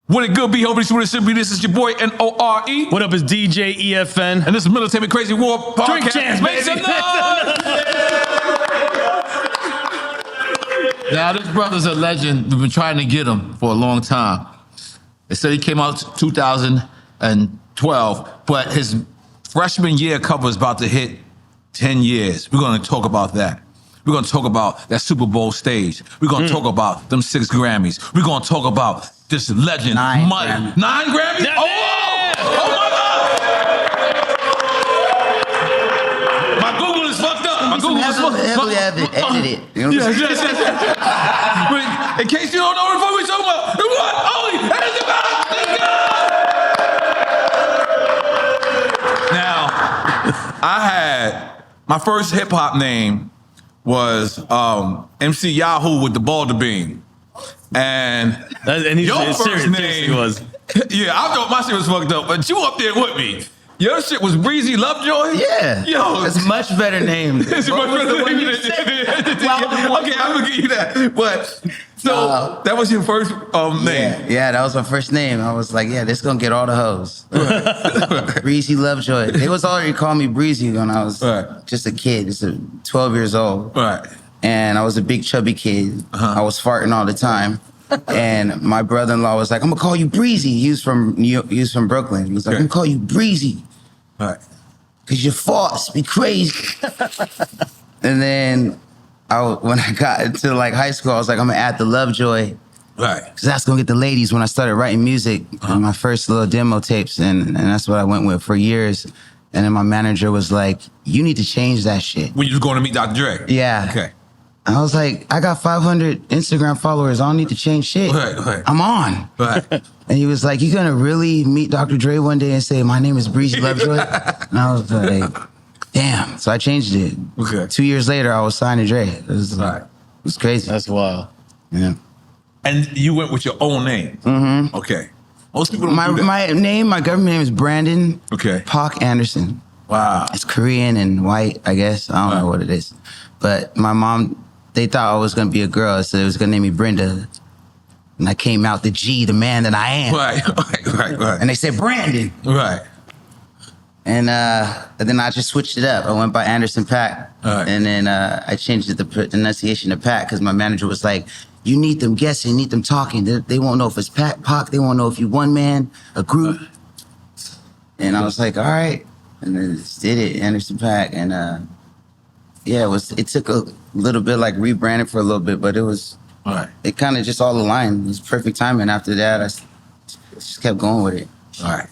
What it good be, hopefully what it should be. This is your boy N.O.R.E. What up, is DJ EFN. And this is Military Crazy War Podcast. Drink chance, Make some baby. noise! Now, this brother's a legend. We've been trying to get him for a long time. They said he came out 2012, but his freshman year cover is about to hit 10 years. We're going to talk about that. We're going to talk about that Super Bowl stage. We're going to talk about them 6 Grammys. We're going to talk about this legend. 9 money. Grammys. 9 Grammys? Yeah. Oh, oh my God! My Google is fucked up. My Google is fucked up. Heavily edited. You know what I'm saying? Yes. But in case you don't know what the fuck we're talking about, the one, only, and the back. Now, I had my first hip hop name was MC Yahoo with the Balder Bean. And he's your first serious, name he was. Yeah, I thought my shit was fucked up, but you up there with me. Your shit was Breezy Lovejoy? Yeah. Yo. It's much better name. It's What much was the better one name you than- said? Okay, I'm gonna give you that. But so that was your first name. Yeah, that was my first name. I was like, yeah, this gonna get all the hoes. Breezy Lovejoy. They was already calling me Breezy when I was just a kid. Just 12 years old. Right. And I was a big chubby kid. I was farting all the time. And my brother-in-law was like, I'm gonna call you Breezy. He was from New York, he was from Brooklyn. He was like, I'm gonna call you Breezy. Right. Cause you're false, be crazy. And then when I got into like high school, I was like, I'm gonna add the Lovejoy. Right. Cause that's gonna get the ladies when I started writing music on my first little demo tapes. And that's what I went with for years. And then my manager was like, you need to change that shit. When you was going to meet Dr. Dre? Yeah. Okay. I was like, I got 500 Instagram followers. I don't need to change shit. Right. I'm on. Right. And he was like, you gonna really meet Dr. Dre one day and say, my name is Breezy Lovejoy? And I was like, damn. So I changed it. Okay. 2 years later, I was signed to Dre. It was crazy. That's wild. Yeah. And you went with your own name? Mm-hmm. Okay. Most people don't do that. My government name is Brandon Paak Anderson. Wow. It's Korean and white, I guess. I don't know what it is. But my mom, they thought I was going to be a girl, so it was going to name me Brenda. And I came out the G, the man that I am. Right. And they said, Brandon. Right. And then I just switched it up. I went by Anderson Paak. Right. And then I changed the pronunciation to Paak because my manager was like, you need them guessing, you need them talking. They won't know if it's Paak. They won't know if you one man, a group. And I was like, all right. And then just did it, Anderson Paak. And yeah, it took a little bit, like rebranded for a little bit, but it kind of just all aligned. It was perfect timing. After that, I just kept going with it. All right.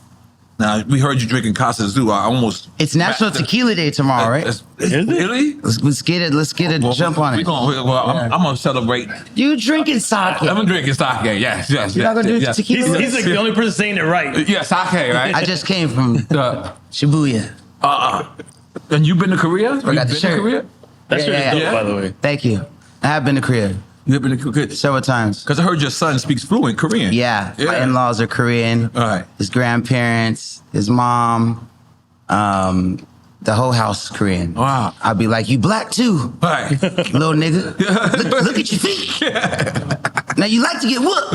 Now, we heard you drinking Casa Zoo. I almost... It's National Tequila Day tomorrow, right? Is it? Really? Let's get it. Let's get a jump on it. I'm going to celebrate. You drinking sake? I'm drinking sake. Yes. You're not going to do tequila? He's like the only person saying it right. Yeah, sake, right? I just came from Shibuya. And you've been to Korea? I got the shirt. Korea? That's really dope, by the way. Thank you. I have been to Korea. You've been to Korea? Several times. Because I heard your son speaks fluent Korean. Yeah. My in-laws are Korean. All right. His grandparents, his mom, the whole house is Korean. Wow. I'd be like, you black too. Right. Little nigga. Look at your feet. Now you like to get whooped.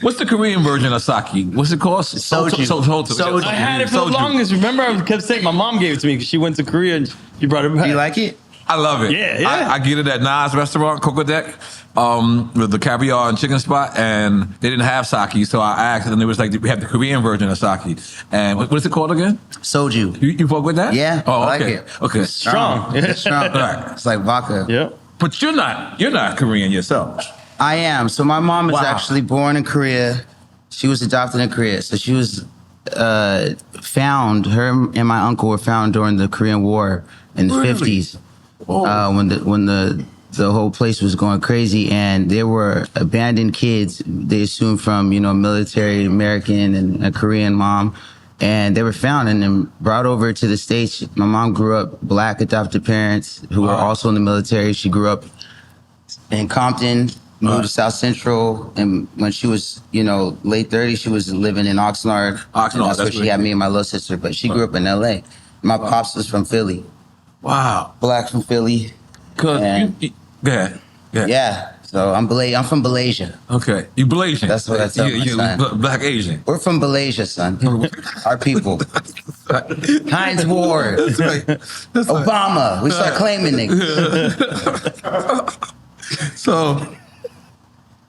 What's the Korean version of sake? What's it called? Soju. I had it for the longest. Remember, I kept saying my mom gave it to me because she went to Korea and she brought it back. You like it? I love it. Yeah, yeah. I get it at Nas restaurant, Coco Deck, with the caviar and chicken spot, and they didn't have sake, so I asked, and it was like, we have the Korean version of sake. And what is it called again? Soju. You fuck with that? Yeah, Oh, I okay. like it. Okay. Strong. It's strong. Right. It's like vodka. Yep. But you're not Korean yourself. I am. So my mom is Wow. actually born in Korea. She was adopted in Korea. So she was found. Her and my uncle were found during the Korean War in the Really? 50s. Oh. When the whole place was going crazy, and there were abandoned kids. They assumed from military American and a Korean mom, and they were found and then brought over to the States. My mom grew up Black adopted parents who were Wow. also in the military. She grew up in Compton, moved to South Central, and when she was late 30s, she was living in Oxnard. Oxnard, And that's where that's she where- had me and my little sister. But she grew up in LA. My pops was from Philly, Wow. Black from Philly. Cause And- go ahead. Yeah, so I'm from Malaysia. Okay. You Blasian. That's what I tell my son. Black Asian. We're from Malaysia, son. Our people. Heinz Ward. Obama. We start claiming niggas. So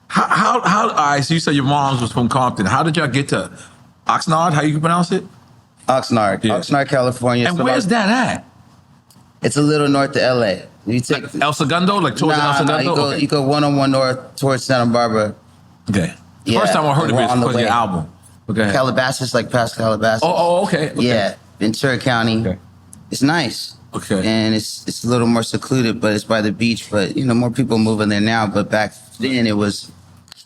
how all right, so you said your mom's was from Compton. How did y'all get to Oxnard? How you pronounce it? Oxnard. Yeah. Oxnard, California. And So where's about- that at? It's a little north of LA. You take El Segundo? Like towards El Segundo? you go Okay. you go 101 north towards Santa Barbara. Okay. Yeah, First time I heard of we're it is on the because of your way. album. Okay. Calabasas, like past Calabasas. Okay. Yeah, Ventura County. Okay. It's nice. Okay. And it's a little more secluded, but it's by the beach. But more people moving there now. But back then, it was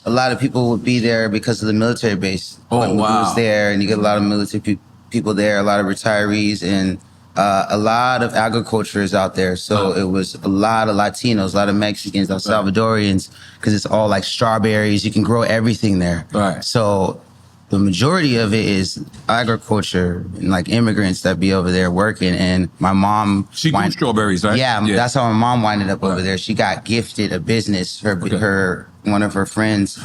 a lot of people would be there because of the military base. Oh, When we wow. was there, and you get a lot of military people there, a lot of retirees, and a lot of agriculture is out there. So it was a lot of Latinos, a lot of Mexicans, El Salvadorians, because it's all like strawberries. You can grow everything there. Right. So the majority of it is agriculture and like immigrants that be over there working. And my mom, She grew strawberries, right? Yeah, that's how my mom winded up over there. She got gifted a business. One of her friends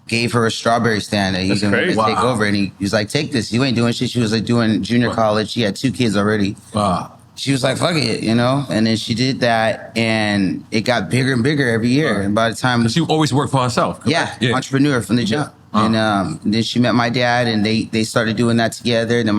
gave her a strawberry stand that he's gonna crazy. take Wow. over, and he was like, "Take this. You ain't doing shit." She was like doing junior college. She had 2 kids already. Wow. She was like, "Fuck it," And then she did that, and it got bigger and bigger every year. And by the time, She always worked for herself. yeah, correct? entrepreneur from the jump. And then she met my dad, and they started doing that together. Then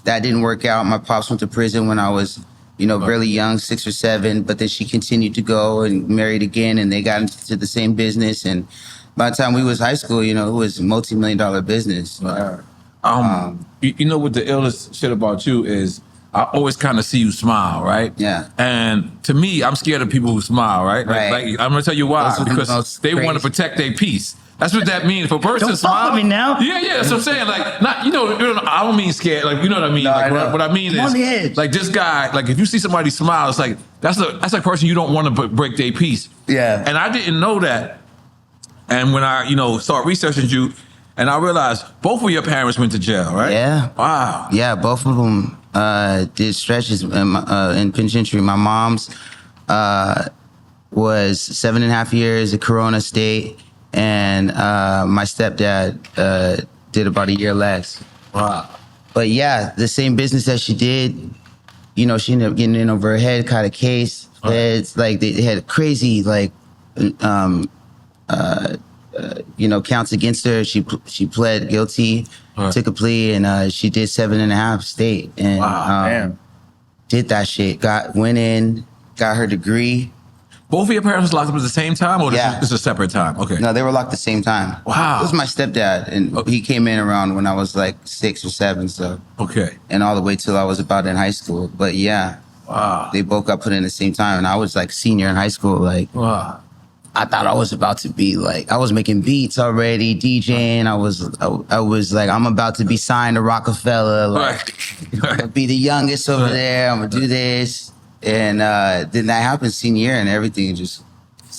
that didn't work out. My pops went to prison when I was, barely young, 6 or 7. But then she continued to go and married again, and they got into the same business. And by the time we was high school, it was a multi-million-dollar business. You know what the illest shit about you is? I always kind of see you smile, right? Yeah. And to me, I'm scared of people who smile, right? Right. Like I'm gonna tell you why. Those are the Because most they want to crazy. protect their peace. That's what that means. If a person Don't smile, follow me now. Yeah, that's what I'm saying. Like, not I don't mean scared. Like, you know what I mean. No, like, I know. what I mean I'm is, on the edge. like this guy. Like, if you see somebody smile, it's like that's a person you don't want to break their peace. Yeah. And I didn't know that. And when I start researching you, and I realized both of your parents went to jail, right? Yeah. Wow. Yeah, both of them did stretches in penitentiary. My mom's was 7.5 years at Corona State, and my stepdad did about a year less. Wow. But yeah, the same business that she did, she ended up getting in over her head, caught a case. It's like they had crazy counts against her. She pled guilty, took a plea, and she did 7.5 state, and Damn. did that shit. Went in, got her degree. Both of your parents was locked up at the same time, or Yeah. this is a separate time? Okay. No, they were locked the same time. Wow. It was my stepdad, and he came in around when I was like 6 or 7, so, Okay. and all the way till I was about in high school. But yeah, Wow. they both got put in the same time, and I was like senior in high school. Like, Wow. I thought I was about to be like, I was making beats already, DJing. I was like, I'm about to be signed to Rockefeller. Like, Right. I'll be the youngest over there. I'm gonna do this. And then that happened senior year, and everything just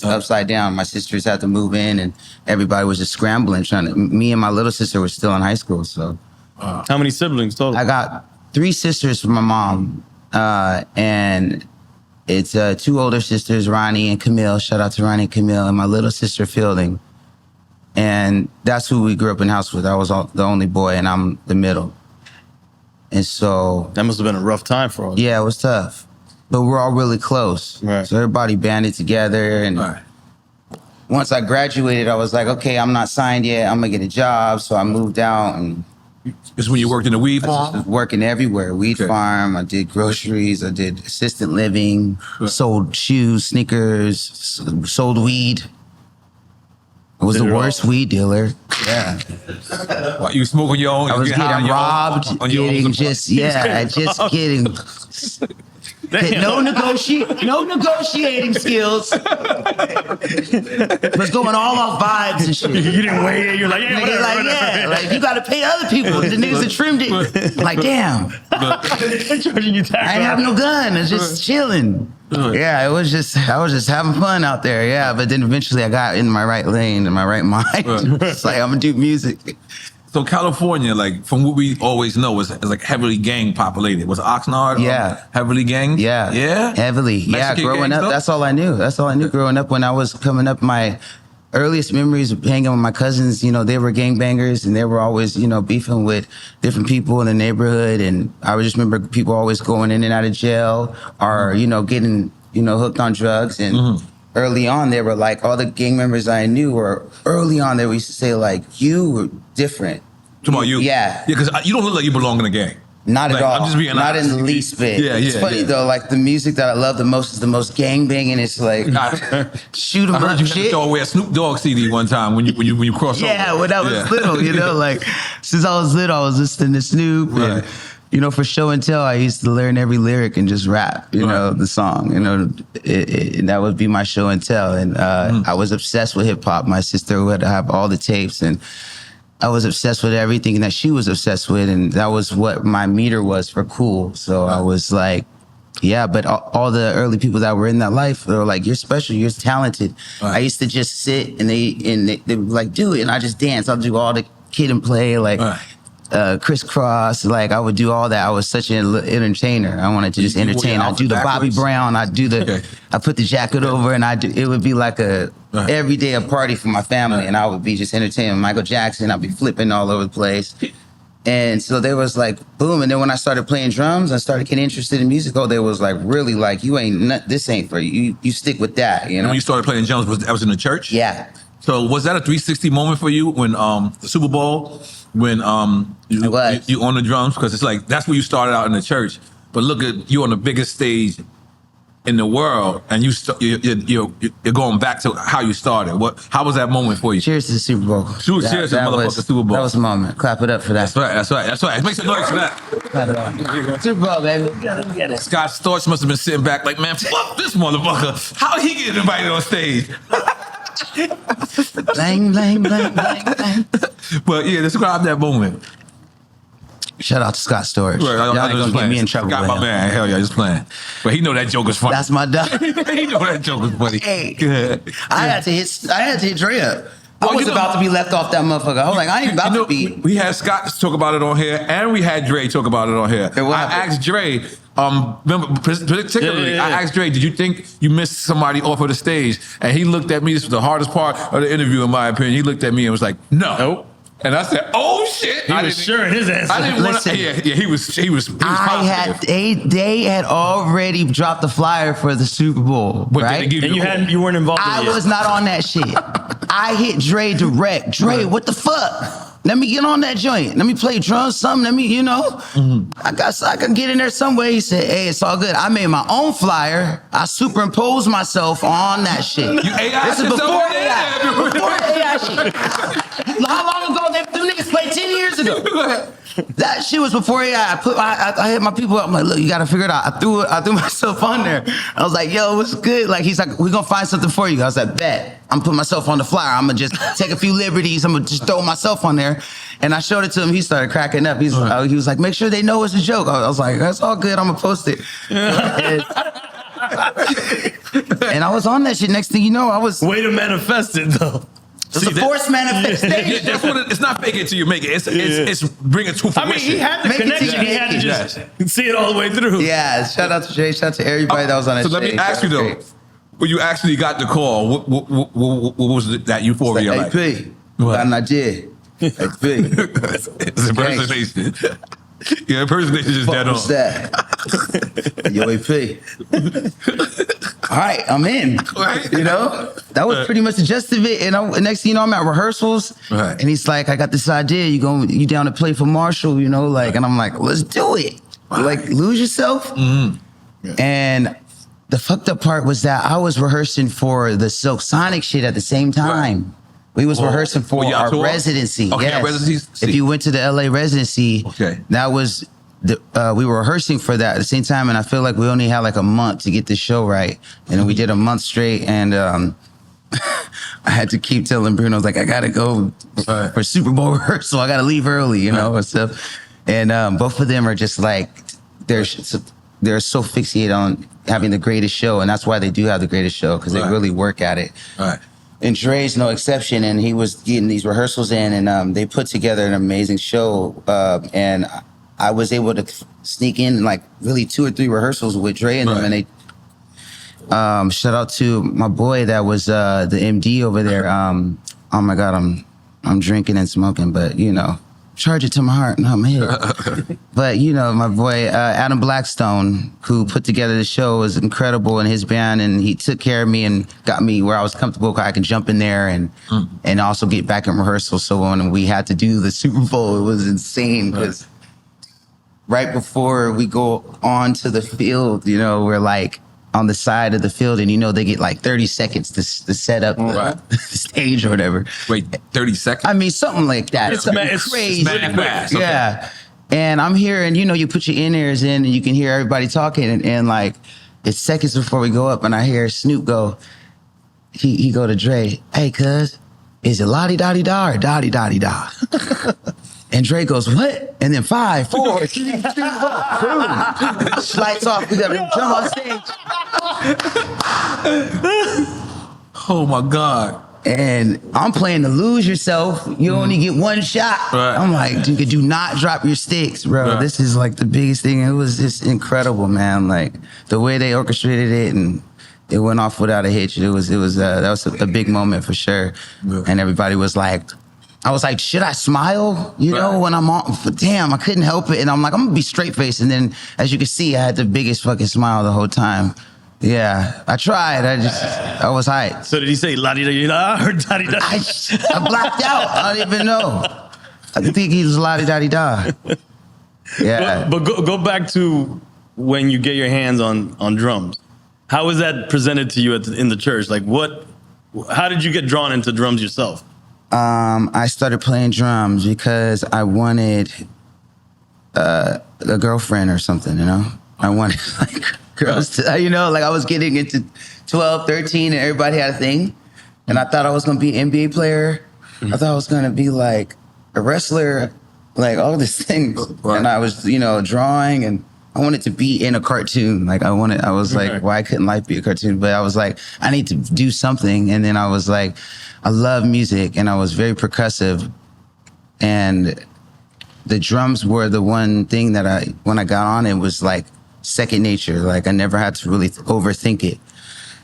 upside down. My sisters had to move in, and everybody was just scrambling, me and my little sister were still in high school. So How many siblings total? I got 3 sisters from my mom, and it's 2 older sisters, Ronnie and Camille. Shout out to Ronnie and Camille, and my little sister Fielding. And that's who we grew up in the house with. I was the only boy, and I'm the middle. And so, That must have been a rough time for all. yeah, it was tough. but we're all really close. Right. So everybody banded together, and once I graduated, I was like, okay, I'm not signed yet. I'm gonna get a job. So I moved out and This is when you worked in the weed farm? working everywhere. Weed farm. I did groceries. I did assistant living. Sold shoes, sneakers. Sold weed. I was the worst weed dealer. Yeah. What, you smoking your own? I was getting robbed. Getting just getting. No negotiating skills. Was going all off vibes and shit. You didn't weigh it. You're like, yeah, whatever, Like, whatever. like you gotta pay other people. The niggas that trimmed it. I'm like, damn. Charging you tax. I ain't have no gun. It's just chilling. Yeah, I was just having fun out there. Yeah, but then eventually I got in my right lane, in my right mind. It's like I'm gonna do music. So California, like from what we always know, is like heavily gang populated. Was Oxnard heavily gang? Yeah. Yeah? Heavily. Mexican Growing gangs, up, though? that's all I knew. That's all I knew growing up. When I was coming up, my earliest memories of hanging with my cousins, you know, they were gangbangers and they were always, you know, beefing with different people in the neighborhood. And I would just remember people always going in and out of jail or, you know, getting, you know, hooked on drugs. And early on, they were like, all the gang members I knew were early on, they used to say like, you were different. Come on, you. Yeah. Yeah, because you don't look like you belong in a gang. Not Like, at all. I'm just being Not honest. in the least bit. Yeah, It's yeah, funny yeah. though, like the music that I love the most is the most gangbanging. It's like shoot 'em I heard up you had to shit. throw away a Snoop Dogg CD one time when you crossed over. Yeah, when I was Yeah. little, you know, like since I was little, I was listening to Snoop. Right. And, you know, for show and tell, I used to learn every lyric and just rap, you know, the song. You know, and that would be my show and tell. And I was obsessed with hip hop. My sister would have all the tapes, and I was obsessed with everything that she was obsessed with, and that was what my meter was for cool. So I was like, yeah, but all the early people that were in that life, they were like, you're special, you're talented. Right. I used to just sit and they would like, do it, and I just dance. I'll do all the kid and play, like crisscross, like I would do all that. I was such an entertainer. I wanted to just You wore entertain. your I'd do the outfit Bobby backwards? Brown, I'd do the, I put the jacket over, and it would be like every day a party for my family, and I would be just entertaining Michael Jackson. I'd be flipping all over the place. And so there was like, boom. And then when I started playing drums, I started getting interested in music. Oh, there was like, really like, this ain't for you. You stick with that, you And know? when you started playing drums, that was in the church? Yeah. So was that a 360 moment for you when the Super Bowl, when It was. you on the drums? Because it's like, that's where you started out in the church. But look at you on the biggest stage in the world, and you're going back to how you started. How was that moment for you? Cheers to the Super Bowl. Cheers to the motherfucking Super Bowl. That was a moment. Clap it up for that. That's right. Make some noise for that. Clap it up. Super Bowl, baby. Get it. Scott Storch must have been sitting back like, man, fuck this motherfucker. How he get invited on stage? Blang, blang, blang, blang, blang. But yeah, describe that moment. Shout out to Scott Storch. Right, Y'all ain't gonna get me in trouble Got with my him. man. Hell yeah, just playing. But he know that joke is funny. That's my dog. He know that joke is funny. Hey, Good. I had to hit Dre up. I Well, was you know- about to be left off that motherfucker. I was like, I ain't about to be. We had Scott talk about it on here, and we had Dre talk about it on here. Hey, what I happened? asked Dre, remember, particularly, Yeah. I asked Dre, did you think you missed somebody off of the stage? And he looked at me. This was the hardest part of the interview, in my opinion. He looked at me and was like, no. Nope. And I said, oh shit. He was sure in his answer. I didn't want to. Listen. Yeah, he was positive. They had already dropped the flyer for the Super Bowl, But right? they give And you weren't involved in I it yet. was not on that shit. I hit Dre direct. Dre, what the fuck? Let me get on that joint. Let me play drums, something. Let me, you know, I can get in there some way. He said, hey, it's all good. I made my own flyer. I superimposed myself on that shit. You AI This is yourself before on there? AI. Before AI shit. How long ago? Them niggas played 10 years ago. That shit was before AI. I hit my people up. I'm like, look, you gotta figure it out. I threw myself on there. I was like, yo, what's good? Like, he's like, we're gonna find something for you. I was like, bet. I'm putting myself on the flyer. I'm gonna just take a few liberties. I'm gonna just throw myself on there. And I showed it to him. He started cracking up. He was like, make sure they know it's a joke. I was like, that's all good. I'm gonna post it. And I was on that shit. Next thing you know, I was. Way to manifest it, though. It's a forced manifestation. That's what it's not fake it till you make it. It's bring it to fruition. I mean, he had the Make it connection. to He had to Yes. just see it all the way through. Yeah, shout out to Jay, shout out to everybody that was on that So let me stage. ask you That was though, great. when you actually got the call, what was that euphoria like? Hey, P, What? got an idea. Hey, P. It's impersonation. Yeah, impersonation is dead on. What's that? Yo, AP. All right, I'm in. Right. You know, that was pretty much the gist of it. And next thing you know, I'm at rehearsals, Right. and he's like, "I got this idea. You down to play for Marshall? You know, like." And I'm like, "Let's do it. Like, lose yourself." Mm-hmm. Yeah. And the fucked up part was that I was rehearsing for the Silk Sonic shit at the same time. We was rehearsing for Were y'all our tour? residency. Okay, yes. residency. If you went to the LA residency, Okay. that was we were rehearsing for that at the same time, and I feel like we only had like a month to get the show right, and then we did a month straight, and I had to keep telling Bruno, like, I gotta go for Super Bowl rehearsal. I gotta leave early, you know, and stuff. And both of them are just like they're so fixated on having the greatest show, and that's why they do have the greatest show, because they really work at it. Right. And Dre's no exception, and he was getting these rehearsals in, and they put together an amazing show, and I was able to sneak in like really 2 or 3 rehearsals with Dre and them, and they shout out to my boy that was the MD over there. Oh my God, I'm drinking and smoking, but you know, charge it to my heart, not my head. But you know, my boy Adam Blackstone, who put together the show, was incredible in his band, and he took care of me and got me where I was comfortable. I could jump in there and also get back in rehearsal. So when we had to do the Super Bowl, it was insane because right before we go on to the field, you know, we're like on the side of the field, and you know they get like 30 seconds to set up the stage or whatever. Wait, 30 seconds? I mean, something like that. It's Something it's crazy. really fast. Okay. Yeah. And I'm here, and you know, you put your in-ears in, and you can hear everybody talking, and like, it's seconds before we go up, and I hear Snoop go, he go to Dre, "Hey, cuz, is it la-di-da-di-da or da-di-da-di-da?" And Dre goes, "What?" And then 5, 4, 3, 2, 1, boom. Lights off. We got to jump on stage. Oh my God. And I'm playing to lose yourself. You only get one shot. Right. I'm like, dude, do not drop your sticks, bro. Right. This is like the biggest thing. It was just incredible, man. Like the way they orchestrated it, and it went off without a hitch. That was a big moment for sure. Yeah. And everybody was like, I was like, should I smile? You know, when I'm on, but damn, I couldn't help it. And I'm like, I'm gonna be straight faced. And then, as you can see, I had the biggest fucking smile the whole time. Yeah, I tried. I was hyped. So did he say la-di-da-di-da or da-di-da? I blacked out. I don't even know. I think he was la-di-da-di-da. Yeah. But go back to when you get your hands on drums. How was that presented to you in the church? Like how did you get drawn into drums yourself? I started playing drums because I wanted a girlfriend or something, you know? I wanted like girls to, you know, like I was getting into 12, 13 and everybody had a thing. And I thought I was going to be an NBA player. I thought I was going to be like a wrestler, like all these things. Right. And I was, you know, drawing, and I wanted to be in a cartoon. Like I was like, why couldn't life be a cartoon? But I was like, I need to do something. And then I was like, I love music, and I was very percussive. And the drums were the one thing that when I got on, it was like second nature. Like I never had to really overthink it.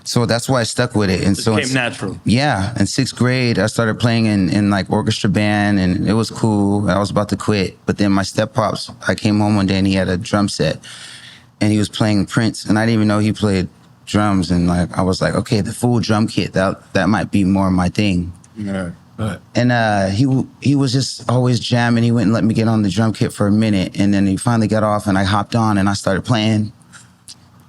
So that's why I stuck with it. And so It came natural. Yeah. In 6th grade, I started playing in like orchestra band, and it was cool. I was about to quit. But then my step-pops, I came home one day and he had a drum set, and he was playing Prince, and I didn't even know he played drums. And like, I was like, okay, the full drum kit, that might be more my thing. Yeah. Right. And he was just always jamming. He wouldn't let me get on the drum kit for a minute. And then he finally got off, and I hopped on and I started playing.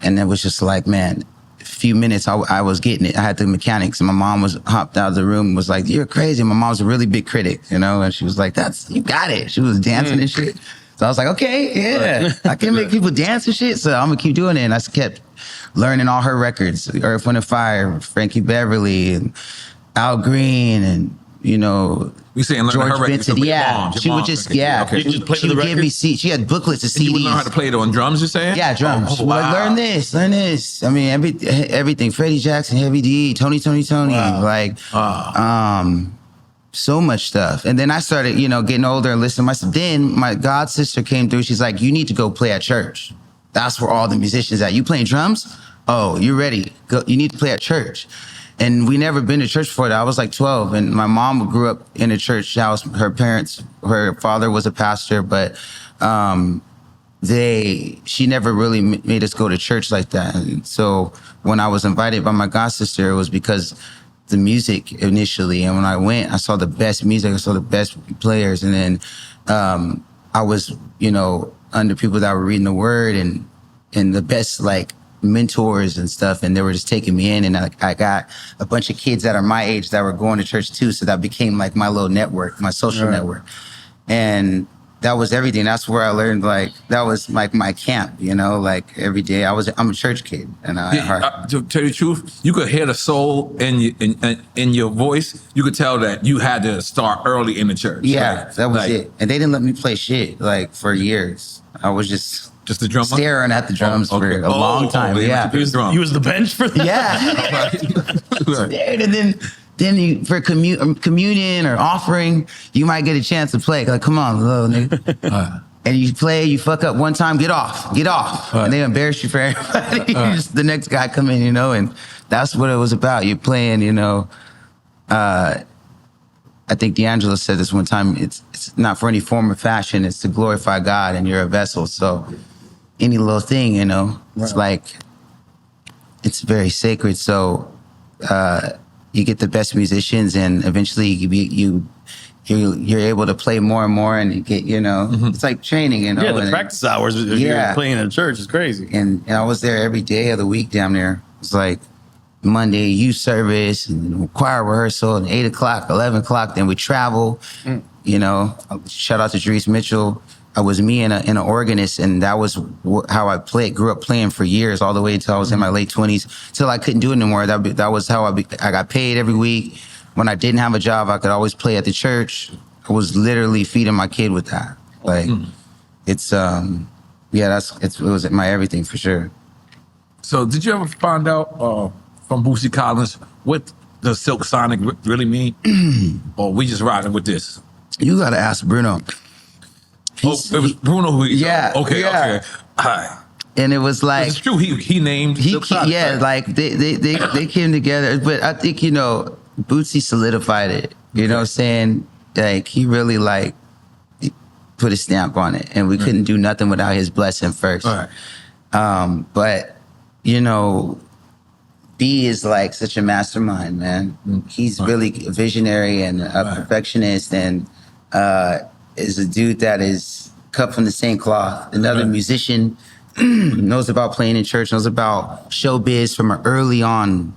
And it was just like, man, a few minutes I was getting it. I had the mechanics, and my mom hopped out of the room and was like, "You're crazy." My mom's a really big critic, you know, and she was like, "You got it." She was dancing and shit. So I was like, okay, yeah, I can make people dance and shit. So I'm gonna keep doing it. And I just kept learning all her records, Earth, Wind & Fire, Frankie Beverly, and Al Green, and you know, We saying learn her George records. Benson. So your Yeah, mom, your she would mom. just, Okay. yeah, Okay. You just play she with would the give me records? she had booklets of CDs. And you would learn how to play it on drums, you're saying? Yeah, drums. Oh, She would like, learn this. I mean, everything. Freddie Jackson, Heavy D, Tony, Wow. like, so much stuff. And then I started, you know, getting older and listening to myself. Then my god sister came through. She's like, "You need to go play at church. That's where all the musicians at. You playing drums? Oh, you're ready. Go. You need to play at church." And we never been to church before that. I was like 12, and my mom grew up in a church house. Her father was a pastor, but she never really made us go to church like that. And so when I was invited by my god sister, it was because the music initially. And when I went, I saw the best music, I saw the best players. And then I was, under people that were reading the word and the best like mentors and stuff. And they were just taking me in. And I got a bunch of kids that are my age that were going to church too. So that became like my little network, my social network. And that was everything. That's where I learned, like, that was like my camp, like every day. I'm a church kid. And to tell you the truth, you could hear the soul in your voice. You could tell that you had to start early in the church. Yeah, that was it. And they didn't let me play shit, like, for years. I was just the drummer? staring at the drums for a long time. Yeah. He was the bench for that? Yeah. Stared, and then you, for communion or offering, you might get a chance to play. Like, come on, little nigga. And you play, you fuck up one time, get off. And they embarrass you for everybody. Just the next guy come in, and that's what it was about. You're playing, I think D'Angelo said this one time, it's not for any form or fashion, it's to glorify God, and you're a vessel. So any little thing, it's like, it's very sacred. So you get the best musicians, and eventually you're able to play more and more, and you get, it's like training, Yeah, the practice hours if you're playing in a church is crazy. And I was there every day of the week down there. It's like Monday youth service and choir rehearsal, and 8 o'clock, 11 o'clock, then we travel. Shout out to Dries Mitchell. I was me and an organist, and that was how I grew up playing for years, all the way until I was in my late 20s, till I couldn't do it anymore. That was how I got paid every week. When I didn't have a job, I could always play at the church. I was literally feeding my kid with that. Like, it was my everything for sure. So did you ever find out from Boosie Collins what the Silk Sonic really mean? Or we just riding with this? You gotta ask Bruno. It was Bruno who... Yeah. Okay. All right. And it was like... It's true, he named Silk Sonic. Yeah, like they came together. But I think, Bootsy solidified it. You know what I'm saying? Like, he really, like, put a stamp on it. And we couldn't do nothing without his blessing first. All right. But, B is, like, such a mastermind, man. He's really a visionary and a perfectionist, and is a dude that is cut from the same cloth. Another musician, knows about playing in church, knows about showbiz from an early on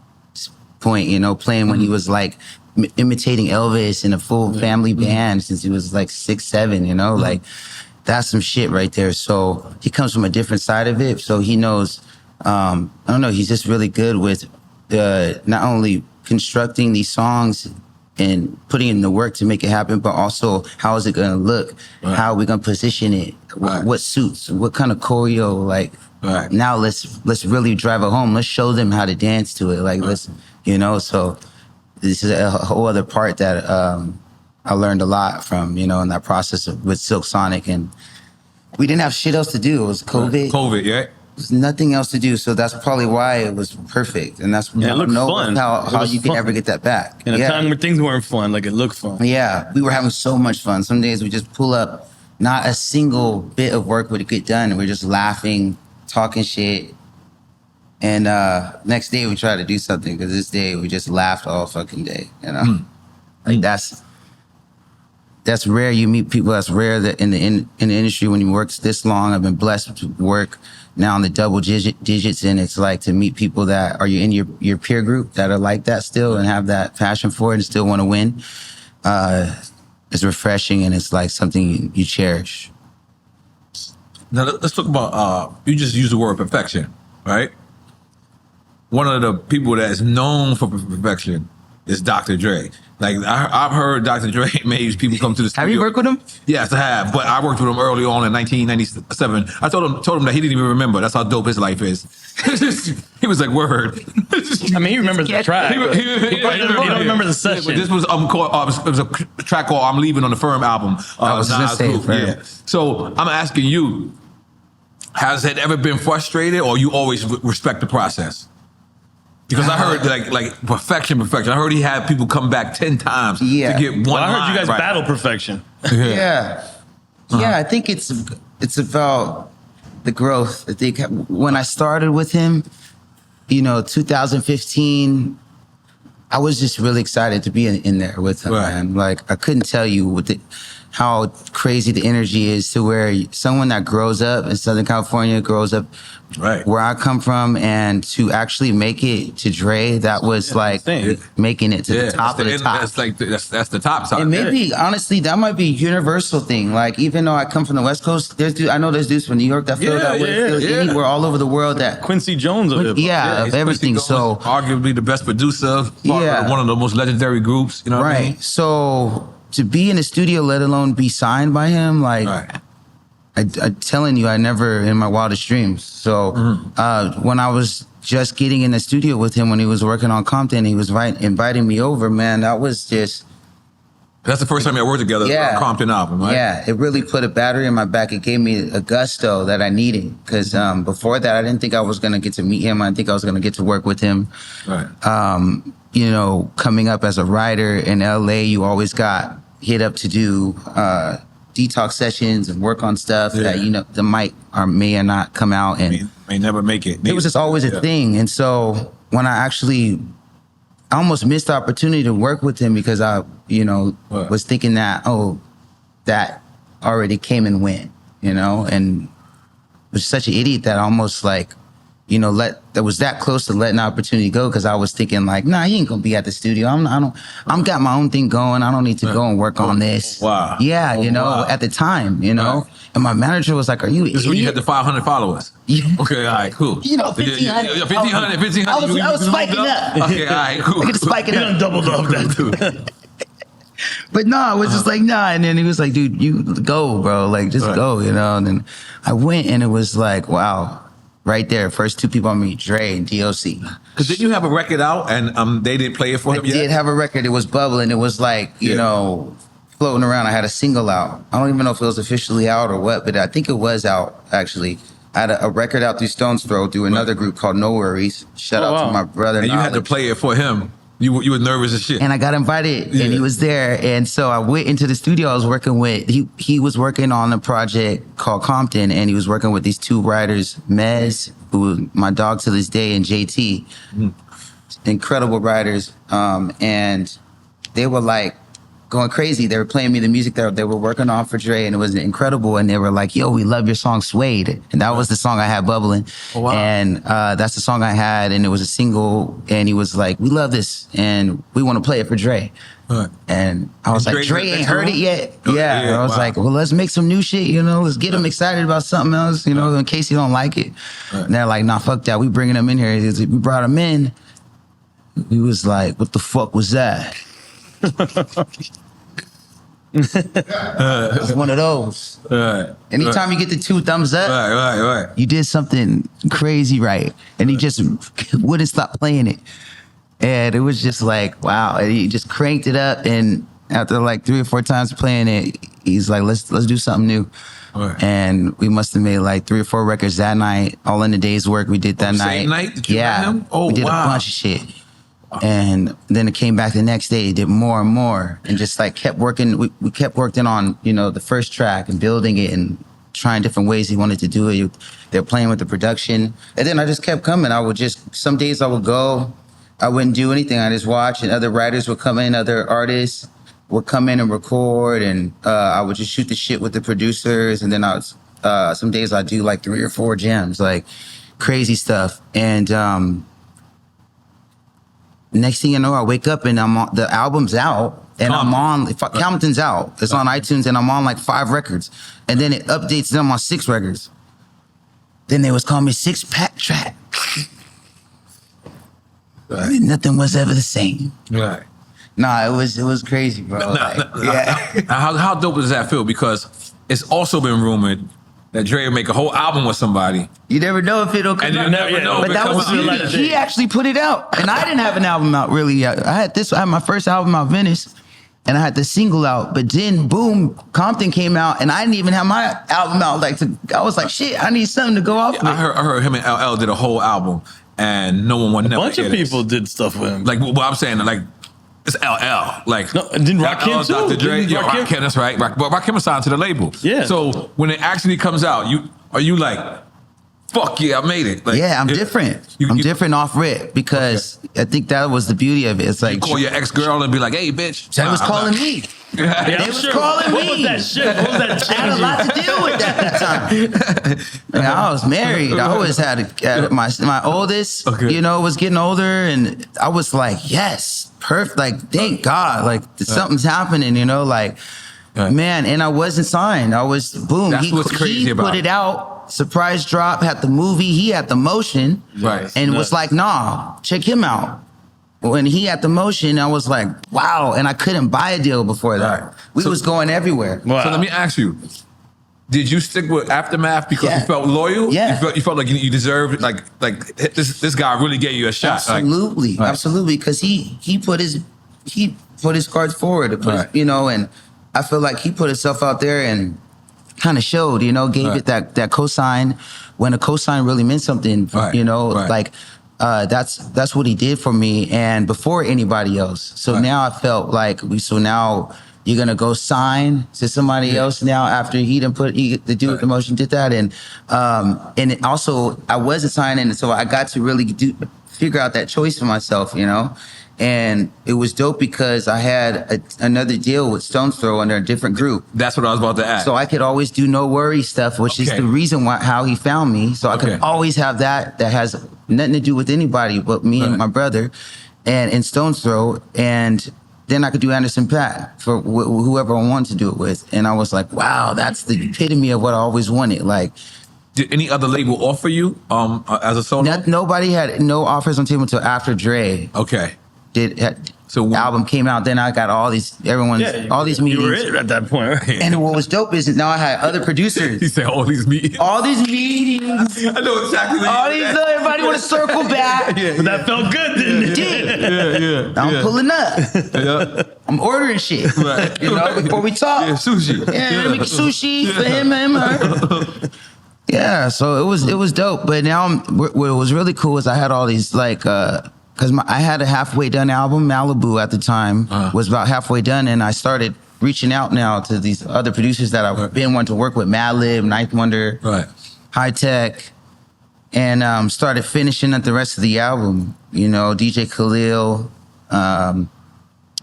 point, playing when he was like imitating Elvis in a full family band since he was like 6, 7, like that's some shit right there. So he comes from a different side of it. So he knows, I don't know, he's just really good with not only constructing these songs and putting in the work to make it happen, but also how is it going to look? Right. How are we going to position it? Right. What suits? What kind of choreo? Like, now let's really drive it home. Let's show them how to dance to it. Like, let's, so this is a whole other part that I learned a lot from, in that process with Silk Sonic. And we didn't have shit else to do. It was COVID. COVID, yeah. There's nothing else to do, so that's probably why it was perfect, and that's it looked fun. How you can ever get that back. In a time where things weren't fun, like it looked fun. Yeah, we were having so much fun. Some days we just pull up, not a single bit of work would get done, and we're just laughing, talking shit, and next day we try to do something, because this day we just laughed all fucking day. Like that's rare. You meet people that's rare that in the industry when you work this long. I've been blessed to work now in the double digits, and it's like to meet people that are in your peer group that are like that still and have that passion for it and still want to win. It's refreshing, and it's like something you cherish. Now let's talk about, you just used the word perfection, right? One of the people that is known for perfection is Dr. Dre. Like, I've heard Dr. Dre made people come to the studio. Have you worked with him? Yes, I have. But I worked with him early on in 1997. I told him that he didn't even remember. That's how dope his life is. He was like, word. I mean, he remembers the track. He don't remember the session. This was it was a track called "I'm Leaving" on the Firm album. I was just saying, yeah. So I'm asking you, has it ever been frustrated, or you always respect the process? Because I heard like perfection. I heard he had people come back 10 times to get one. I heard you guys right. battle perfection. Yeah, I think it's it's about the growth. I think when I started with him, 2015, I was just really excited to be in there with him, Right. man. Like, I couldn't tell you how crazy the energy is to where someone that grows up in Southern California, grows up Right. where I come from, and to actually make it to Dre, that was like insane. making it to the top of the top. That's like that's the top. And maybe, honestly, that might be a universal thing. Like, even though I come from the West Coast, I know there's dudes from New York that feel that way, feel anywhere, all over the world that... Quincy Jones of hip-hop. Yeah, of everything. So, arguably the best producer, Yeah. one of the most legendary groups. You know what I mean? right. So, to be in the studio, let alone be signed by him, like... Right. I'm telling you, I never in my wildest dreams. So when I was just getting in the studio with him, when he was working on Compton, he was inviting me over, man. That was just... That's the first time you worked together. Yeah. On Compton album, right? Yeah, it really put a battery in my back. It gave me a gusto that I needed. Because before that, I didn't think I was going to get to meet him. I didn't think I was going to get to work with him. Right. Coming up as a writer in LA, you always got hit up to do detox sessions and work on stuff that, the might or may or not come out. And may never make it. it was just always a thing. And so when I almost missed the opportunity to work with him because I, was thinking that, that already came and went, and was such an idiot that I almost like, that was that close to letting the opportunity go because I was thinking like, nah, he ain't gonna be at the studio. I'm got my own thing going. I don't need to go and work on this. Wow. Yeah, Wow. at the time, Right. and my manager was like, "Are you an This is when you idiot?" had the 500 followers. Yeah. Okay, all right, cool. 1,500. Yeah, 1,500, 1,500. I was spiking up. Okay, all right, cool. I could spike it He up. done doubled up that. But no, I was just like, nah. And then he was like, dude, you go, bro. Like, just Right. go, And then I went and it was like, wow. Right there, first two people I meet, Dre and DOC. Because did you have a record out and they didn't play it for I him yet? did have a record. It was bubbling. It was like, floating around. I had a single out. I don't even know if it was officially out or what, but I think it was out, actually. I had a record out through Stone's Throw through another group called N.O.R.E. Shout out wow. to my brother. And you had to Knowledge. play it for him. You were nervous as shit. And I got invited, Yeah. and he was there. And so I went into the studio. I was working with, he was working on a project called Compton, and he was working with these two writers, Mez, who is my dog to this day, and JT. Incredible writers. And they were like going crazy. They were playing me the music that they were working on for Dre, and it was incredible. And they were like, yo, we love your song Suede. And that was the song I had bubbling. Oh, wow. And that's the song I had, and it was a single. And he was like, we love this, and we want to play it for Dre. Right. And I was And like, Dre Dre ain't next heard to it him? yet. Oh, Yeah. yeah, And I was wow. like, well, let's make some new shit, let's get them excited about something else, in case you don't like it. Right. And they're like, nah, fuck that. We bringing them in here. We brought them in. We was like, what the fuck was that? It's one of those. Right. Anytime you get the 2 thumbs up, Right. you did something crazy right. And he just wouldn't stop playing it. And it was just like, wow. And he just cranked it up. And after like 3 or 4 times playing it, he's like, let's do something new. Right. And we must have made like 3 or 4 records that night, all in the day's work we did that night. Same night that you yeah. met him? Oh, we did wow. a bunch of shit. And then it came back the next day, did more and more, and just like kept working. We kept working on, the first track and building it and trying different ways he wanted to do it. They're playing with the production. And then I just kept coming. Some days I would go, I wouldn't do anything. I just watch, and other writers would come in, other artists would come in and record, and I would just shoot the shit with the producers. And then some days I'd do like 3 or 4 jams, like crazy stuff. And, next thing you know, I wake up and the album's out, and Compton's out. It's on iTunes, and I'm on like 5 records, and then it updates, and I'm on 6 records. Then they was calling me 6-pack track. Right. And nothing was ever the same. Right. Nah, it was crazy, bro. Yeah. How dope does that feel? Because it's also been rumored that Dre will make a whole album with somebody. You never know if it'll come And you out. never know But if it that comes was out. he actually put it out, and I didn't have an album out really yet. I had my first album out, Venice, and I had the single out. But then, boom, Compton came out, and I didn't even have my album out. I was like, shit, I need something to go off with. I heard him and LL did a whole album, and no one would never A bunch hear of this. people did stuff with him. Like what I'm saying, like It's LL. Like, No, didn't Rakim LL, too? Dr. Dre. Didn't Yeah, Rakim- Rakim, that's right. But Rakim was signed to the label. Yeah. So when it actually comes out, are you like, fuck yeah, I made it? Like, Yeah, I'm different. I'm different off rip because I think that was the beauty of it. It's You like call your ex-girl and be like, hey, bitch. they was calling me. Yeah, They I'm was sure. calling What me. was that shit? What was that I had a change? lot to deal with that at the time. And I was married. I always had my oldest, Okay. was getting older, and I was like, yes, perfect. Like, thank God, like something's happening, like, man. And I wasn't signed. I was boom. That's what's crazy he about put it. it out. Surprise drop. Had the movie. He had the motion. Right. And Nuts. was like, nah, check him out. When he had the motion, I was like, wow. And I couldn't buy a deal before that. Right. We So- was going everywhere. Wow. So let me ask you, did you stick with Aftermath because Yeah. you felt loyal? Yeah. You felt like you deserved, like this guy really gave you a shot. Like, Absolutely, Right. absolutely. Because he put his cards forward. Right. And I feel like he put himself out there and kind of showed. Gave Right. it that cosign when a cosign really meant something. Right. Right. Like that's what he did for me, and before anybody else. So Right. now I felt like now you're gonna go sign to somebody else now after he didn't the dude with the motion did that, and it also I wasn't signing, so I got to really figure out that choice for myself, and it was dope because I had another deal with Stone's Throw under a different group. That's what I was about to ask. So I could always do N.O.R.E stuff, which is Okay. the reason how he found me. So I Okay. could always have that has nothing to do with anybody but me Right. and my brother, and in Stone's Throw, and then I could do Anderson .Paak for whoever I wanted to do it with. And I was like, wow, that's the epitome of what I always wanted. Like, Did any other label offer you as a solo? nobody had no offers on table until after Dre Okay. So the album came out. Then I got all these all these meetings. You were it at that point, right? And what was dope is now I had other producers. He said all these meetings. All these meetings. I know exactly what All you these, said. everybody want to circle back. Yeah, But that felt good, didn't it? Did. I'm pulling up. yeah. I'm ordering shit. Right. Before we talk. Yeah, sushi. Yeah, make sushi for him and her. Yeah, so it was dope. But now what was really cool is I had all these because I had a halfway done album. Malibu at the time was about halfway done, and I started reaching out now to these other producers that I've been wanting to work with: Madlib, Ninth Wonder, Right. High Tech, and started finishing up the rest of the album. DJ Khalil,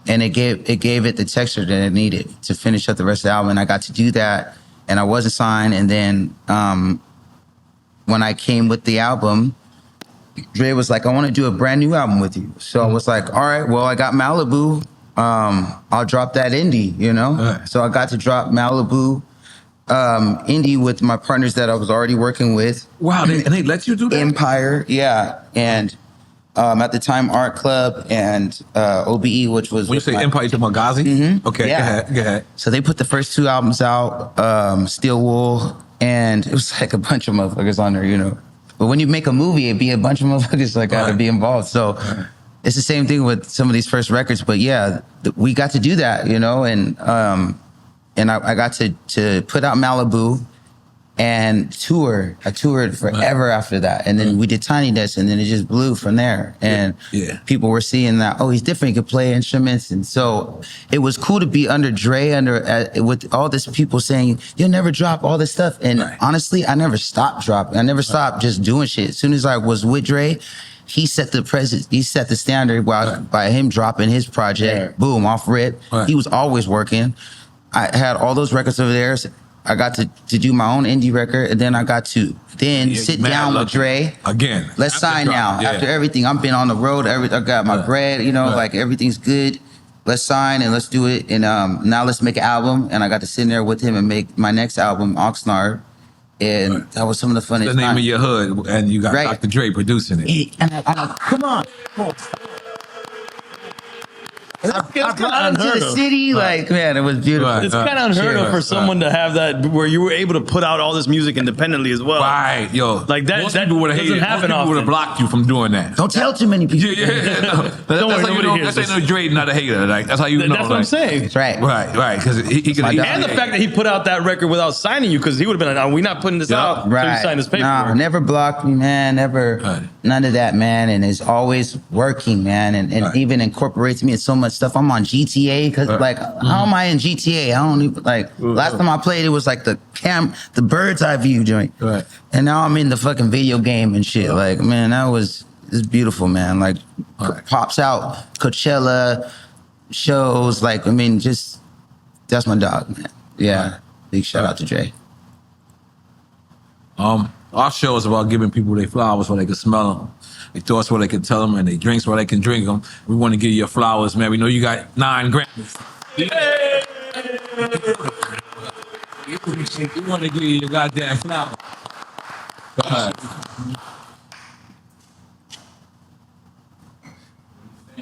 and it gave it the texture that it needed to finish up the rest of the album. And I got to do that, and I wasn't signed. And then when I came with the album, Dre was like, I want to do a brand new album with you. So I was like, all right, well, I got Malibu. I'll drop that indie, Right. So I got to drop Malibu indie with my partners that I was already working with. Wow, and they let you do that? Empire, yeah. And at the time, Art Club and OBE, which was... When you with say my- Empire, you talking about Ghazi? Mhm. Okay, Yeah. go ahead. So they put the first two albums out, Steel Wool, and it was like a bunch of motherfuckers on there, But when you make a movie, it'd be a bunch of motherfuckers got to Right. be involved. So it's the same thing with some of these first records. But yeah, we got to do that, and I got to put out Malibu and tour. I toured forever after that. And then we did Tiny Desk, and then it just blew from there. And Yeah. people were seeing that, oh, he's different. He could play instruments. And so it was cool to be under Dre, with all this people saying, you'll never drop all this stuff. And Right. honestly, I never stopped dropping. I never stopped just doing shit. As soon as I was with Dre, he set the standard by him dropping his project. Right. Boom, off rip. Right. He was always working. I had all those records over there. I got to do my own indie record, and then I got to sit mad down with lucky. Dre. Again. Let's After sign drop, now. yeah. After everything, I've been on the road. I got my bread, like everything's good. Let's sign and let's do it. And now let's make an album. And I got to sit in there with him and make my next album, Oxnard. And that was some of the funnest The name times. of your hood, and you got Right. Dr. Dre producing it. And I come on. I brought him to unheard the of. city. Like, man, it was beautiful. Right. It's kind of unheard of for someone to have that, where you were able to put out all this music independently as well. Right, yo. Like that- Most that people would have doesn't hated. happen Most people would have often. blocked you from doing that. Don't tell too many people. Yeah. No. Don't worry, That's how you nobody know. hears That's how you this. know Dre not a hater. Like that's how you know. That's what I'm like, saying. That's right. Right, because he could. My dog. And the fact that he put out that record without signing you, because he would have been like, "No, we're not putting this Yeah. out." Right. So you signed his paperwork. Nah, never blocked me, man. Never. Right. None of that, man. And it's always working, man. And Right. even incorporates me in so much stuff. I'm on GTA because like, how am I in GTA? I don't even like. Last time I played, it was like the bird's eye view joint, Right. and now I'm in the fucking video game and shit. Like, man, it's beautiful, man. Like, pops out Coachella shows. Like, I mean, just that's my dog, man. Yeah, big shout out to Dre. Our show is about giving people their flowers so they can smell them, their thoughts so they can tell them, and their drinks so they can drink them. We want to give you your flowers, man. We know you got 9 Grammys. We want to give you your goddamn flowers. Go ahead.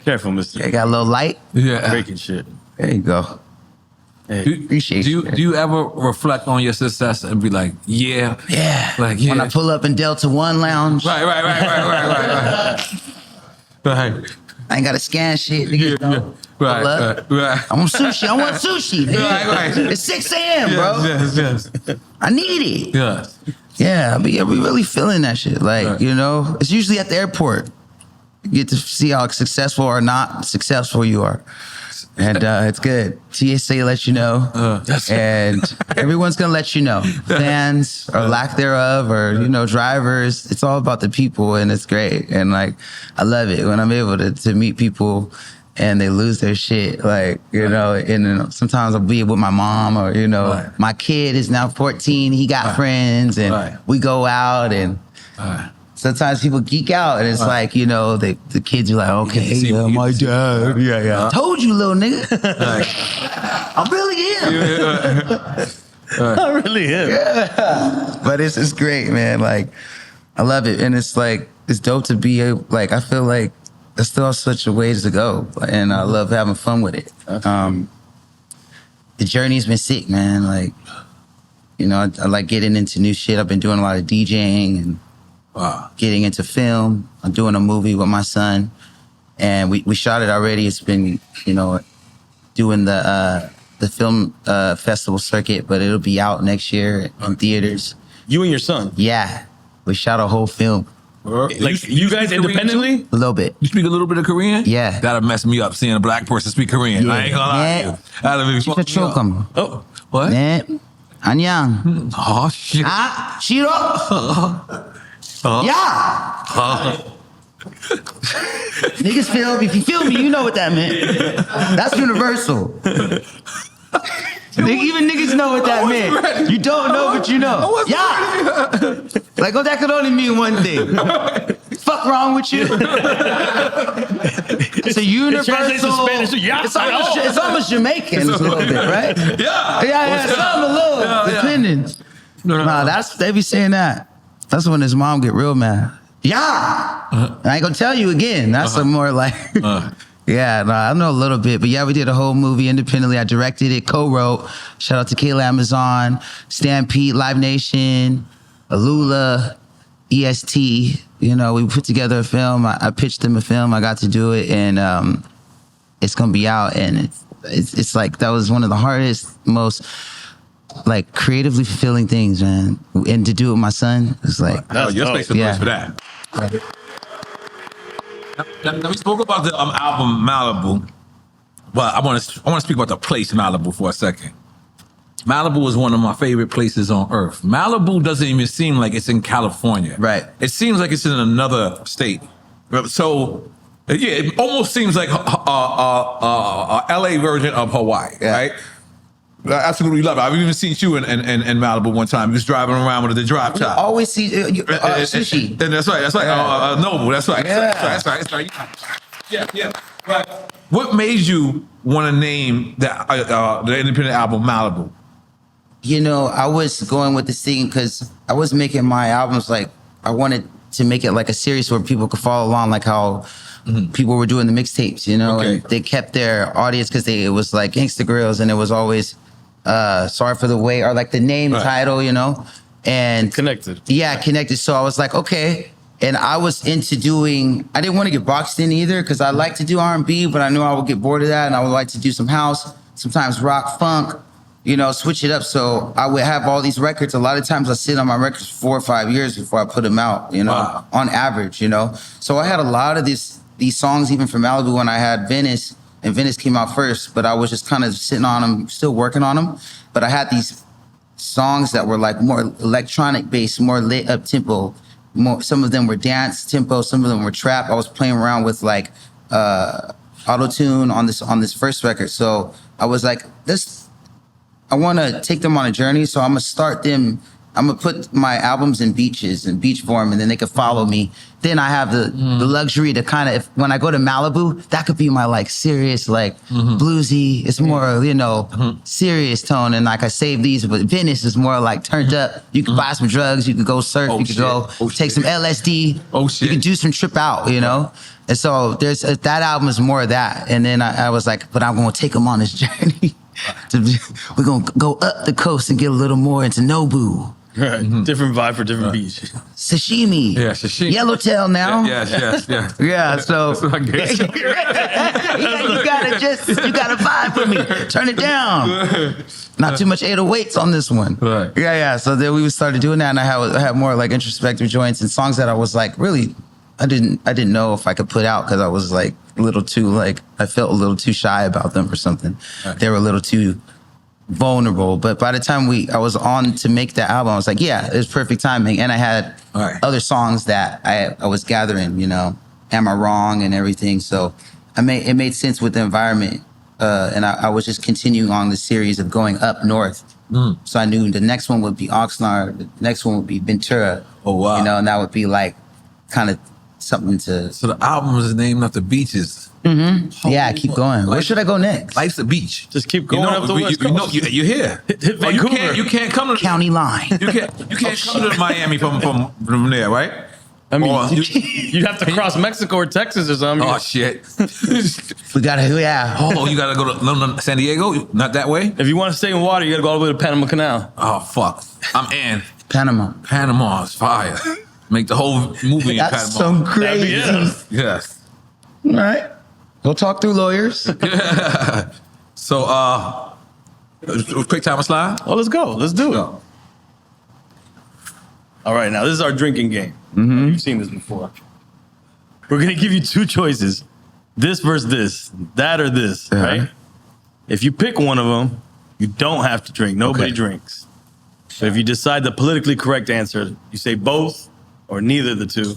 Careful, mister. Okay, got a little light. Yeah. Breaking shit. There you go. Appreciate you. Do you ever reflect on your success and be like, yeah, like yeah? When I pull up in Delta One Lounge, Right. Right. I ain't got to scan shit. Nigga, pull up. Right. I want sushi. I want sushi. Nigga. Right. It's 6 a.m., bro. Yes. I need it. Yes. Yeah, we really feeling that shit. Like, Right. you know, it's usually at the airport. You get to see how successful or not successful you are. And it's good. TSA lets you know. And everyone's going to let you know. Fans or lack thereof or, you know, drivers. It's all about the people and it's great. And like, I love it when I'm able to meet people and they lose their shit. Like, you know, and sometimes I'll be with my mom or, you know, my kid is now 14. He got friends and we go out and sometimes people geek out and it's like, you know, the kids are like, okay, yeah, my dad. Yeah. Told you, little nigga. I really am. I really am. Yeah. But it's great, man. Like, I love it. And it's like, it's dope to be able, like, I feel like there's still such a ways to go. And I love having fun with it. The journey's been sick, man. Like, you know, I like getting into new shit. I've been doing a lot of DJing and getting into film. I'm doing a movie with my son, and we shot it already. It's been, you know, doing the film festival circuit, but it'll be out next year in theaters. You and your son? Yeah, we shot a whole film. Like you guys independently? A little bit. You speak a little bit of Korean? Yeah. That'll mess me up seeing a black person speak Korean. Yeah. I ain't gonna lie to you. That'll be fucking me up. Chokum. Oh, What? 네, 안녕. Oh shit. 아, 싫어? Yeah. Niggas feel me. If you feel me, you know what that meant. That's universal. Even niggas know what that meant. You don't know, but you know. Yeah. Like, oh, that could only mean one thing. Fuck wrong with you? It's a universal. It translates to Spanish. Yeah. It's almost Jamaican a little bit, right? Yeah. Yeah. Some a little, depending. Nah, they be saying that. That's when his mom get real mad. Yeah. I ain't gonna tell you again. That's some more like. Yeah, no, I know a little bit, but yeah, we did a whole movie independently. I directed it, co-wrote. Shout out to Kayla Amazon, Stampede, Live Nation, Alula, EST. You know, we put together a film. I pitched them a film. I got to do it, and it's gonna be out. And it's like that was one of the hardest, most like creatively fulfilling things, man. And to do it with my son, it's like You'll make some noise for that. Now, we spoke about the album Malibu, but I want to speak about the place Malibu for a second. Malibu is one of my favorite places on earth. Malibu doesn't even seem like it's in California. Right. It seems like it's in another state. So, yeah, it almost seems like a LA version of Hawaii, right? I absolutely love it. I've even seen you in Malibu one time. Just driving around with the drop top. always see sushi. And that's right. Noble. That's right. Yeah. That's right. Yeah. Right. What made you want to name the independent album Malibu? You know, I was going with this thing because I was making my albums like I wanted to make it like a series where people could follow along, like how people were doing the mixtapes. You know, Okay. and they kept their audience because it was like Gangsta Grills, and it was always Sorry for the Wait, or like the name title, you know, and Connected. Yeah, connected. So I was like, okay. And I was into doing, I didn't want to get boxed in either because I like to do R&B, but I knew I would get bored of that. And I would like to do some house, sometimes rock, funk, you know, switch it up. So I would have all these records. A lot of times I sit on my records for 4 or 5 years before I put them out, you know, on average, you know. So I had a lot of these songs, even from Malibu when I had Venice, and Venice came out first, but I was just kind of sitting on them, still working on them. But I had these songs that were like more electronic based, more lit up tempo. Some of them were dance tempo, some of them were trap. I was playing around with like auto-tune on this first record. So I was like, I want to take them on a journey. So I'm gonna start them. I'm gonna put my albums in beaches and beach form, and then they could follow me. Then I have the luxury to kind of, when I go to Malibu, that could be my like serious, like bluesy. It's more, serious tone. And like I save these, but Venice is more like turned up. You could buy some drugs, you could go surf, you could go take some LSD. You could do some trip out, And so there's that album is more of that. And then I was like, but I'm gonna take them on this journey. We're gonna go up the coast and get a little more into Nobu. Right. Different vibe for different beach. Sashimi. Yeah, sashimi. Yellowtail now. Yes. Yeah, so That's what I guess. you gotta vibe with me. Turn it down. Not too much 808s on this one. Right. Yeah. So then we started doing that, and I had more like introspective joints and songs that I was like really, I didn't know if I could put out because I was like a little too I felt a little too shy about them or something. Right. They were a little too vulnerable. But by the time I was on to make that album, I was like, yeah, it was perfect timing. And I had other songs that I was gathering, Am I Wrong and everything. So it made sense with the environment. And I was just continuing on the series of going up north. So I knew the next one would be Oxnard, the next one would be Ventura. Oh, wow. And that would be like kind of something to... So the album is named after beaches. Yeah, keep going. Where should I go next? Life's a beach. Just keep going up the West Coast. You're here. Hit Vancouver. You can't come to County line. You can't come to Miami from there, right? I mean, Or- you'd have to cross Mexico or Texas or something. Oh shit! We gotta, Oh, you gotta go to San Diego? Not that way? If you want to stay in water, you got to go all the way to Panama Canal. Oh fuck! I'm in. Panama. Panama's fire. Make the whole movie in That's Panama. so crazy. Yes. All right. We'll talk through lawyers. So, quick time slide. Oh, let's go. Let's do it. Go. All right, now this is our drinking game. You've seen this before. We're gonna give you two choices: this versus this, that or this. Right? If you pick one of them, you don't have to drink. Nobody drinks. So if you decide the politically correct answer, you say both or neither of the two,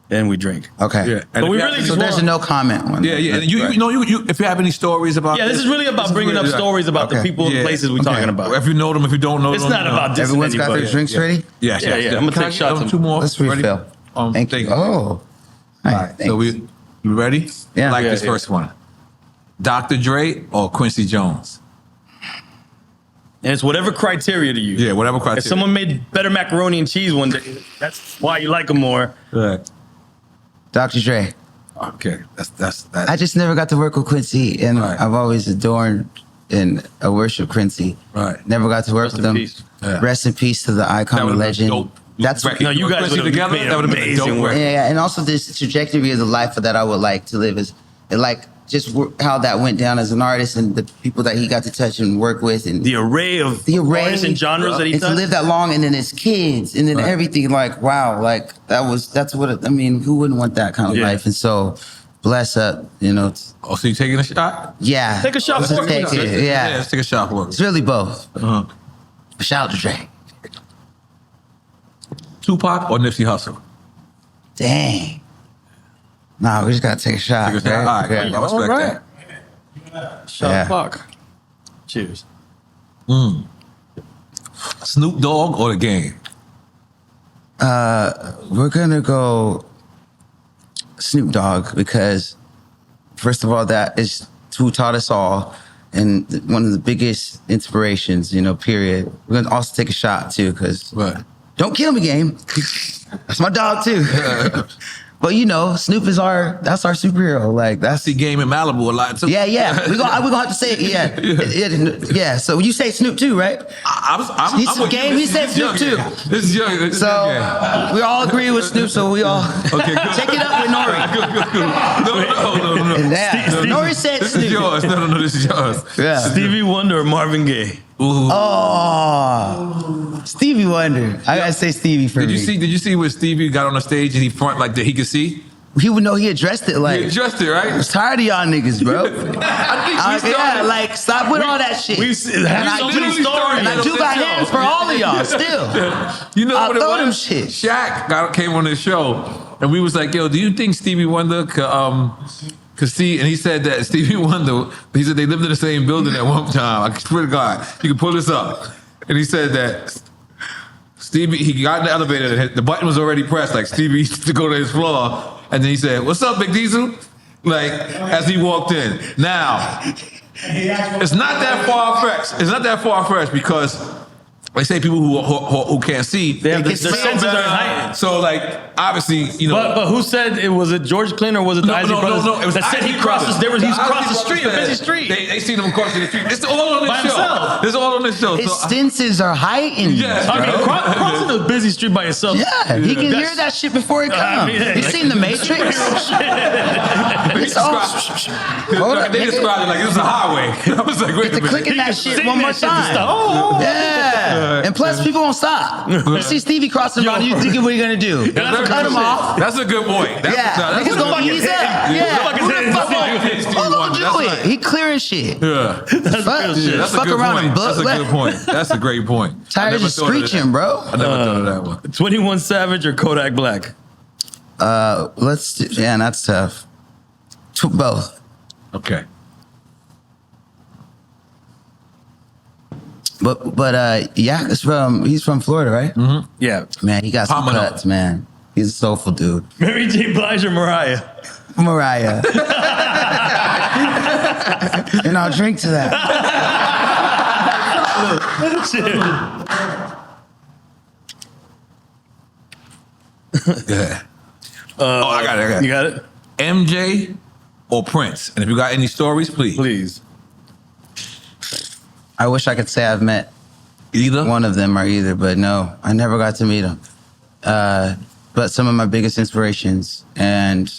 then we drink. Okay. Yeah. But we really So just there's a want, no comment one. Yeah. And you if you have any stories about this is really about bringing up stories about the people and places we're talking about. If you know them, if you don't know It's them. not about dissing Everyone's got anybody. their drinks ready? Yes. Yeah. I'm gonna Can take shots. Two more. Let's Ready? refill. Thank you. you. Oh. All right. So you ready? Yeah. I like Yeah, this yeah. first one. Dr. Dre or Quincy Jones? And it's whatever criteria to you. Yeah, whatever criteria. If someone made better macaroni and cheese one day, that's why you like them more. Right. Dr. Dre. Okay. That's I just never got to work with Quincy, and Right. I've always adored and worship Quincy. Right. Never got to work Rest with in him. peace. Yeah. Rest in peace to the That icon, the would've been legend. dope. That's Right. No, you guys Quincy would've together. made That would have been a amazing dope work. work. Yeah, and also this trajectory of the life that I would like to live is just how that went down as an artist and the people that he got to touch and work with, and The array of artists and genres that he and to touched. live that long, and then his kids, and then Right. everything. Like, wow, like that's what who wouldn't want that kind of Yeah. life? And so, bless up, Oh, so you taking a shot? yeah. Take a shot Let's for it. take it. Yeah, Let's take a shot for it's it. really both. Uh-huh. Shout out to Dre. Tupac or Nipsey Hussle? Dang. Nah, we just gotta take a shot. Take a shot. All right, I respect All right. that. Shot Yeah. Paak. Cheers. Snoop Dogg or the Game? We're gonna go Snoop Dogg because, first of all, that is who taught us all, and one of the biggest inspirations. Period. We're gonna also take a shot too, because Right. don't kill me, Game. That's my dog too. But Snoop is that's our superhero. Like I that's see Game in Malibu a lot too. yeah. We're gonna have to say it. Yeah. So you say Snoop too, right? He said Game. He said Snoop too. This is young. This is So young game. we all agree with Snoop. So we all Okay, good. take it up with N.O.R.E. No. And that, N.O.R.E. said This is Snoop. yours. No, this is yours. Yeah. Stevie Wonder or Marvin Gaye? Ooh. Oh, Stevie Wonder. I gotta say Stevie for Did me. you see where Stevie got on the stage and he front like that he could see? he would know he addressed it like. He addressed it, right? I'm tired of y'all niggas, bro. I think we Yeah, started. like stop with all that shit. We've and I so do, many stories. and I do got hands for all of y'all still. You know I what it throw them was? shit. Shaq came on the show, and we was like, "Yo, do you think Stevie Wonder could see?" And he said that Stevie Wonder, he said they lived in the same building at one time. I swear to God, you can pull this up. And he said that Stevie, he got in the elevator, and the button was already pressed. Like Stevie used to go to his floor, and then he said, "What's up, Big Diesel?" Like as he walked in. Now, it's not that far fetched. It's not that far fetched because they say people who can't see, Their can senses see, are heightened. so like obviously, you know. But who said it? Was it George Clinton or was it the Isley Brothers? It was that said Isley he crossed Brothers. the, he The crossed the Isley street, a Brothers busy said street. They seen him crossing the street. It's all on By this show. himself. It's all on this show. His So, senses are heightened. Yes, I mean, crossing a busy street by yourself. Yeah, he can hear that shit before it comes. You seen The Matrix? It's all. Hold up, they nigga. described it like it was a highway. I was like, wait a Get to minute. clicking that shit Sing one more that shit to time. stop. Oh, Yeah. And plus, people won't stop. You see Stevie crossing the road, you thinking what are you gonna do? Cut him off. That's a good point. That's Yeah, niggas gonna ease up. Yeah, who the fuck gonna do it? He clearing shit. Yeah. that's Fuck, real shit. That's a fuck good around point. and That's a good point. That's a great point. Tired of screeching, bro. I never thought of that one. 21 Savage or Kodak Black? Let's do, yeah, that's tough. Both. Okay. But yeah, he's from Florida, right? Mm-hmm. Yeah. Man, he got some Pomino. cuts, man. He's a soulful dude. Mary J. Blige or Mariah? Mariah. And I'll drink to that. Yeah. I got it. You got it? MJ or Prince? And if you got any stories, please. Please. I wish I could say I've met Either. one of them or either, but no, I never got to meet them. But some of my biggest inspirations, and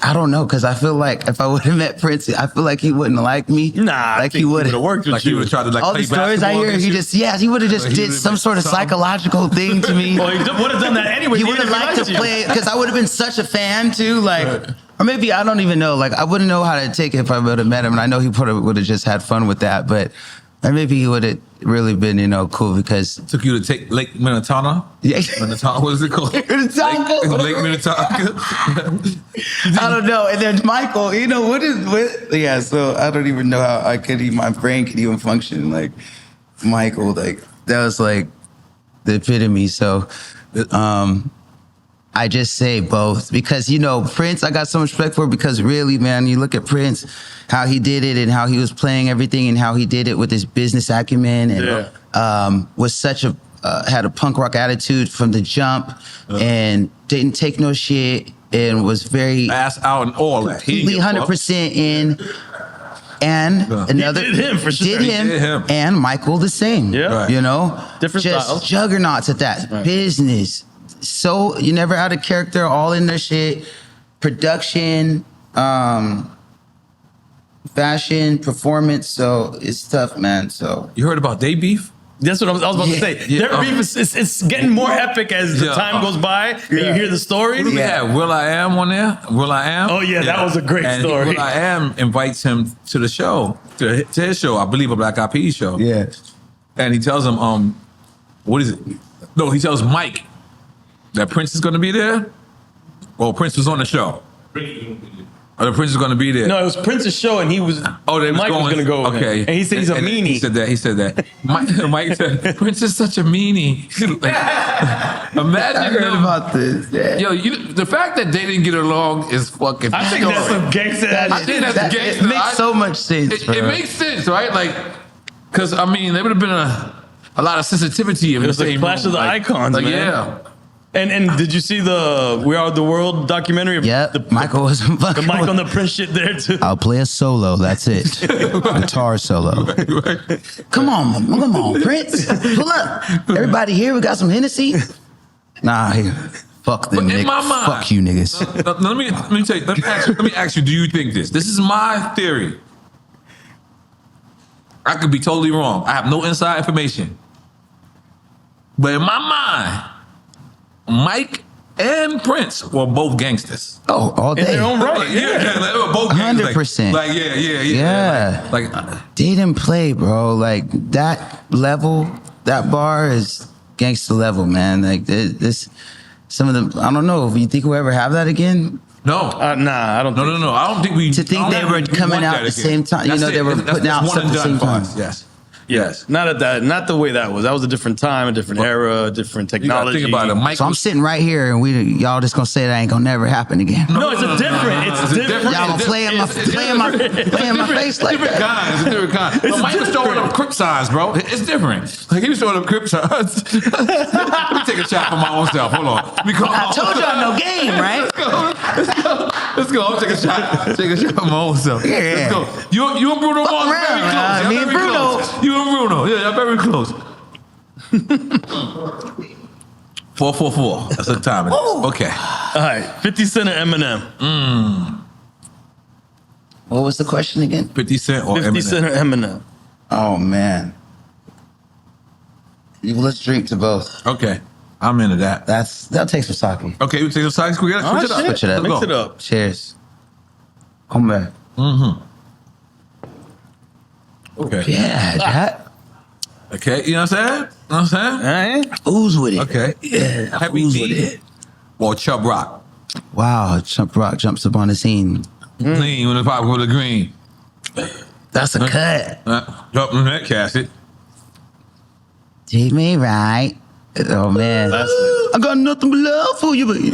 I don't know, because I feel like if I would have met Prince, I feel like he wouldn't like me. Nah, I like think he would have have worked with Like you. you would have tried to like all play the stories I basketball hear, against he would have just Like, he did would've some sort of something. psychological thing to me. Well, he would have done that anyway. He would have even if liked to you. play because I would have been such a fan too. Like, or maybe I don't even know. Like, I wouldn't know how to take it if I would have met him, and I know he would have just had fun with that. But or maybe he would have really been, cool because Took you to take Lake Minnetonka? yeah. Minnetonka, what is it called? Minnetonka? Lake Minnetonka. I don't know. And then Michael, yeah, so I don't even know how my brain could even function. Like Michael, like that was like the epitome. So I just say both because, Prince, I got so much respect for because really, man, you look at Prince, how he did it and how he was playing everything and how he did it with his business acumen and was such had a punk rock attitude from the jump and didn't take no shit and was very Ass out and all that. completely 100% in. And another He did him for sure. did He did him. and Michael the same. Yeah. Right. Different just styles. juggernauts at that business. So you never out of character, all in their shit. Production, fashion, performance. So it's tough, man. So You heard about Day Beef? That's what I was about to Yeah. say. Yeah. Their beef is it's getting more epic as the Yeah. time goes by and you hear the stories. We had Will I Am on there. Will I Am? Oh, yeah, that was a great and story. Will I Am invites him to the show, to his show, I believe a Black Eyed Peas show. yeah. And he tells him, what is it? No, he tells Mike that Prince is going to be there. Well, Prince was on the show. Or the Prince is going to be there. No, it was Prince's show and he was They Mike was gonna go with him. Okay. And he said he's a meanie. He said that. Mike said, Prince is such a meanie. Imagine I heard him. about this. Yeah. Yo, the fact that they didn't get along is fucking. I think that's some gangster ass I think that's gangster. It makes so much sense. It bro. makes sense, right? Like, because I mean, there would have been a lot of sensitivity in It was the the same Clash room. of the Icons, like, man. Yeah. And did you see the We Are the World documentary? Yep. The Michael was the Mike on the Prince shit there too. I'll play a solo. That's it. Guitar solo. Come on, Prince. Pull up. Everybody here, we got some Hennessy. Nah, fuck them, But in niggas. my mind- Fuck you, niggas. Let me tell you. Let me ask you. Do you think this? This is my theory. I could be totally wrong. I have no inside information. But in my mind, Mike and Prince were both gangsters. Oh, all In day. their own right. Yeah, they were both gangsters. 100%. Like, yeah. Yeah. Like They didn't play, bro. Like that level, that bar is gangster level, man. Like this, some of them. I don't know if you think we'll ever have that again. no. Nah, I don't. No. I don't think we. To think I don't they think were we coming want out that at the again. same time. You That's know, it. they were putting out one stuff and at the done same for time. us. Yes. Yes. Not the way that was. That was a different time, a different era, a different You gotta technology. think about it. Mike So I'm was- sitting right here, and y'all just gonna say that ain't gonna never happen again. No, it's a different. It's different. Y'all gonna play in my face like different that. kind. It's a different kind. But Mike was throwing up crip signs, bro. It's different. Like he was throwing up crip signs. Let me take a shot for my own self. Hold on. I told y'all no game, right? Let's go. I'll take a shot. Take a shot for my own self. Yeah. Let's go. You and Bruno Mars are very around, close. Y'all me and very Bruno. close. You and Bruno. Yeah, y'all very close. 444. That's the time. Okay. All right, 50 Cent or Eminem? What was the question again? 50 Cent or 50 Eminem? Cent or Eminem? Oh man. Let's drink to both. Okay. I'm into that. That'll take some sake. Okay, we take some sides. We gotta switch it up. Switch it up. Mix it up. Cheers. Come back. Okay. Yeah, that Okay. You know what I'm saying? You know what I'm saying? All right. ooze with it. Okay. Yeah, Happy ooze with D it. or Chubb Rock? Wow, Chump Rock jumps up on the scene. Lean with the pop with the green. That's a cut. Drop in that casket. Take me right. Oh man, That's it. I got nothing but love for you, baby.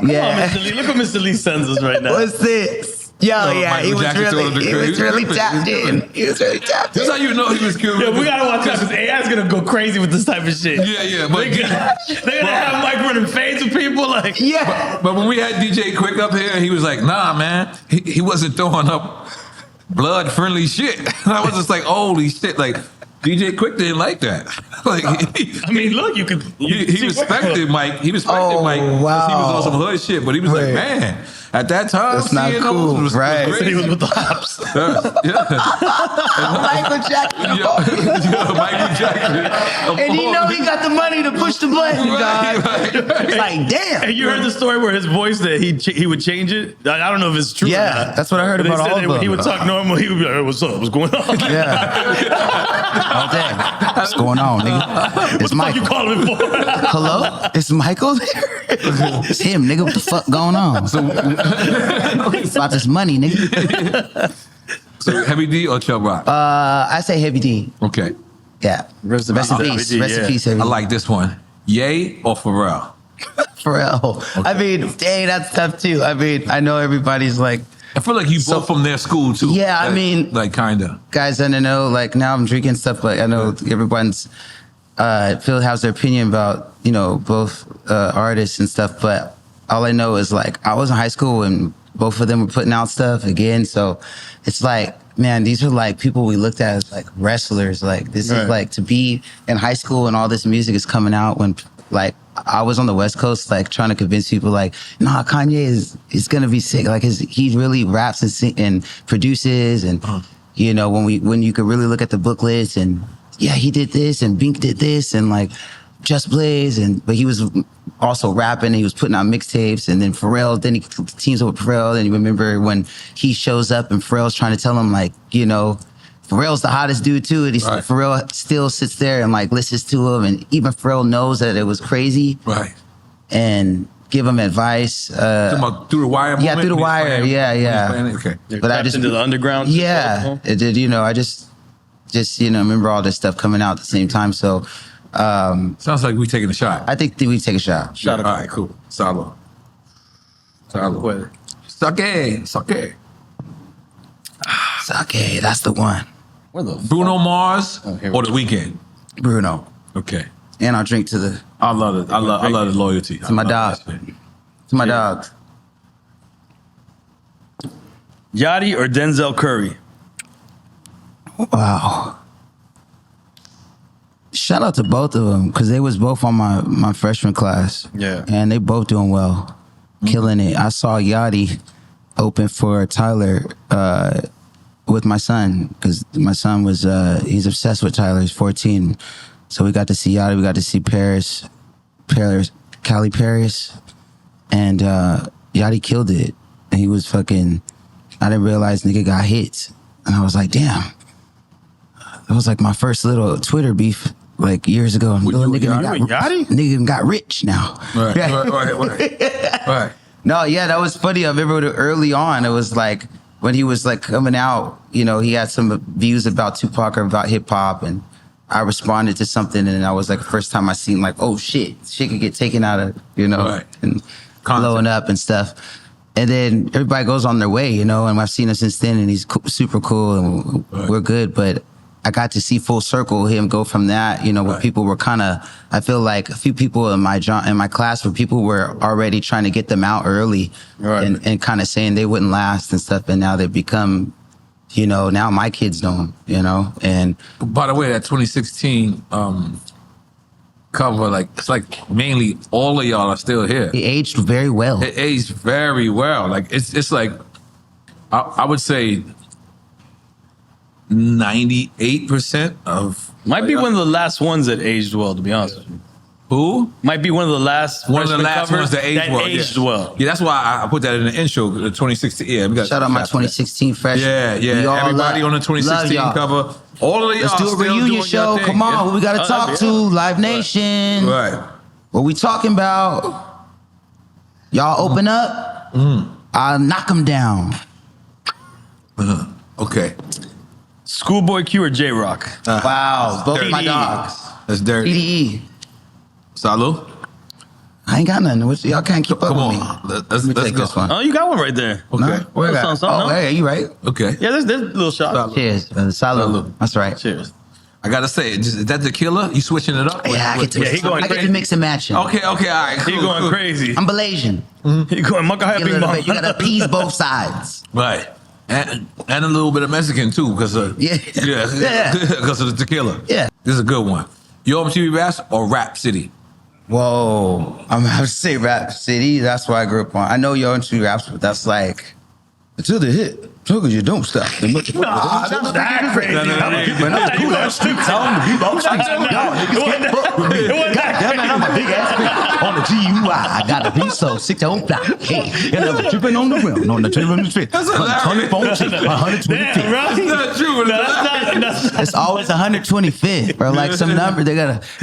Yeah. Mr. Lee. Look what Mr. Lee sends us right now. What's this? Yo, yeah, Michael he was Jackson told him to really, he quit. was He was really tripping. tapped He was in. tripping. He was really tapped in. That's how you know he was cool. Yeah, we gotta watch out because AI's gonna go crazy with this type of shit. Yeah, but They're gonna have Mike running fades with people like. Yeah. but when we had DJ Quick up here, he was like, "Nah, man, he wasn't throwing up blood friendly shit." And I was just like, "Holy shit!" Like DJ Quick didn't like that. Like I mean, look, you could. he respected Mike. He respected Oh, Mike because he was wow. on some hood shit. But he was Wait. like, "Man, at that time, That's not CNOs cool, was right. crazy." He was with the hops. Michael Jackson. Michael Jackson. And he know he got the money to push the button, dog. Right. It's like, damn. And you heard the story where his voice that he would change it. I don't know if it's true. Yeah, or not. that's what I heard But they about said all that of when he them. would talk normal. He would be like, "Hey, what's up? What's going on?" Yeah. All day. What's going on, nigga? It's What the fuck you Michael. calling me for? Hello? It's Michael there? It's him, nigga. What the fuck going on? It's about this money, nigga. So Heavy D or Chubb Rock? I say Heavy D. Okay. Yeah. Rest in peace. Heavy Rest D, in yeah. peace, Heavy I D. like this one. Ye or Pharrell? Pharrell. I mean, dang, that's tough too. I mean, I know everybody's like, I feel like you both from their school too. Yeah, I Like- mean- like kinda. guys, I don't know, like now I'm drinking stuff, like I know everyone's, Phil has their opinion about, you know, both artists and stuff, but all I know is like, I was in high school and both of them were putting out stuff again. So it's like, man, these are like people we looked at as like wrestlers. Like this Right. is like to be in high school and all this music is coming out when like I was on the West Coast, like trying to convince people like, nah, Kanye is gonna be sick. Like he really raps and produces and you know, when you could really look at the booklets and yeah, he did this and Bink did this and like Just Blaze but he was also rapping and he was putting out mixtapes and then Pharrell, then he teams up with Pharrell and you remember when he shows up and Pharrell's trying to tell him like, you know, Pharrell's the hottest dude too and Right. Pharrell still sits there and like listens to him and even Pharrell knows that it was crazy Right. and give him advice. Talking about Through the Wire moment? Yeah, Through the when he's Wire. playing- Yeah, when he's yeah. playing it? Okay. But I Tapped just into the underground. yeah, it did. You know, I just you know remember all this stuff coming out at the same time. So Sounds like we taking a shot. I think that we take a shot. All right, cool. Salo. Wait. Sake. Sake. Okay, that's the one. Where the Bruno Mars here we or The Weeknd? Bruno. Okay. And I'll drink to the I love it. I love the loyalty. to my dog. To my dog. Yachty or Denzel Curry? Wow. Shout out to both of them because they was both on my freshman class. Yeah. And they both doing well, killing it. I saw Yachty open for Tyler with my son because my son was he's obsessed with Tyler. He's 14, so we got to see Yachty. We got to see Paris Cali Paris, and Yachty killed it. And he was fucking. I didn't realize nigga got hits, and I was like, damn. It was like my first little Twitter beef like years ago. Little nigga got rich now. Right. No, yeah, that was funny. I remember early on, it was like when he was like coming out, you know, he had some views about Tupac or about hip hop, and I responded to something, and I was like, first time I seen like, oh shit could get taken out of, you know, and blowing up and stuff. And then everybody goes on their way, you know, and I've seen him since then, and he's super cool, and we're good. But I got to see full circle him go from that, you know, where people were kind of, I feel like a few people in my class where people were already trying to get them out early and kind of saying they wouldn't last and stuff. And now they've become, you know, now my kids know him, you know. And by the way, that 2016 cover, like, it's like mainly all of y'all are still here. It aged very well. It aged very well. Like, it's like, I would say 98% of... Might be one of the last ones that aged well, to be honest with you. Who? Might be one of the last ones that aged well. Yeah, that's why I put that in the intro, the 2016. Yeah, we got shout out my 2016 freshman. Yeah. Everybody on the 2016 cover. All of y'all. Let's do a reunion show. Come on, who we got to talk to? Live Nation. Right. What we talking about? Y'all open up. I'll knock them down. Okay. Schoolboy Q or J-Rock? Wow, both my dogs. That's dirty. PDE. Salud. I ain't got nothing. Y'all can't keep up with me. Let's take go. this one. Oh, you got one right there. Okay. No? Where I got? Oh, hey, you right. Okay. Yeah, there's little shots. Cheers. Salud. That's right. Cheers. I gotta say, is that tequila? You switching it up? Yeah, I get to mix and match. Okay, all right. He going crazy. I'm Malaysian. He going You gotta appease both sides. Right. And a little bit of Mexican too, because because of the tequila. Yeah. This is a good one. You MTV Raps or Rap City? Whoa. I'm gonna have to say Rap City. That's what I grew up on. I know Yo MTV Raps, but that's like until the hit. So you don't stop. That's that crazy. I'm a big ass bitch. On the GUI, I gotta be so sick on block. Hey, you never tripping on the rim, on the trip on the street. That's hilarious. 125th. That's not true. It's always 125th or like some number. They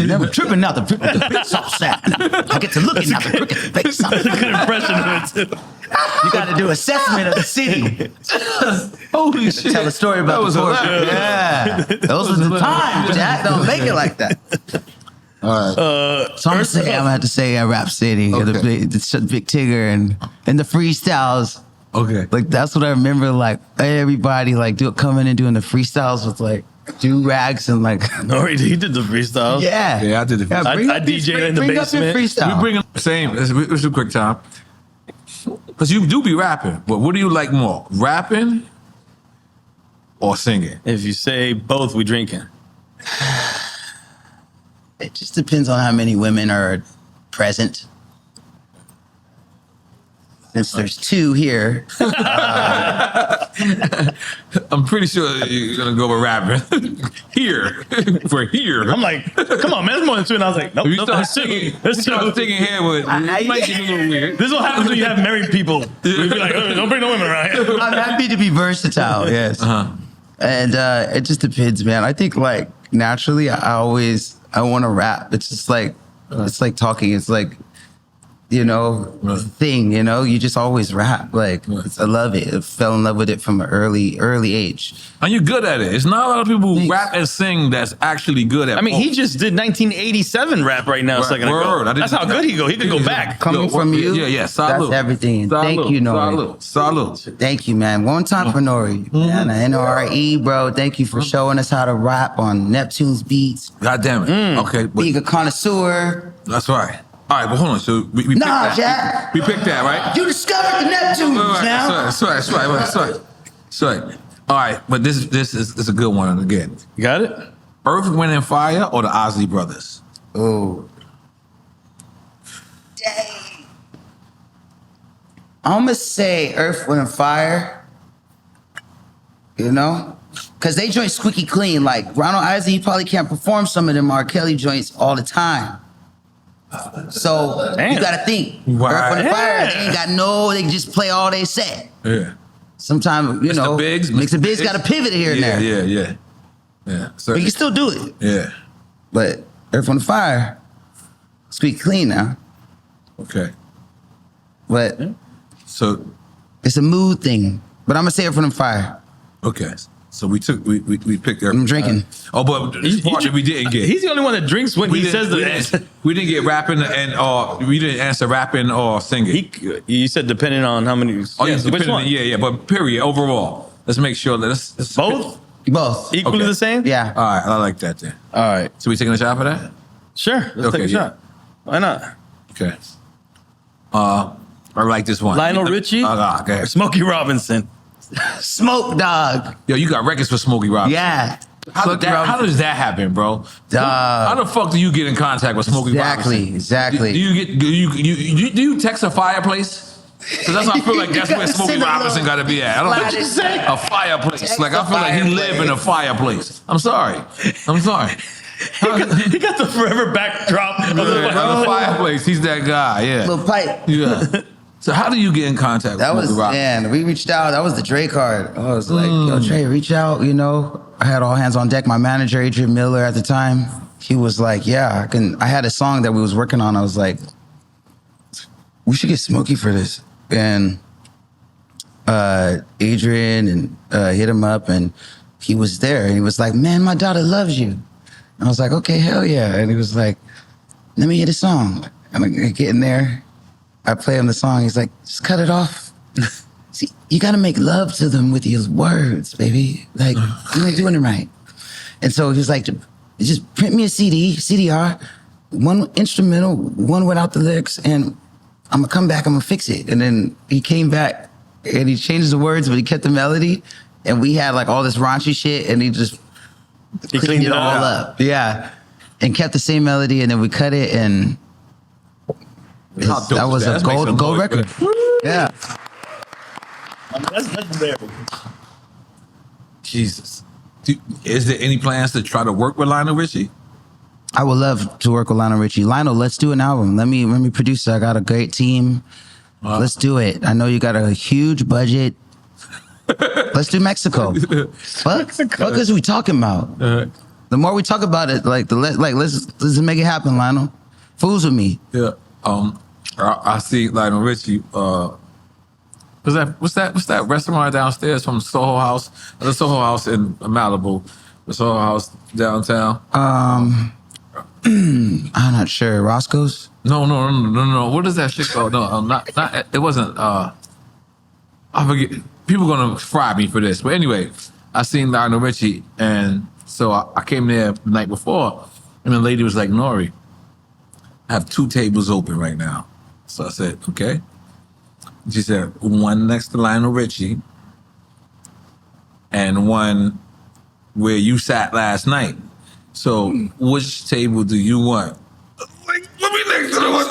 never tripping out the bitch so sad. I get to looking at the cricket face. That's a good impression of it too. You got to do assessment of the city. Holy shit. Tell a story about that the poor. Yeah. Those are the times. Jack, don't make it like that. All right. So I'm gonna have to say Rap City, Okay. the Big Tigger and the freestyles. Okay. Like that's what I remember. Like everybody like coming and doing the freestyles with like do rags and like. N.O.R.E, he did the freestyle. Yeah, I did the freestyle. I DJ'd in the basement. Freestyle. We bring same. It's a quick time. Because you do be rapping, but what do you like more, rapping or singing? If you say both, we drinking. It just depends on how many women are present. Since there's two here. I'm pretty sure you're gonna go with rapping. Here. I'm like, come on, man, there's more than two. And I was like, nope, If you there's start two. singing, There's two. singing here with it might get a little weird. This is what happens when you have married people. We'd be like, oh, don't bring no women around here. I'm happy to be versatile, yes. And it just depends, man. I think like naturally I want to rap. It's just like, it's like talking. It's like, you know, thing, you know, you just always rap. Like, I love it. I fell in love with it from an early age. And you're good at it. It's not a lot of people who rap and sing that's actually good at it. I mean, he just did 1987 rap right now a second ago. That's how good he go. He could go back. Coming from you, yeah, salud. That's everything. Salud. Thank you, N.O.R.E. Salud. Thank you, man. One time for N.O.R.E. Man, N.O.R.E, bro. Thank you for showing us how to rap on Neptune's beats. God damn it. Okay. But Being a connoisseur. that's right. All right, but hold on. So we picked that. Jack. We picked that, right? You discovered the Neptunes now. That's right. All right, but this is a good one again. You got it? Earth, Wind, and Fire or the Ozzy Brothers? Oh. Dang. I'm going to say Earth, Wind, and Fire. You know? Because they joints squeaky clean. Like, Ronald Isley, he probably can't perform some of them R. Kelly joints all the time. So Damn. you gotta think. Wow. Earth, Wind, and Fire, Yeah. they ain't got they can just play all they set. Yeah. Sometimes, you know, Mr. Biggs got to pivot here and there. Yeah. So, But you can still do it. yeah. But Earth, Wind, and Fire, squeak clean now. Okay. But So, it's a mood thing. But I'm going to say Earth, Wind, and Fire. okay. So we picked our. I'm drinking. But this part that we didn't get. He's the only one that drinks when he says we didn't get rapping we didn't answer rapping or singing. You said depending on how many. Yeah, so which one? Yeah, but period, overall. Let's make sure that let's Both? Both. Equally Okay. the same? Yeah. All right, I like that then. All right. So we taking a shot for that? Sure. Let's Okay, take a yeah. shot. Why not? Okay. I like this one. Lionel Richie? Okay. Smokey Robinson. Smoke Dog. Yo, you got records for Smokey Robinson. Yeah. How does that happen, bro? Dog. How the fuck do you get in contact with Smokey Robinson? Exactly. Do you text a fireplace? Because that's what I feel like that's where Smokey Send a Robinson little- got to be at. I don't What'd you say? a fireplace. Text Like I a feel like he live in a fireplace. I'm sorry. He got the forever backdrop. Of the A fireplace. He's that guy. Yeah. Little pipe. Yeah. So how do you get in contact That with was, Smokey Robinson? man, we reached out. That was the Dre card. I was like, yo, Dre, reach out, you know. I had all hands on deck. My manager, Adrian Miller, at the time, he was like, yeah, I had a song that we was working on. I was like, we should get Smokey for this. And Adrian hit him up, and he was there. And he was like, man, my daughter loves you. And I was like, okay, hell yeah. And he was like, let me hear the song. And I get in there. I play him the song. He's like, just cut it off. See, you got to make love to them with your words, baby. Like, you're not doing it right. And so he was like, just print me a CDR, one instrumental, one without the lyrics, and I'm going to come back, I'm going to fix it. And then he came back and he changed the words, but he kept the melody. And we had like all this raunchy shit, and he just cleaned it all up. Yeah. And kept the same melody, and then we cut it, and How dope that is was that? a Let's make some gold noise. record. Yeah. That's legendary. Jesus. Is there any plans to try to work with Lionel Richie? I would love to work with Lionel Richie. Lionel, let's do an album. Let me produce it. I got a great team. Let's do it. I know you got a huge budget. Let's do Mexico. What is we talking about? The more we talk about it, let's make it happen, Lionel. Fools with me. Yeah. I see Lionel Richie. What's that restaurant downstairs from Soho House? The Soho House in Malibu. The Soho House downtown. I'm not sure. Roscoe's? No. What is that shit called? No, not. It wasn't. I forget. People gonna fry me for this, but anyway, I seen Lionel Richie, and so I came there the night before, and the lady was like, "N.O.R.E, I have 2 tables open right now." So I said, "Okay." She said, "One next to Lionel Richie, and one where you sat last night. So which table do you want?" Like, let me next to the one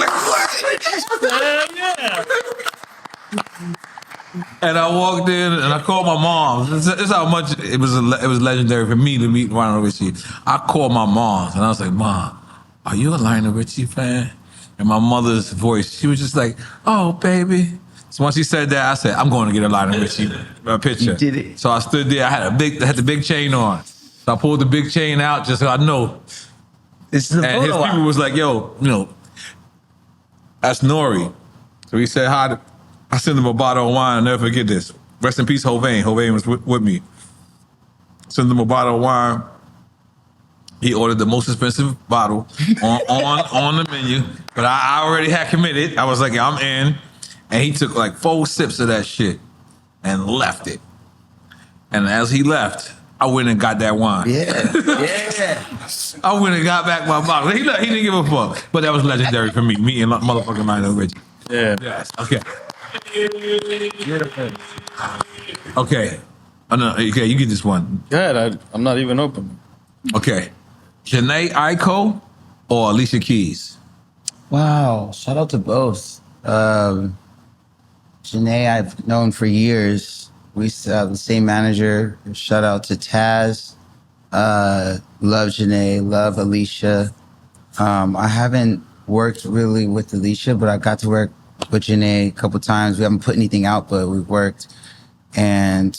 And I walked in and I called my mom. This is how much it was legendary for me to meet Lionel Richie. I called my mom and I was like, "Mom, are you a Lionel Richie fan?" And my mother's voice, she was just like, "Oh, baby." So once she said that, I said, "I'm going to get a Lionel Richie picture." You did it. So I stood there. I had the big chain on. So I pulled the big chain out just so I know. This is a And his photo people op. was like, "Yo, that's N.O.R.E. So he said hi. I sent him a bottle of wine. I'll never forget this. Rest in peace, Hovain. Hovain was with me. Sent him a bottle of wine. He ordered the most expensive bottle on the menu, but I already had committed. I was like, "I'm in," and he took like 4 sips of that shit and left it. And as he left, I went and got that wine. Yeah. I went and got back my bottle. He didn't give a fuck. But that was legendary for me. Me and motherfucking Lionel Richie. Yeah. Yes. Okay. Okay. Oh, no, okay, you get this one. Go ahead. I'm not even open. Okay. Janae Aiko or Alicia Keys? Wow. Shout out to both. Janae, I've known for years. We used to have the same manager. Shout out to Taz. Love Janae. Love Alicia. I haven't worked really with Alicia, but I got to work with Janae a couple times. We haven't put anything out, but we worked. And,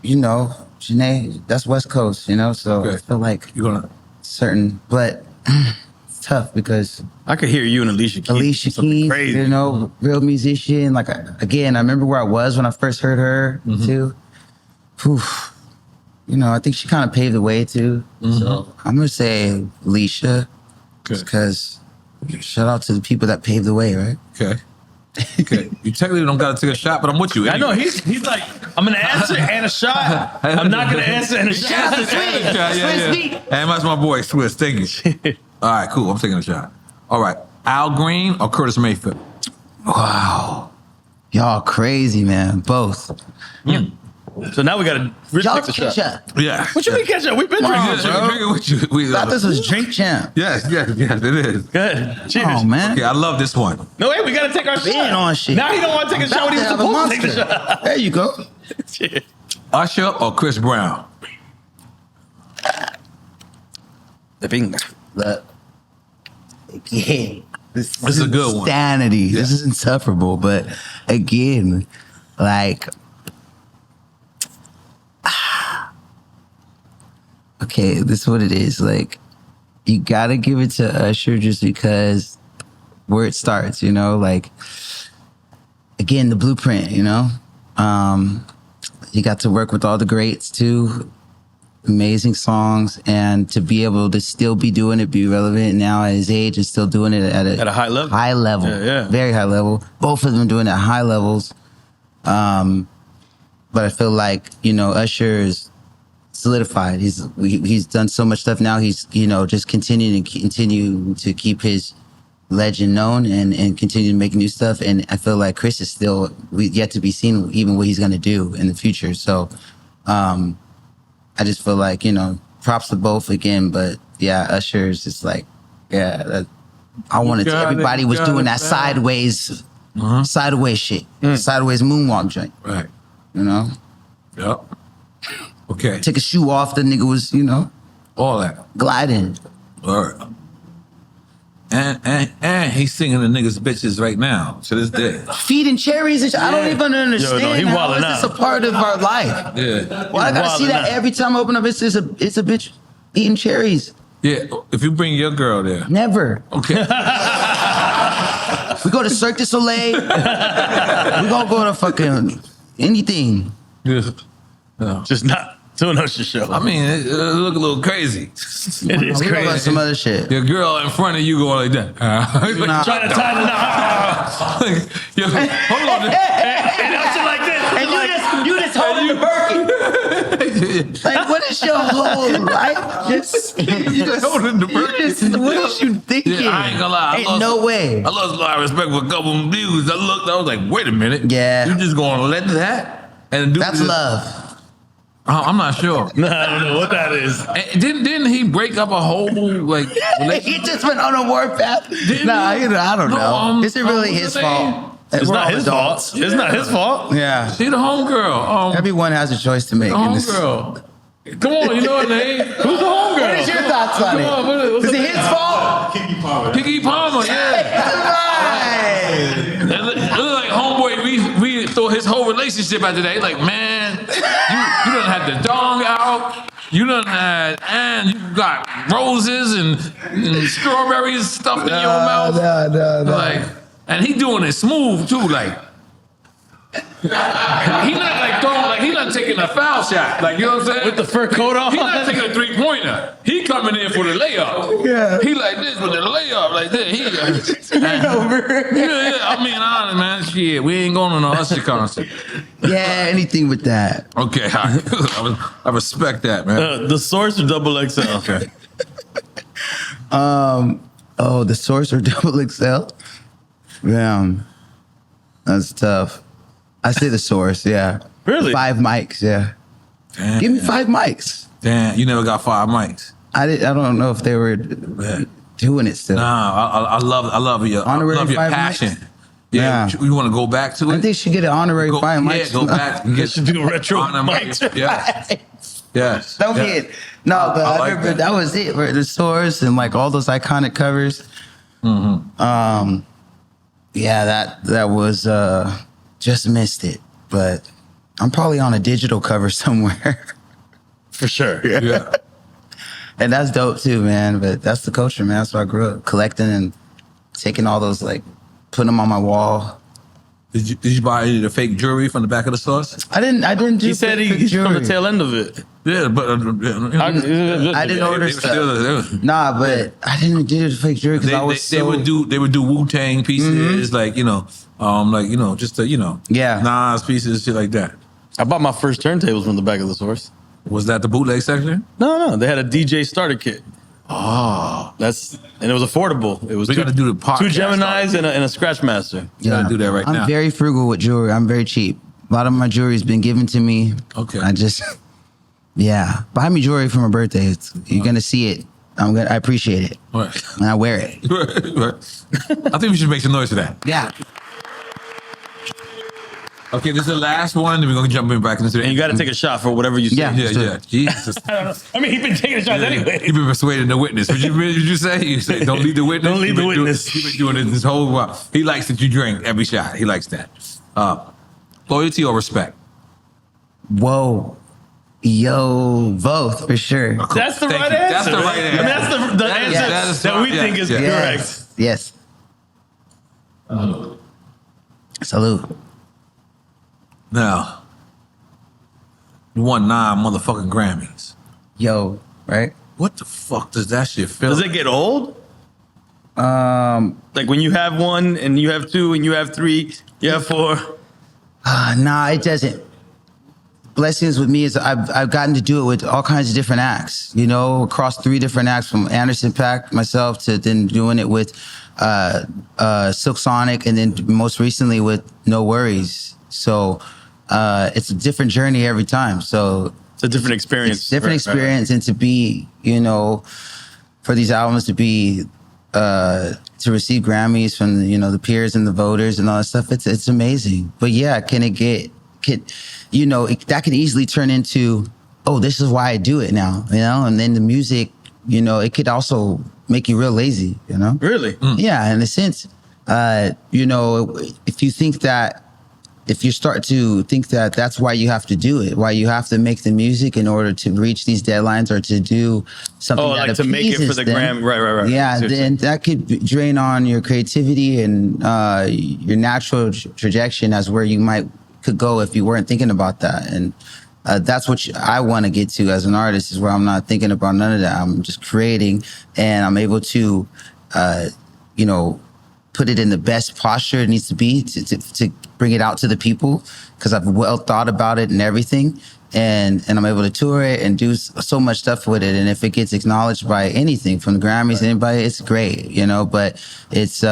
you know, Janae, that's West Coast, you know? So I feel like you're gonna certain, but it's tough because I could hear you and Alicia Keys. Alicia Keys, crazy. you know, real musician. Like, again, I remember where I was when I first heard her, too. Whew. You know, I think she kind of paved the way, too. So I'm going to say Alicia, because shout out to the people that paved the way, right? Okay. You technically don't got to take a shot, but I'm with you. I know, he's like, I'm going to answer and a shot. I'm not going to answer and a shot. Yeah. And that's my boy, Swiss. Thank you. All right, cool. I'm taking a shot. All right. Al Green or Curtis Mayfield? Wow. Y'all crazy, man. Both. So now we got to Y'all take the catch shot. up. Yeah. What you mean catch up? We've been drinking. With you. I thought this was Drink Champ. Yes, it is. Good. Cheers. Oh, man. Okay, I love this one. No, wait, we got to take our Been shot. on shit. Now he don't want to take a shot when he was About to supposed to have take the a monster. shot. There you go. Cheers. Usher or Chris Brown? The finger. Look, again, this is a good one. Insanity. This is insufferable. But again, like, okay, this is what it is. Like, you gotta give it to Usher just because where it starts, you know? Like, again, the blueprint, you know? You got to work with all the greats too. Amazing songs, and to be able to still be doing it, be relevant now at his age and still doing it at a high level. High level. Yeah. Very high level. Both of them doing it at high levels. But I feel like, you know, Usher is solidified. He's done so much stuff now. He's, you know, just continue to keep his legend known and continue to make new stuff. And I feel like Chris is still yet to be seen, even what he's going to do in the future. So I just feel like, you know, props to both again. But yeah, Usher is just like, yeah, I wanted to. Everybody was doing that sideways shit, sideways moonwalk joint. Right. You know? Yep. Okay. Take a shoe off, the nigga was, you know, All that. gliding. All right. And he's singing the niggas bitches right now to this day. Feeding cherries and shit. I don't even understand he how wildin' is this a out. part of our life. Yeah. Why I gotta see wildin' that out. every time I open up? It's a bitch eating cherries. Yeah. If you bring your girl there. Never. Okay. We go to Cirque du Soleil. We gonna go to fucking anything. Just not to an Usher show. I mean, it look a little crazy. It is We go to crazy. some other shit. Your girl in front of you going like that. Nah. Trying to tie the knot. Yo, hold on. And Usher like this. And you just holding the Birkin. Like, what is your whole life? Just You just holding the Birkin. what is you thinking? Yeah, I ain't gonna lie. Ain't no way. I lost a lot of respect for a couple of views. I was like, wait a minute. Yeah. You just gonna let that and do That's this? love. I'm not sure. No, I don't know what that is. And didn't he break up a whole like He relationship? just went on a warpath. Didn't Nah, he? I don't know. Is it really what's his her name? fault? It's We're not all his adults. fault. It's not his fault. Yeah. She the homegirl. Everyone has a choice to make. in this. Homegirl. Come on, you know her name? Who's the homegirl? What is your thoughts on Come on, what's it? Is her it name? his fault? Kiki Palmer, yeah. It look like homeboy, we threw his whole relationship after that. He like, man, you done had the dong out. You done had, and you got roses and strawberries stuffed in your mouth. No. Like, and he doing it smooth too, like. He not like throwing, like he not taking a foul shot, like you know what I'm saying? With the fur coat on. He not taking a 3-pointer. He coming in for the layup. Yeah. He like this with the layup, like this. Yeah. I mean, honest man, shit. We ain't going to no Usher concert. Yeah, anything with that. Okay, I respect that, man. The source or double XL? Okay. Oh, the source or double XL? Damn. That's tough. I say the source, yeah. Really? 5 mics, yeah. Damn. Give me 5 mics. Damn, you never got 5 mics. I don't know if they were doing it still. Nah, I love your Honorary 5 passion. mics? Yeah, Yeah. you want to go back to it? I think they should get an honorary 5 mics. Yeah, go back and get Should do retro honor mics. Yeah. Yes. Don't Yeah. get no, but I like remember that. that was it. Where the source and like all those iconic covers. Yeah, that was just missed it. But I'm probably on a digital cover somewhere. For sure. Yeah. And that's dope too, man. But that's the culture, man. That's where I grew up, collecting and taking all those, like, putting them on my wall. Did you buy any of the fake jewelry from the back of the stores? I didn't do He said fake he's from jewelry. the tail end of it. Yeah, but I didn't order stuff. Nah, but I didn't do the fake jewelry because I was they would do Wu-Tang pieces, like just the Yeah. Nas pieces, shit like that. I bought my first turntables from the back of the source. Was that the bootleg section? No, they had a DJ starter kit. Oh, And it was affordable. It was we got to do the podcast. 2 Geminis and a Scratch Master. You gotta do that right now. I'm very frugal with jewelry. I'm very cheap. A lot of my jewelry's been given to me. Okay. I just, buy me jewelry for my birthday. You're gonna see it. I appreciate it, Right. and I wear it. Right. I think we should make some noise for that. Yeah. Okay, this is the last one, then we're gonna jump in back into the. And you got to take a shot for whatever you say. Yeah. Yeah. Jesus. I mean, he's been taking shots anyway. You've been persuading the witness. What you say? You say, don't lead the witness. Don't lead the witness. He's been doing it this whole while. He likes that you drink every shot. He likes that. Loyalty or respect? Whoa. Yo, both for sure. That's the Thank right you. answer. That's the right I mean, answer. that's the answer that is that we right. think is Yeah. correct. Yes. Salute. Now, you won 9 motherfucking Grammys. Yo, right? What the fuck does that shit feel? Does it get old? Like when you have 1 and you have 2 and you have 3, you have 4. Nah, it doesn't. Blessings with me is I've gotten to do it with all kinds of different acts, across 3 different acts, from Anderson .Paak, myself, to then doing it with Silk Sonic, and then most recently with No.E. So it's a different journey every time. So It's a different experience. it's a different experience, and to be, for these albums to be to receive Grammys from the peers and the voters and all that stuff, it's amazing. But yeah, that could easily turn into, oh, this is why I do it now, and then the music, it could also make you real lazy, Really? Yeah, in a sense, if you start to think that that's why you have to do it, why you have to make the music in order to reach these deadlines or to do something that like to make it for the them, Grammy. Right. Yeah, then that could drain on your creativity and your natural trajectory as where you could go if you weren't thinking about that. And that's what I want to get to as an artist, is where I'm not thinking about none of that. I'm just creating, and I'm able to, put it in the best posture it needs to be to bring it out to the people, because I've well thought about it and everything. And I'm able to tour it and do so much stuff with it. And if it gets acknowledged by anything, from the Grammys, anybody, it's great, but it's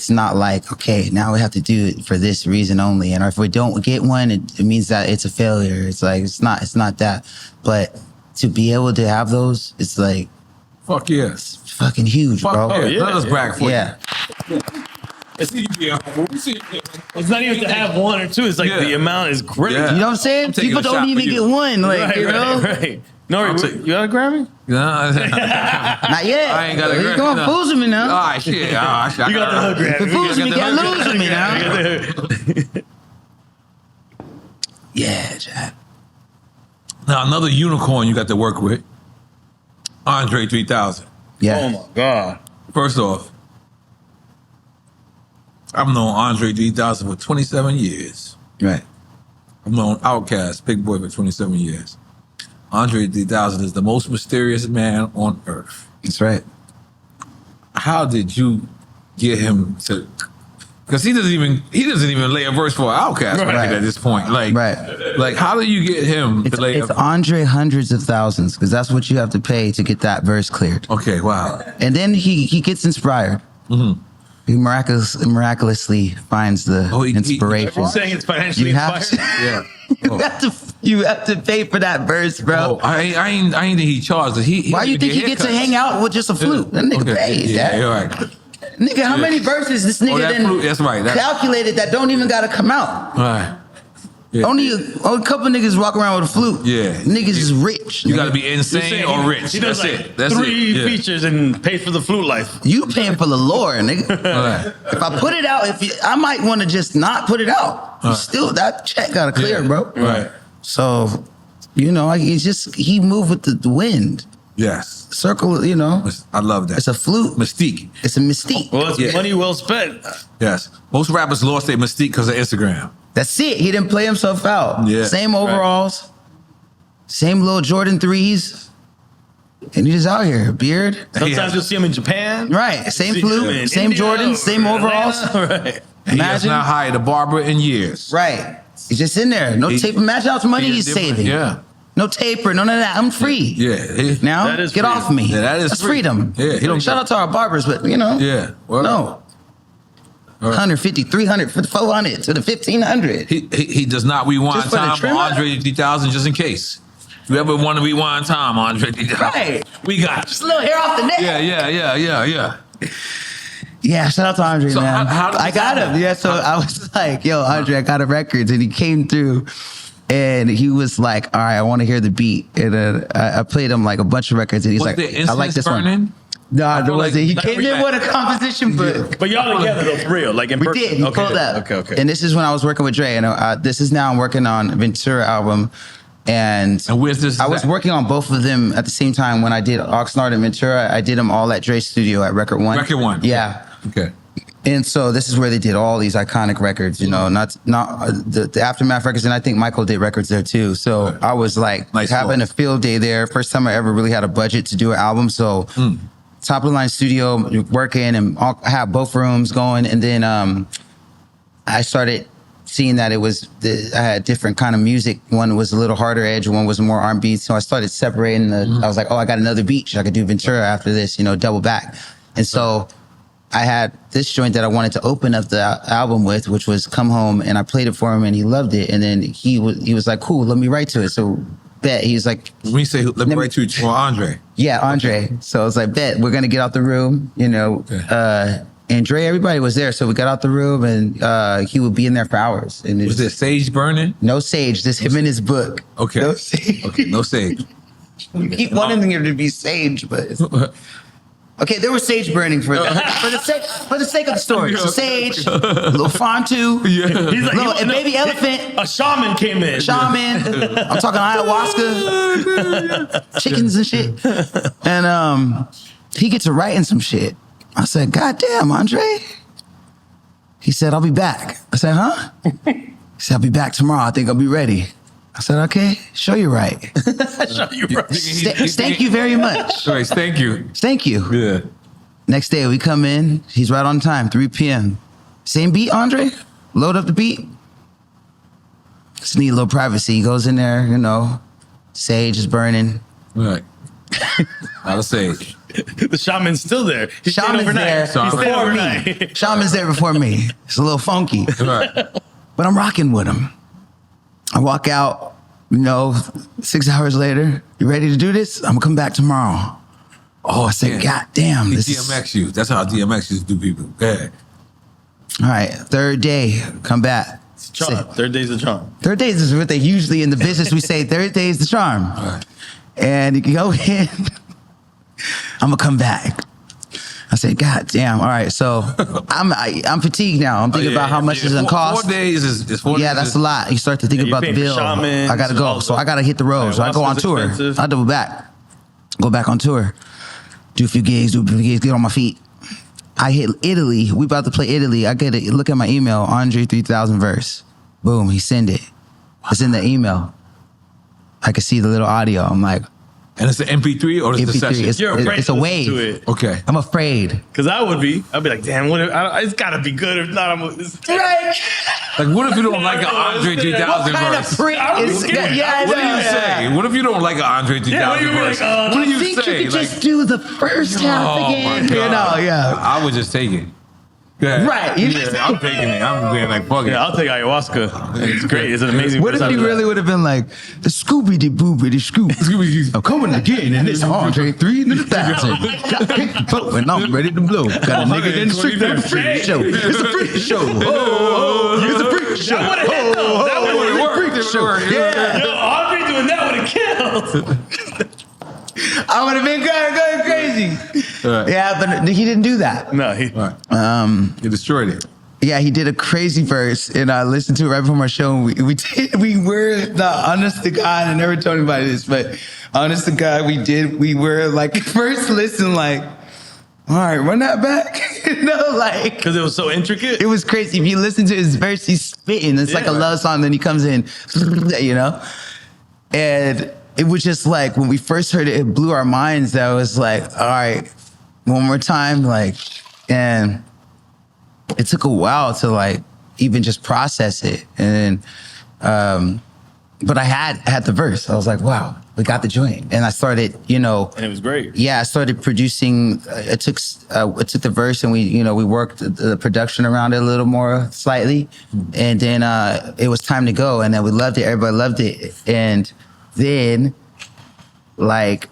not like, okay, now we have to do it for this reason only. And if we don't get one, it means that it's a failure. It's like, it's not that. But to be able to have those, it's like, Fuck yes. fucking huge, Fuck bro. yeah. Let us brag for Yeah. you. It's not even to have 1 or 2. It's like the amount is great. Yeah. You know what I'm saying? I'm taking People a shot don't even for you. get one, like, Right. No, you got a Grammy? Nah, Not yet. I ain't got a You Grammy, going no. fools with me now. All right, shit. You got the hook Grammy. If it fools with me, can't lose with me now. Yeah, Jack. Now, another unicorn you got to work with, Andre 3000. Yeah. Oh my God. First off, I've known Andre 3000 for 27 years. Right. I've known Outkast, Big Boy, for 27 years. Andre 3000 is the most mysterious man on earth. That's right. How did you get him to? Because he doesn't even lay a verse for Outkast Right. at this point. Like how do you get him to lay? It's Andre hundreds of thousands, because that's what you have to pay to get that verse cleared. Okay, wow. And then he gets inspired. Mm-hmm. He miraculously finds the inspiration. You're saying it's financially You have inspired? to, Yeah. you have to pay for that verse, bro. Oh, I ain't think he charged it. Why you think he gets to hang out with just a flute? That nigga pays. Yeah, that. you're right. Nigga, how many verses this nigga that then flute, that's right. calculated that don't even gotta come out? Right. Yeah. Only a couple niggas walk around with a flute. Yeah. Niggas is rich. You got to be You're insane saying or rich. He does That's like it. That's 3 it. Yeah. features and pays for the flute life. You paying for the lore, nigga. Right. If I put it out, I might want to just not put it out. Still, that check gotta clear, Yeah. bro. Right. So, he moved with the wind. Yes. Circle, I love that. it's a flute. Mystique. It's a mystique. Well, it's Yeah. money well spent. Yes. Most rappers lost their mystique because of Instagram. That's it. He didn't play himself out. Yeah. Same overalls, same little Jordan 3s, and he's just out here. Beard. Sometimes you'll see him in Japan. Right. Same See him flute, in same India Jordans, or same overalls. Atlanta. Right. And he has Imagine. not hired a barber in years. Right. He's just in there. No tape. Imagine how much money he's saving. Yeah. No taper, none of that. I'm free. Yeah. Now, That is get freedom. off me. Yeah, that is That's free. freedom. Yeah, he don't Shout get- out to our barbers, but Yeah. Well, no. 150, 300, 400 to the 1500. He does not rewind Just for the time for trimmer? Andre 3000 just in case. If you ever want to rewind time, Andre 3000. Right. We got Just you. a little hair off the neck. Yeah. Yeah, shout out to Andre, So man. how did I this got happen? him. Yeah, so I was like, yo, Andre, I got a records. And he came through and he was like, all right, I want to hear the beat. And then I played him like a bunch of records. And he's Was like, there I like this burning? one. No, there feel like wasn't. He that came in with a composition book. But y'all together though, for real, like in We person. did. He Okay. pulled up. Okay. And this is when I was working with Dre. And this is now I'm working on Ventura album. And where's this? I was at? working on both of them at the same time when I did Oxnard and Ventura. I did them all at Dre's studio at Record One. Record One. Yeah. Okay. And so this is where they did all these iconic records, not the Aftermath records, and I think Michael did records there too. So I was like Nice having a field day there. First time I ever really had a budget to do an album. So top of the line studio, working and I had both rooms going, and then I started seeing that I had different kind of music. One was a little harder edge, one was more R&B. So I started separating I was like, oh, I got another beat. I could do Ventura after this, double back. And so I had this joint that I wanted to open up the album with, which was Come Home, and I played it for him and he loved it. And then he was like, cool, let me write to it. So bet, he was like, When you say, let me write to you for Andre. yeah, Andre. So I was like, bet, we're gonna get out the room, and Dre, everybody was there. So we got out the room and he would be in there for hours. And Was there sage burning? no sage, just him and his book. Okay. No sage. Okay, no sage. We keep wanting there to be sage, but okay, there was sage burning for the sake of the story. So sage, a little Fontu, He's like, little and baby elephant, a shaman came in. shaman. I'm talking ayahuasca, chickens and shit. And he gets to writing some shit. I said, God damn, Andre. He said, I'll be back. I said, huh? He said, I'll be back tomorrow. I think I'll be ready. I said, okay, show you right. Thank you very much. Sorry, thank you. Thank you. Yeah. Next day we come in, he's right on time, 3 p.m. Same beat, Andre? Load up the beat. Just need a little privacy. He goes in there, sage is burning. Right. Not a sage. The shaman's still there. He's staying Shaman's overnight. there He's staying before overnight. me. Shaman's there before me. It's a little funky, Right. but I'm rocking with him. I walk out, 6 hours later, you ready to do this? I'm gonna come back tomorrow. Oh, I said, Yeah. God damn. He This is... DMX you. That's how DMX used to do people. Go ahead. All right, third day, come back. Charm. Third day's the charm. Third days is what they usually in the business we say. Third day is the charm, Right. and you can go in. I'm gonna come back. I said, God damn! All right, so I'm fatigued now. I'm thinking about how much it's gonna cost. 4 days is 4 days. Yeah, that's a lot. You start to think Yeah, about the you're paying bill. for shamans, I gotta go, also- so I gotta hit the road. So I go on Ayahuasca's tour. expensive. I double back, go back on tour, do a few gigs, get on my feet. I hit Italy. We about to play Italy. I get it. Look at my email. Andre 3000 verse. Boom. He send it. It's in the email. I can see the little audio. I'm like, And it's an MP3 or it's the MP3. session? It's, You're afraid it's to a listen wave. to it. Okay. I'm afraid. Because I'd be like, damn, it's gotta be good. If not, Right. Like, what if you don't like an Andre 3000 What kind of verse? prick is scared. yeah, What do you yeah. say? What if you don't like an Andre 3000 Yeah, what do you mean, verse? like, What do I you think say? you could just do the first half oh again. my God. Yeah. I would just take it. Go ahead. Right. You Yeah, I'm taking it. I'm being like, fuck it. Yeah, I'll take ayahuasca. It's great. It's an amazing. What if verse. you really would have been like, the Scooby-Doo-Boobity Scoop? I'm coming again, and it's Andre 3000. And I'm ready to blow. Got a nigga in the street for the freak show. It's a freak show. Oh, it's a freak show. That would've hit, though. That would've worked. commercial. Yeah. Yo, Andre doing that would have killed. I would have been going crazy. Right. Yeah, but he didn't do that. No, he. Right. You destroyed it. Yeah, he did a crazy verse, and I listened to it right before my show. And we were not, honest to God, I never told anybody this, but honest to God, we were like first listen like, all right, run that back, like Because it was so intricate. it was crazy. If you listen to his verse, he's spitting. It's like a love song. Then he comes in, and it was just like when we first heard it, it blew our minds. That was like, all right, one more time, like, and it took a while to like even just process it. And but I had the verse. I was like, wow, we got the joint. And I started, And it was great. yeah, I started producing. It took the verse, and we worked the production around it a little more slightly, and then it was time to go. And then we loved it. Everybody loved it. And then, like,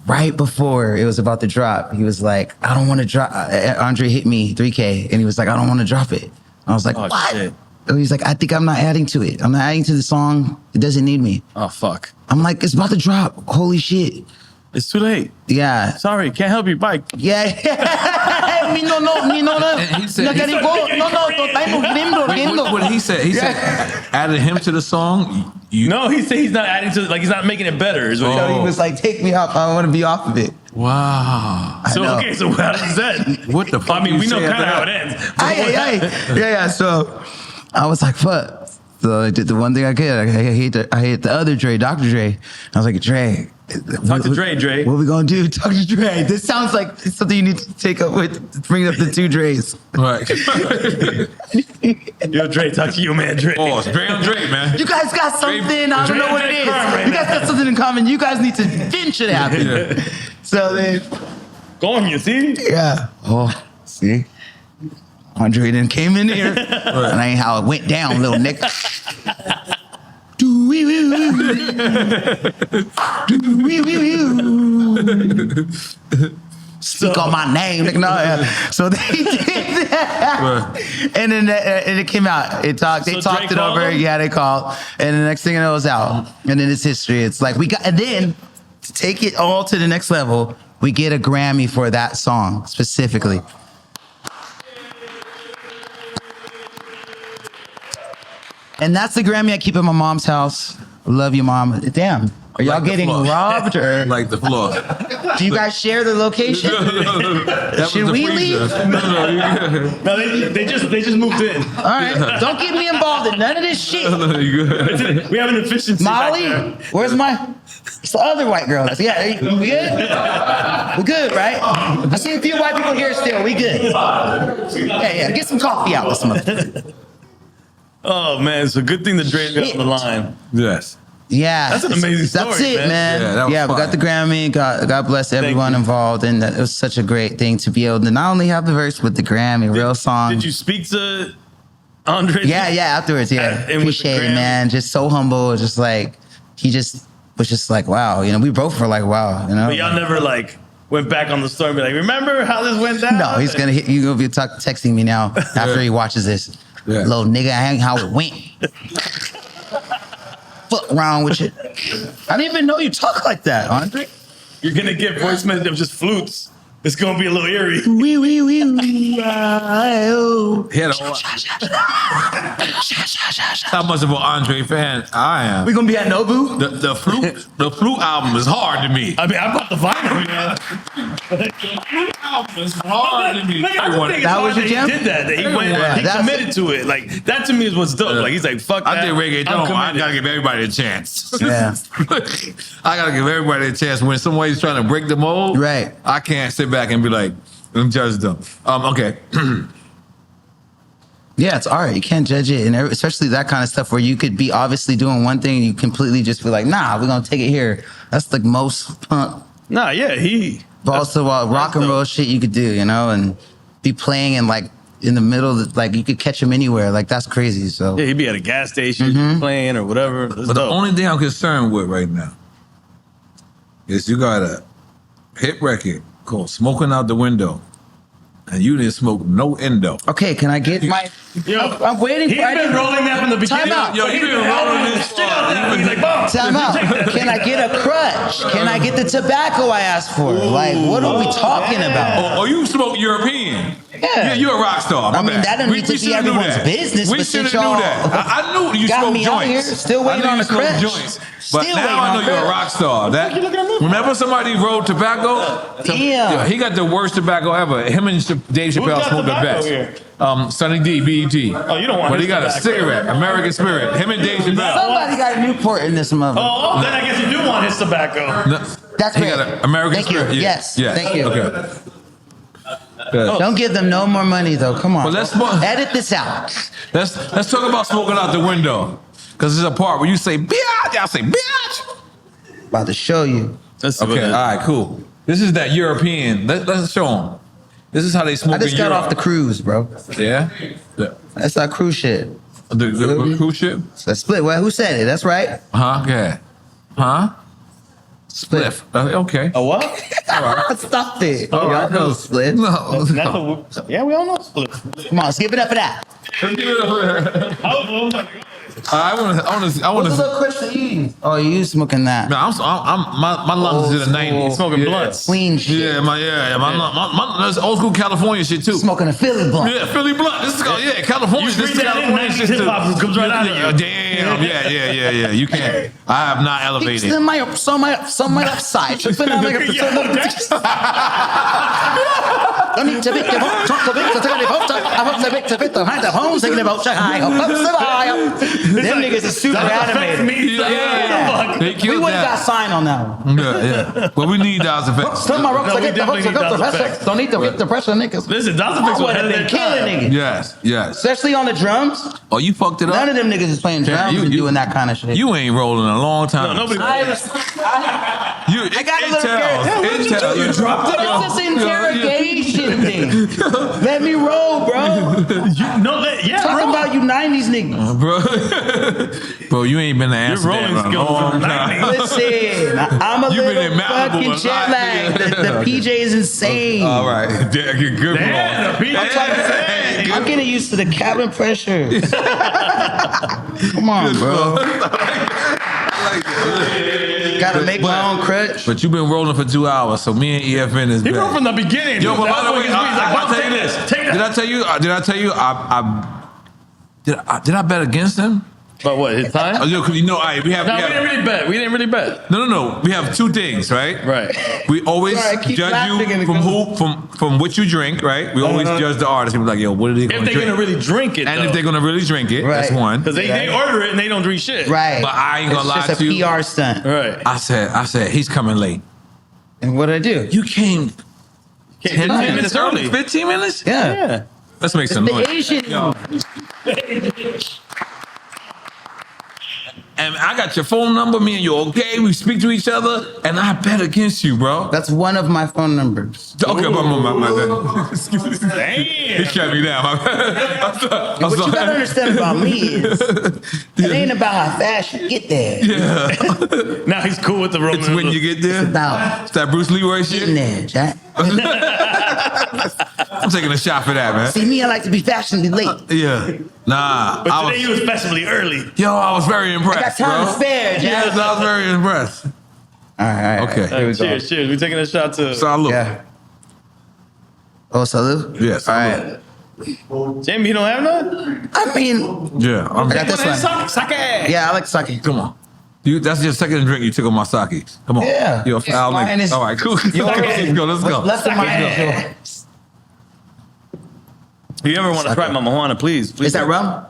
right before it was about to drop, he was like, "I don't want to drop." Andre hit me 3K, and he was like, "I don't want to drop it." I was like, Oh, "What?" shit. And he's like, "I think I'm not adding to it. I'm not adding to the song. It doesn't need me." Oh, fuck. I'm like, "It's about to drop. Holy shit!" It's too late. Yeah. Sorry, can't help you. Bye. Yeah. Me no. And he said- No, can you go? No, What he said? He said, added him to the song. No, he said he's not adding to it. Like, he's not making it better. Is what So he was like, "Take me off. I want to be off of it." Wow. So, know. okay, so how does that? What the fuck? I mean, you we know say kind of after how it that? ends. Yeah. So I was like, "Fuck." So I did the one thing I could. I hate the other Dre, Dr. Dre. I was like, "Dre, Talk to Dre. what we gonna do? Talk to Dre. This sounds like it's something you need to take up with, bring up the two Dre's." Right. Yo, Dre, talk to you, man, Dre. Oh, it's Dre on Dre, man. You guys got something. I don't know what it is. Right You guys got something in common. You guys need to finish it happen. Yeah. So then, Go on, you see? yeah. Oh, see, Andre then came in here, and I ain't how it went down, little nigga. Speak on my name, nigga. No, yeah. So they did that, and then and it came out. They talked Dre it called over. him? Yeah, they called, and the next thing you know, it was out. And then it's history. It's like we got, and then to take it all to the next level, we get a Grammy for that song specifically. And that's the Grammy I keep at my mom's house. Love you, Mom. Damn. Are y'all Like the getting floor. robbed or Like the floor. do you guys share the location? That was Should the we freezer. leave? No, you good. No, they just moved in. All right. Don't get me involved in none of this shit. No, you good. We have an efficiency. back Molly, there. where's my... It's the other white girl. Yeah, we good? We good, right? I see a few white people here still. We good. Yeah. Get some coffee out this month. Oh man, it's a good thing the Dre got on the line. Yes. Yeah. That's an amazing That's story, it, man. Yeah, that was We got the Grammy. God bless everyone you. involved. And it was such a great thing to be able to not only have the verse, but the Grammy, real song. Did you speak to Andre? Yeah, afterwards, yeah. And with the Appreciate it, Grammy? man. Just so humble. Just like, he just was just like, wow. We both were like, wow, But y'all never like went back on the story and be like, remember how this went down? No, he's gonna hit you. Gonna be texting me now after he watches this. Yeah. Little nigga, I ain't how it went. Fuck wrong with you? I didn't even know you talk like that, Andre. You're gonna get voice messages of just flutes. It's gonna be a little eerie. Wee wee wee. He had a whole, how much of an Andre fan I am. We gonna be at Nobu? The flute album is hard to me. I mean, I bought the vinyl, man. The flute album is hard to me. Like, I just think it's That hard was your that jam? He did that. That he went. Yeah, He that's- committed to it. Like that to me is what's dope. Like he's like, fuck that. I think reggaeton. I committed. gotta give everybody a chance. Yeah. I gotta give everybody a chance. When somebody's trying to break the mold, Right. I can't sit back and be like, "Let me judge them." Okay. Yeah, it's art. You can't judge it, and especially that kind of stuff where you could be obviously doing one thing and you completely just be like, nah, we're gonna take it here. That's the most punk, Nah, yeah, but also rock and roll shit you could do, and be playing in like in the middle, like you could catch him anywhere. Like that's crazy. So Yeah, he'd be at a gas station playing or whatever. That's But the dope. only thing I'm concerned with right now is you got a hit record called "Smoking Out the Window," And you didn't smoke no endo. Okay, can I get my? I'm waiting for. He's been rolling that from the beginning. Time out. Yo, you been rolling this shit out there. He's like, "Boom." Time out. Can I get a crutch? Can I get the tobacco I asked for? Like, what are we talking about? Oh, you smoke European. Yeah. You're a rock star. I mean, that don't need to be shoulda everyone's knew that. business, We but should have since knew y'all that. I knew you got smoked me out joints. here, still waiting I knew on you the smoked crutch. joints. But Still now waiting I know on you're a crutch. rock star. That remember somebody rolled tobacco? Damn. He got the worst tobacco ever. Him and Dave Chappelle got smoked the tobacco best. here? Sonny D, BET. Oh, you don't want But his he got a tobacco. cigarette, American Spirit. Him and Dave Chappelle. Somebody got a Newport in this mother. Oh, then I guess you do want his tobacco. No, That's he great. got an American Thank Spirit. you. Yeah. Yes. Yeah. Thank you. Okay. Good. Don't give them no more money though. Come on. Well, let's smoke. Edit this out. Let's talk about smoking out the window. Because there's a part where you say, bitch, I say, bitch. About to show you. Let's see what Okay, it all is. right, cool. This is that European. Let's show them. This is how they smoke I just in got Europe. off the cruise, bro. Yeah? That's that cruise shit. The cruise ship? It's a split. Well, who said it? That's right. Huh? Yeah. Huh? Spliff. Okay. A what? Stop it. All right, Y'all know no. split. No. That's a, yeah, we all know split. Come on, let's give it up for that. I want What's the to. little Christian eating? Oh, you smoking that? No, my lungs is in the 90s. Smoking Yeah. blunts. Clean shit. Yeah, that's old school California shit too. Smoking a Philly blunt. Yeah, Philly blunt. This is called, California. You This read is that in, California 90s shit too. hip-hop comes right out of you. Damn. Yeah. You can't. I have not elevated. Some my upside. Tripping out like a Don't need to be the vote. Talk to Victor. Take the vote. I hope the Victor. Behind the homes. Taking the vote. High. Them niggas are super animated. Yeah. They We killed would have got that. signed on that one. Yeah. Well, we need those effects. Tell my ropes. No, I we get the definitely hooks. I got the need those pressure. effects. Don't need to get the pressure, niggas. Listen, Dr. I Fix would have been killing niggas. Yes. Especially on the drums. Oh, you fucked it up. None of them niggas is playing drums and doing that kind of shit. You ain't rolling a long time. No, nobody. I got a little Intel. You dropped it. It's this interrogation thing. Let me roll, bro. Yeah, Talking bro. about you 90s niggas. Bro, you ain't been to Amsterdam rolling in a skills long are time. Listen, I'm a You been little in Malibu fucking and jet lagged. The PJ is insane. All right. Good Damn, the PJ. I'm getting used to the cabin pressure. Come on, bro. Gotta make my own crutch. But you've been rolling for 2 hours, so me and EFN is He bad. wrote from the beginning. Yo, but by the way, He's like, I'll tell you this. Take that. Did I tell you did I bet against him? But what, his time? Oh, yo, 'cause you know, all right, we have No, we didn't really bet. No. We have two things, right? Right. We always Sorry, I keep judge laughing you and it from goes- from what you drink, right? We always judge the artist. People like, yo, what are they If going to they're drink? gonna really drink it, And if they're gonna really drink it, that's Right. one. because they order it and they don't drink shit. Right. But I ain't gonna lie It's just to a you. PR stunt. Right. I said, he's coming late. And what'd I do? You came 10 minutes early. 15 minutes? Yeah. Yeah. Let's make It's some the noise. Asian. And I got your phone number. Me and you okay? We speak to each other, and I bet against you, bro. That's one of my phone numbers. Okay, my Excuse me. Damn. He shut me down. What you gotta understand about me is it ain't about how fast you get there. Now he's cool with the Roman. It's when you get there. About It's that Bruce Leroy getting shit. there, Jack. I'm taking a shot for that, man. See me, I like to be fashionably late. Yeah. Nah. But I today was, you especially early. I was very I got impressed, time bro. to spare, Jack. Yes, I was very impressed. All right. Okay. Here we go. Cheers. We taking a shot to Salud. Yeah. Oh, salute? Yes. All right. Jamie. You don't have none? I mean, Yeah. I got this one. Sake. Yeah, I like sake. Come on. That's your second drink you took on my sake. Come on. Yeah. You're a foul Mine nigga. is- All right, cool. Let's go. Let's go. Left of my hand. If you ever want to try my marijuana, please. Is that rum?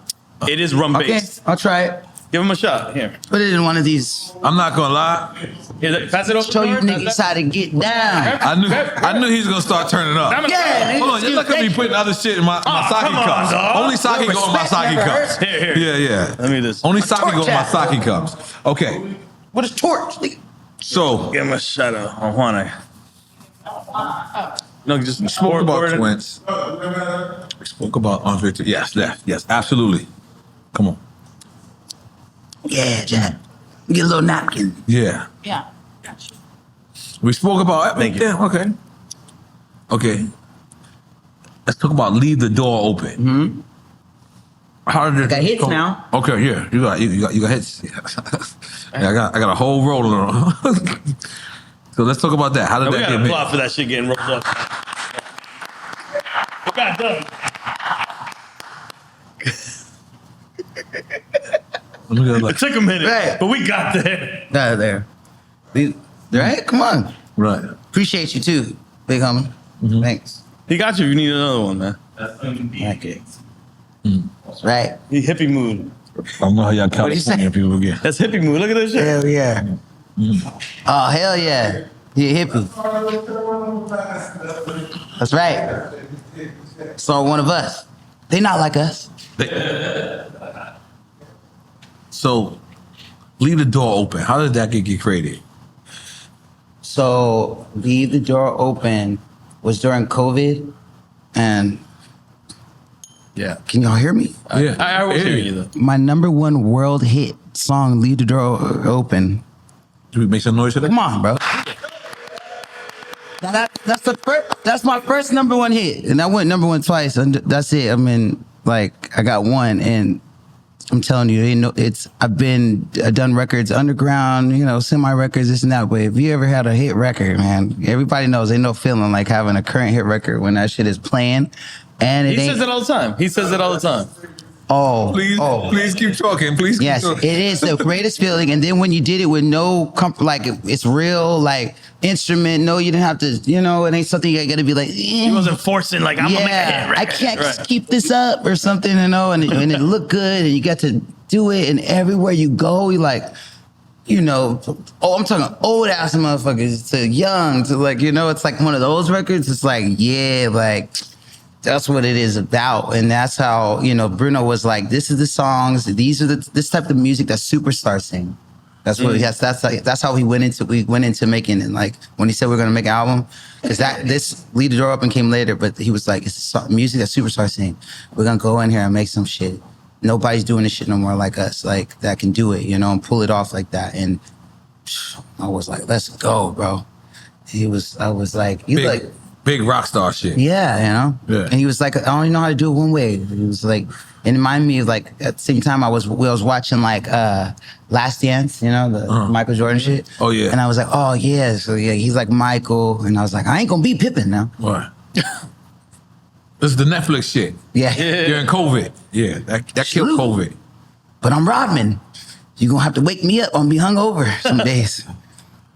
It is rum Okay, based. I'll try it. Give him a shot. Here. Put it in one of these. I'm not gonna lie. Here, pass it over. Show you Pass niggas that. how to get down. I knew he was gonna start turning up. Yeah, Hold on, you look at me putting other shit in my sake come on, cups. dog. Only sake go in my Respect sake never cups. hurt. Here. Yeah. Let me just. Only sake go in my torch at. sake cups. Okay. What is torch? Nigga? So Give him a shot of marijuana. No, just spoke pour about it in. twins. We spoke about Andre. Yes, absolutely. Come on. Yeah, Jack. Get a little napkin. Yeah. Yeah. We spoke about. Thank you. Yeah. Okay. let's talk about Leave the Door Open. Mm-hmm. How did it got hits now. Okay, yeah, you got hits. Yeah, I got a whole roller. So let's talk about that. How did We that got get a made? plot for that shit getting rolled up. We got done. It took a minute, Right. but we got there. There. Right? Come on. Right. Appreciate you too, big homie. Thanks. He got you if you need another one, man. Okay. Right. He hippie mood. I don't know how y'all do you say? California people get. That's hippie mood. Look at this shit. Hell yeah. Oh, hell yeah. He a hippie. That's right. So one of us. They not like us. So, Leave the Door Open. How did that get created? So Leave the Door Open was during COVID, and Yeah. can y'all hear me? Yeah. I was hearing you though. My #1 world hit song, Leave the Door Open. Should we make some noise for that? Come on, bro. Now that's my first #1 hit, and I went #1 twice, and that's it. I mean, like I got one, and I'm telling you, I've done records underground, semi records, this and that. But if you ever had a hit record, man, everybody knows ain't no feeling like having a current hit record when that shit is playing, and He says it all the time. He says it all the time. Please keep talking. Please keep Yes, talking. it is the greatest feeling. And then when you did it with no comfort, like it's real, like instrument. No, you didn't have to. It ain't something you got to be like. He wasn't forcing like I'm gonna make a hit record. I can't Right. keep this up or something, and it looked good, and you got to do it, and everywhere you go, you like, I'm talking old ass motherfuckers to young to like, it's like one of those records. It's like, yeah, like that's what it is about, and that's how Bruno was like, this is the songs, these are this type of music that superstars sing. That's what that's how we went into making it. Like when he said we're gonna make an album, because this Leave the Door Open came later, but he was like, it's music that superstars sing. We're gonna go in here and make some shit. Nobody's doing this shit no more like us, like that can do it, and pull it off like that. And I was like, let's go, bro. I was like, Big rock star shit. yeah, Yeah. And he was like, I don't even know how to do it one way. He was like, and it reminded me of like at the same time I was watching like Last Dance, the Michael Jordan shit. Oh, yeah. And I was like, oh yeah, so yeah, he's like Michael, and I was like, I ain't gonna be Pippen now. What? This is the Netflix shit. Yeah. During COVID. Yeah, that killed True. COVID. But I'm Rodman. You gonna have to wake me up. I'm gonna be hungover some days.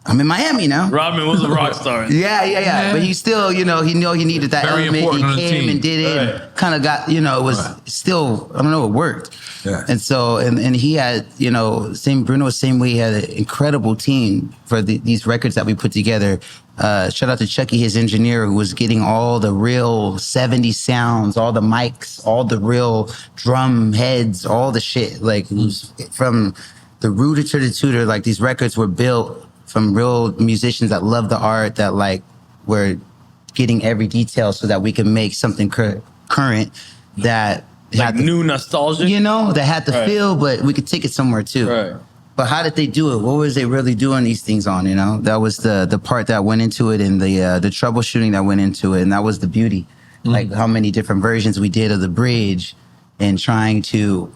I'm in Miami now. Rodman was a rock star. Yeah. But he still, he needed that Very element. He important on the came team. and did it. Right. Kind of got, it was still, I don't know, it worked. Yeah. And so, and he had, Bruno, same way, he had an incredible team for these records that we put together. Shout out to Chucky, his engineer, who was getting all the real 70s sounds, all the mics, all the real drum heads, all the shit. Like, it was from the rooter to the tutor, like these records were built from real musicians that love the art, that like were getting every detail so that we can make something current that Like had the, new nostalgia. that had the Right. feel, but we could take it somewhere too. Right. But how did they do it? What was they really doing these things on? That was the part that went into it, and the troubleshooting that went into it, and that was the beauty. Like how many different versions we did of the bridge, and trying to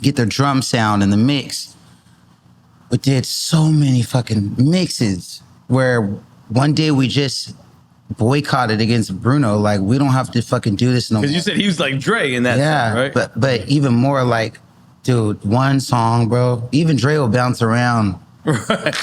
get their drum sound in the mix. We did so many fucking mixes where one day we just boycotted against Bruno. Like, we don't have to fucking do this no more. Because you said he was like Dre in that song, right? But even more like, dude, one song, bro. Even Dre will bounce around. Right.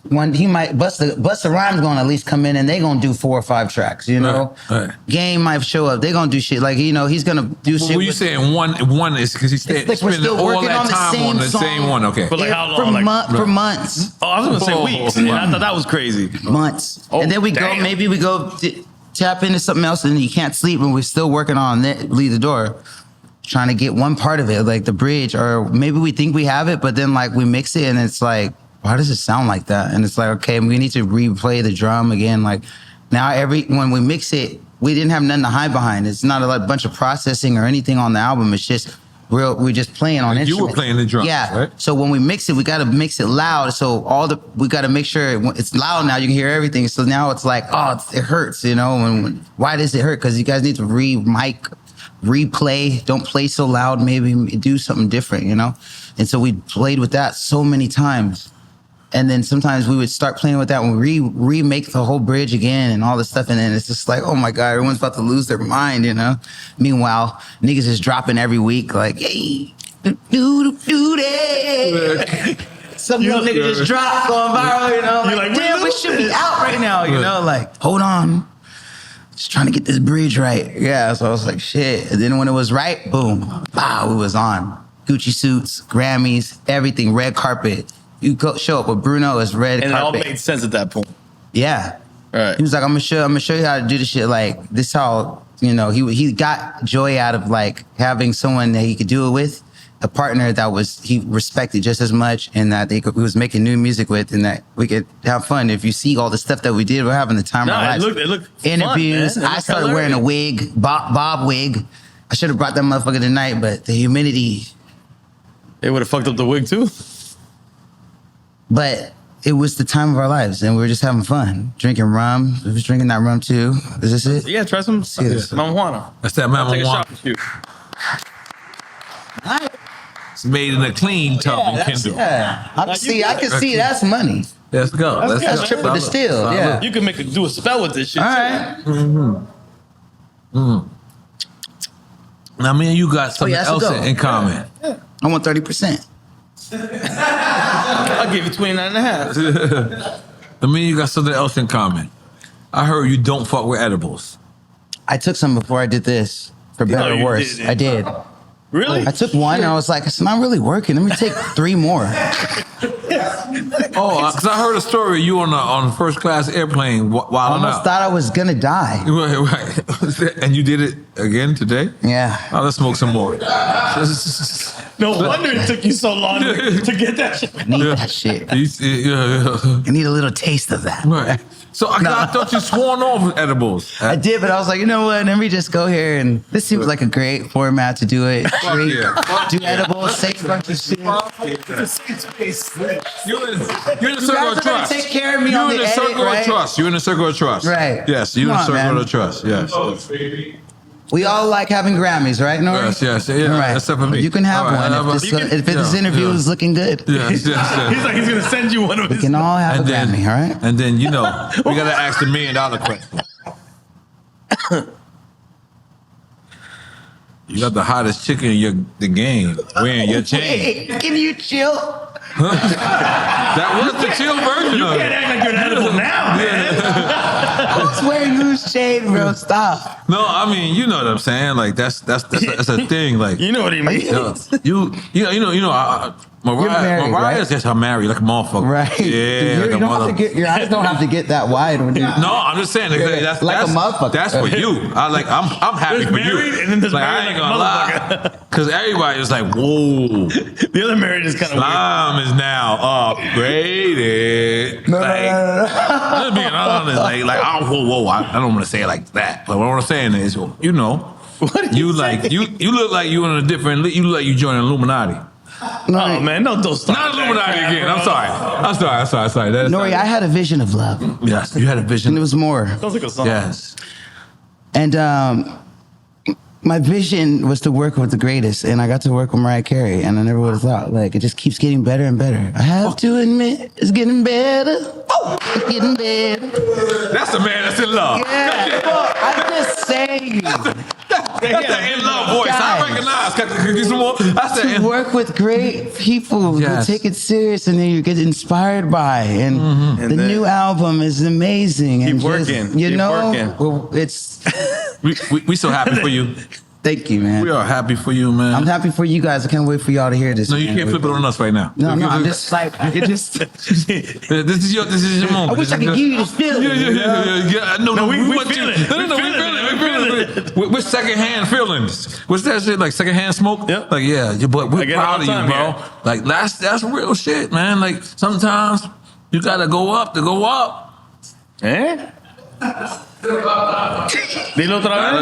One, he might Busta Rhymes gonna at least come in, and they gonna do 4 or 5 tracks. Right. Game might show up. They gonna do shit like he's gonna do shit. What you saying? One is because he's It's like we're spending still all working that on the time same on the song. same one. Okay. But like how long? For months. Oh, I was gonna say Oh, weeks. wow. Yeah, I thought that was crazy. Months. Oh, And then we damn. maybe we go tap into something else, and you can't sleep, and we're still working on that, Leave the Door, trying to get one part of it, like the bridge, or maybe we think we have it, but then like we mix it, and it's like, why does it sound like that? And it's like, okay, we need to replay the drum again. Like now when we mix it, we didn't have nothing to hide behind. It's not a bunch of processing or anything on the album. It's just we're just playing on instruments. You were playing the drums, yeah. right? So when we mix it, we got to mix it loud. So we got to make sure it's loud now. You can hear everything. So now it's like, oh, it hurts, you know. And why does it hurt? Because you guys need to replay. Don't play so loud. Maybe do something different, you know. And so we played with that so many times. And then sometimes we would start playing with that and remake the whole bridge again and all this stuff. And then it's just like, oh my God, everyone's about to lose their mind, you know? Meanwhile, niggas is dropping every week like, hey, do that. Some little nigga just dropped, going viral, you know? Like, damn, we should be out right now, you know? Like, hold on. Just trying to get this bridge right. Yeah, so I was like, shit. And then when it was right, boom, wow, it was on. Gucci suits, Grammys, everything, red carpet. You go show up with Bruno as red and carpet. it all made sense at that point. Yeah. Right. He was like, I'm gonna show you how to do this shit. Like, this how, you know, he got joy out of like having someone that he could do it with, a partner that he respected just as much, and that he was making new music with, and that we could have fun. If you see all the stuff that we did, we're having the time of our lives. It looked interviews. fun, man. I started wearing a wig, Bob wig. I should have brought that motherfucker tonight, but the humidity. They would have fucked up the wig too. But it was the time of our lives, and we were just having fun, drinking rum. We was drinking that rum too. Is this it? Yeah, try some marijuana. That's that marijuana. It's made in a clean tub in Kendall. Yeah, I can see that's money. Let's go. That's triple distilled. Yeah. You can do a spell with this shit. All right. Now, me and you got something else in common. I want 30%. I'll give you 29.5. I mean, you got something else in common. I heard you don't fuck with edibles. I took some before I did this, for better or worse. I did. Really? I took one and I was like, it's not really working. Let me take 3 more. Oh, because I heard a story. You on a first class airplane while I almost thought I was gonna die. Right. And you did it again today? Yeah. Oh, let's smoke some more. No wonder it took you so long to get that shit. I need that shit. I need a little taste of that. Right. So I thought you sworn off edibles. I did, but I was like, you know what? Let me just go here, and this seems like a great format to do it. Do edibles, say a bunch of shit. You're in the circle of trust. Take care of me on the edit, right? You're in the circle of trust. Right. Yes, you're in the circle of trust. Yes. We all like having Grammys, right, N.O.R.E? Yes, yeah. Right. Except for me. You can have one if this interview is looking good. Yes. He's like, he's gonna send you one of his. We can all have a Grammy, all right? And then, you know, we gotta ask the $1 million question. You got the hottest chick in the game wearing your chain. Hey, can you chill? That was the chill version of it. You can't act like you're an edible now, man. Who's wearing whose shade, bro? Stop. No, I mean, you know what I'm saying. Like that's a thing. Like You know what he means. Mariah's right? just married like a motherfucker. Right. Yeah, like a motherfucker. Your eyes don't have to get that wide when you. No, I'm just saying that's a motherfucker. That's for you. I'm happy for you. And then there's like married I ain't like a gonna lie, because everybody is like, whoa. The other married is kind of weird. Slime is now upgraded. No. I'm just being honest. Like whoa. I don't want to say it like that, but what I'm saying is, you know, What you like you look like you in a different. You look like you joined Illuminati. No, man, don't start. Not Illuminati again. I'm sorry. N.O.R.E, I had a vision of love. Yes, you had a vision. And it was more. Sounds like a song. Yes. And my vision was to work with the greatest, and I got to work with Mariah Carey, and I never would have thought. Like, it just keeps getting better and better. I have to admit, it's getting better. Oh, it's getting better. That's the man that's in love. Yeah, I'm just saying. That's the in love voice. Guys. I recognize. Can you get some more? That's the To work with great people who take it serious and then you get inspired by. And the new album is amazing. Keep and working. Just, you Keep know, working. well, it's. we so happy for you. Thank you, man. We are happy for you, man. I'm happy for you guys. I can't wait for y'all to hear this. No, you can't flip it on us right now. No, I'm just like, it just. This is your moment. I wish I could give you this feeling. Yeah. No, we want feel you. it. No, we feel it. We're secondhand feelings. What's that shit? Like secondhand smoke? Yep. Like, yeah, but we're proud of you, bro. Here. Like, that's real shit, man. Like, sometimes you gotta go up to go up. Eh? Dilo otra Gotta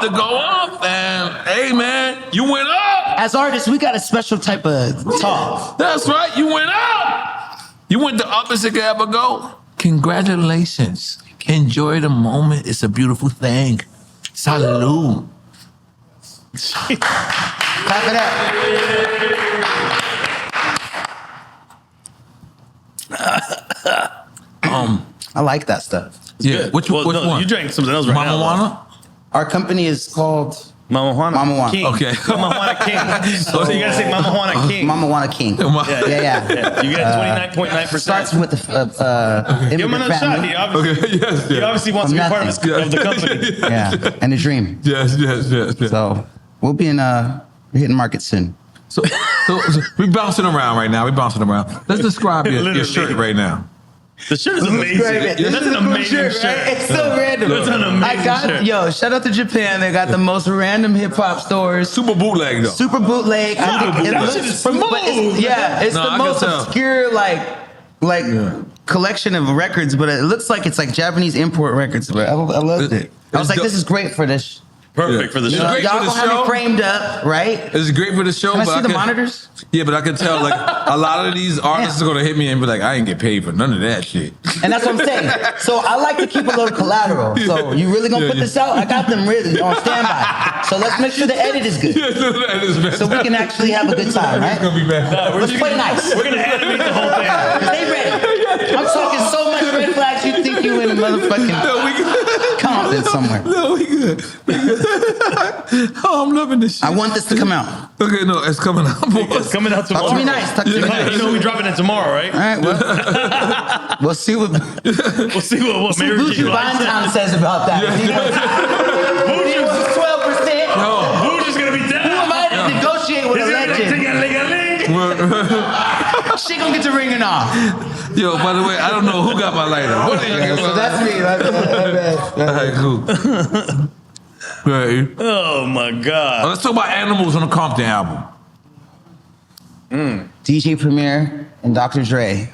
vez. go up, man. Hey, man, you went up. As artists, we got a special type of talk. That's right, you went up. You went the uppest it could ever go. Congratulations. Enjoy the moment. It's a beautiful thing. Salud. Clap it up. I like that stuff. Yeah, Good. which Well, one? no, you drank something else right Mama now. Juana? Our company is called Mama Juana. Mama Juana. King. Okay. Mama Juana King. So you gotta say Mama Juana King. Mama Juana King. Ma- Yeah. Yeah. You get 29.9%. Starts with the Give him immigrant another shot. family. He obviously, Okay, yes, he obviously wants to be From part of, nothing. of the company. Yeah, and a dream. Yes. So we'll be in we're hitting market soon. So we bouncing around right now. We bouncing around. Let's describe your Literally. shirt right now. The shirt is amazing. That's an amazing shirt. It's so random. That's an amazing shirt. Yo, shout out to Japan. They got the most random hip hop stores. Super bootleg though. Super bootleg. I think it That looks shit is but smooth. it's No, the I most can tell. obscure collection of records, but it looks like it's like Japanese import records. But I loved it. I was like, this is great for this. Perfect for the It's show. great Y'all for the gonna have show. me framed up, right? It's great for the show. Can I but see the can- monitors? Yeah, but I can tell like a lot of these artists are gonna hit me and be like, I ain't get paid for none of that shit. And that's what I'm saying. So I like to keep a little collateral. So you really gonna put this out? I got them really on standby. So let's make sure the edit is good. So we can actually have a good time, right? It's gonna be bad. Let's play nice. We're gonna animate the whole thing. They ready. I'm talking so much red flags you think you in a motherfucking No, we good. Compton somewhere. No, we good. Oh, I'm loving this shit. I want this to come out. Okay, no, it's coming out. It's coming out tomorrow. Talk to me nice. Talk to me You nice. know we dropping it tomorrow, right? All right, well, we'll see what We'll see what Mary Buju J likes. Banton says about that. He was 12%. Buju's gonna be Who down. am I to negotiate with a legend? She gonna get the ringing off. Yo, by the way, I don't know who got my lighter. What are you So that's me. My bad. All right, cool. Right. Oh my God. Let's talk about Animals on the Compton album. DJ Premier and Dr. Dre.